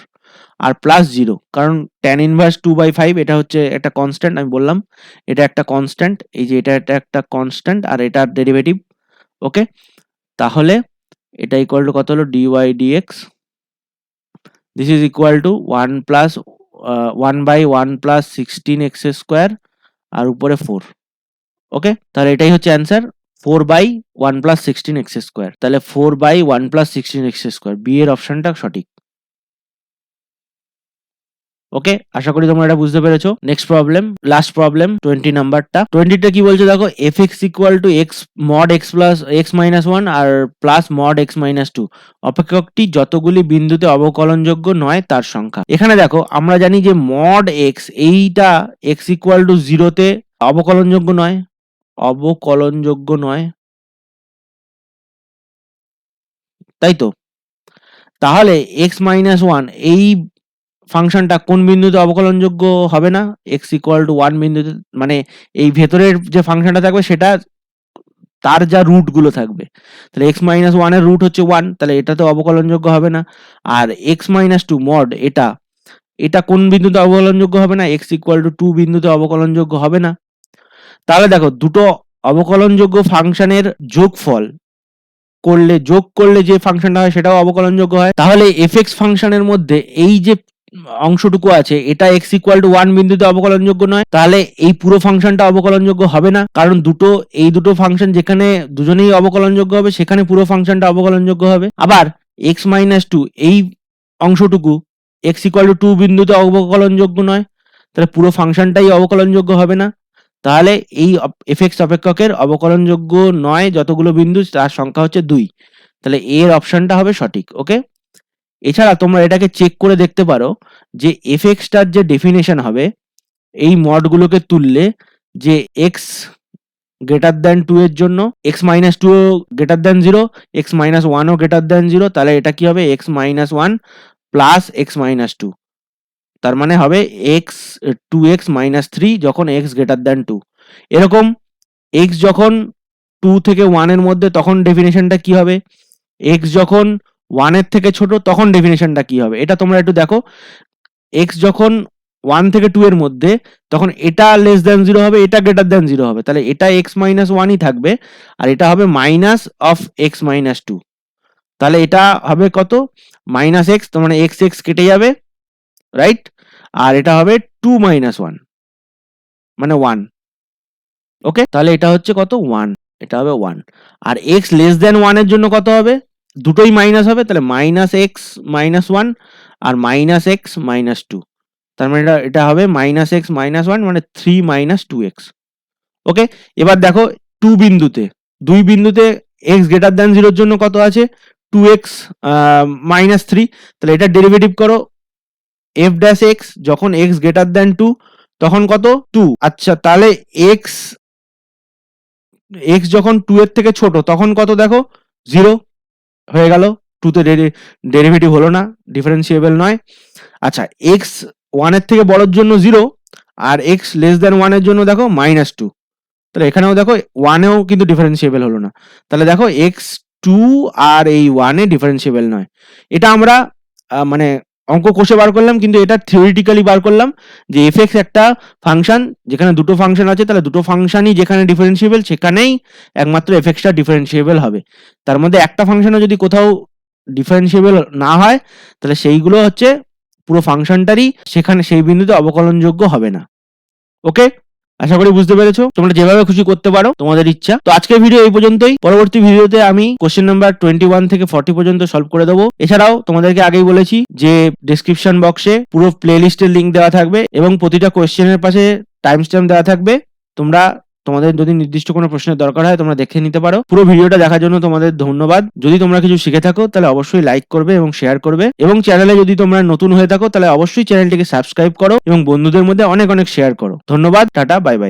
S1: আর প্লাস 0, কারণ tan ইনভার্স 2/5 এটা হচ্ছে একটা কনস্ট্যান্ট, আমি বললাম এটা একটা কনস্ট্যান্ট, এই যে এটা একটা কনস্ট্যান্ট আর এটার ডেরিভেটিভ। ওকে, তাহলে এটা ইকুয়াল টু কত হলো, dy dx, this is equal to 1/1 plus 16x square আর উপরে 4। ওকে, তাহলে এটাই হচ্ছে অ্যান্সার, 4/1 প্লাস 16x স্কোয়ার। তাহলে 4/1 প্লাস 16x স্কোয়ার, বি এর অপশনটা সঠিক। ওকে, আশা করি তোমরা এটা বুঝতে পেরেছো। নেক্সট প্রবলেম, লাস্ট প্রবলেম 20 নাম্বারটা। 20টা কি বলছে দেখো, fx equal to x mod x plus x minus 1 আর প্লাস mod x মাইনাস 2 অপেক্ষকটি যতগুলি বিন্দুতে অবকলনযোগ্য নয় তার সংখ্যা। এখানে দেখো আমরা জানি যে mod x, এইটা x ইকুয়াল টু 0-তে অবকলনযোগ্য নয়, অবকলনযোগ্য নয়, তাই তো। তাহলে x মাইনাস 1 এই ফাংশনটা কোন বিন্দুতে অবকলনযোগ্য হবে না, x ইকুয়াল টু 1 বিন্দুতে, মানে এই ভেতরের যে ফাংশনটা থাকবে সেটা তার যা রুট গুলো থাকবে, তাহলে x মাইনাস 1 এর রুট হচ্ছে 1, তাহলে এটা তো অবকলনযোগ্য হবে না। আর x মাইনাস 2 মড, এটা কোন বিন্দুতে অবকলনযোগ্য হবে না, x ইকুয়াল টু 2 বিন্দুতে অবকলনযোগ্য হবে না। তাহলে দেখো দুটো অবকলনযোগ্য ফাংশনের যোগফল যোগ করলে যে ফাংশনটা হয় সেটাও অবকলনযোগ্য হয়। তাহলে fx ফাংশনের মধ্যে এই যে অংশটুকু আছে এটা x ইকুয়াল টু 1 বিন্দুতে অবকলনযোগ্য নয়, তাহলে এই পুরো ফাংশনটা অবকলনযোগ্য হবে না, কারণ এই দুটো ফাংশন যেখানে দুজনেই অবকলনযোগ্য হবে সেখানে পুরো ফাংশনটা অবকলনযোগ্য হবে। আবার x মাইনাস 2 এই অংশটুকু x ইকুয়াল টু 2 বিন্দুতে অবকলনযোগ্য নয়, তাহলে পুরো ফাংশনটাই অবকলনযোগ্য হবে না। তাহলে এই fx অপেক্ষকের অবকলনযোগ্য নয় যতগুলো বিন্দু তার সংখ্যা হচ্ছে 2, তাহলে এর অপশনটা হবে সঠিক। ওকে, এছাড়া তোমরা এটাকে চেক করে দেখতে পারো যে fxটার যে ডেফিনেশন হবে এই মডগুলোকে তুললে, যে x গ্রেটার দ্যান 2 এর জন্য x minus 2 greater than 0, x minus 1 ও গ্রেটার দ্যান 0, তাহলে এটা কি হবে, x minus 1 plus x minus 2, তার মানে হবে x 2x মাইনাস 3 যখন x গ্রেটার দ্যান 2। এরকম x যখন 2 থেকে 1 এর মধ্যে তখন ডেফিনেশনটা কি হবে, x যখন 1 এর থেকে ছোট তখন ডেফিনেশনটা কি হবে, এটা তোমরা একটু দেখো। x যখন 1 থেকে 2 এর মধ্যে তখন এটা লেস দ্যান 0 হবে, এটা গ্রেটার দ্যান 0 হবে, তাহলে এটা x মাইনাস 1ই থাকবে আর এটা হবে মাইনাস অফ x মাইনাস 2, তাহলে এটা হবে কত, মাইনাস x, তার মানে x কেটে যাবে, রাইট, আর এটা হবে 2 মাইনাস 1 মানে 1। ওকে, তাহলে এটা হচ্ছে কত, 1, এটা হবে 1। আর x লেস দ্যান 1 এর জন্য কত হবে, দুটোই মাইনাস হবে, তাহলে মাইনাস x মাইনাস 1 আর মাইনাস x মাইনাস 2, তার মানে এটা হবে মাইনাস x মাইনাস 1 মানে 3 মাইনাস 2x। ওকে, এবার দেখো দুই বিন্দুতে x গ্রেটার দ্যান 0 এর জন্য কত আছে, 2x মাইনাস 3, তাহলে এটা ডেরিভেটিভ করো, f ড্যাশ x যখন x গ্রেটার দ্যান 2 তখন কত, 2। আচ্ছা, তাহলে x যখন 2 এর থেকে ছোট তখন কত, দেখো 0 হয়ে গেল, 2 তে ডেরিভেটিভ হলো না, ডিফারেন্সিয়েবল নয়। আচ্ছা, x 1 এর থেকে বড়র জন্য 0 আর x লেস দ্যান 1 এর জন্য দেখো মাইনাস 2, তাহলে এখানেও দেখো 1 এও কিন্তু ডিফারেন্সিয়েবল হলো না, তাহলে দেখো x 2 আর এই 1 এ ডিফারেন্সিয়েবল নয়। এটা আমরা মানে অঙ্ক কষে বার করলাম, কিন্তু এটা থিওরিটিক্যালি বার করলাম যে fx একটা ফাংশন, যেখানে দুটো ফাংশন আছে তাহলে দুটো ফাংশনই যেখানে ডিফারেন্সিয়েবল সেখানেই একমাত্র fxটা ডিফারেন্সিয়েবল হবে। তার মধ্যে একটা ফাংশনও যদি কোথাও ডিফারেন্সিয়েবল না হয় তাহলে সেইগুলো হচ্ছে পুরো ফাংশনটারই সেখানে সেই বিন্দুতে অবকলনযোগ্য হবে না। ওকে, আশা করি বুঝতে পেরেছো, তোমরা যেভাবে খুশি করতে পারো, তোমাদের ইচ্ছা। তো আজকের ভিডিও এই পর্যন্তই, পরবর্তী ভিডিওতে আমি কোশ্চেন নাম্বার 21 থেকে 40 পর্যন্ত সলভ করে দেবো। এছাড়াও তোমাদেরকে আগেই বলেছি যে ডেসক্রিপশন বক্সে পুরো প্লে লিস্টের লিঙ্ক দেওয়া থাকবে এবং প্রতিটা কোশ্চেনের পাশে টাইম স্ট্যাম্প দেওয়া থাকবে, তোমাদের যদি নির্দিষ্ট কোনো প্রশ্নের দরকার হয় তোমরা দেখে নিতে পারো। পুরো ভিডিওটা দেখার জন্য তোমাদের ধন্যবাদ। যদি তোমরা কিছু শিখে থাকো তাহলে অবশ্যই লাইক করবে এবং শেয়ার করবে, এবং চ্যানেলে যদি তোমরা নতুন হয়ে থাকো তাহলে অবশ্যই চ্যানেলটিকে সাবস্ক্রাইব করো এবং বন্ধুদের মধ্যে অনেক অনেক শেয়ার করো। ধন্যবাদ, টাটা, বাই বাই।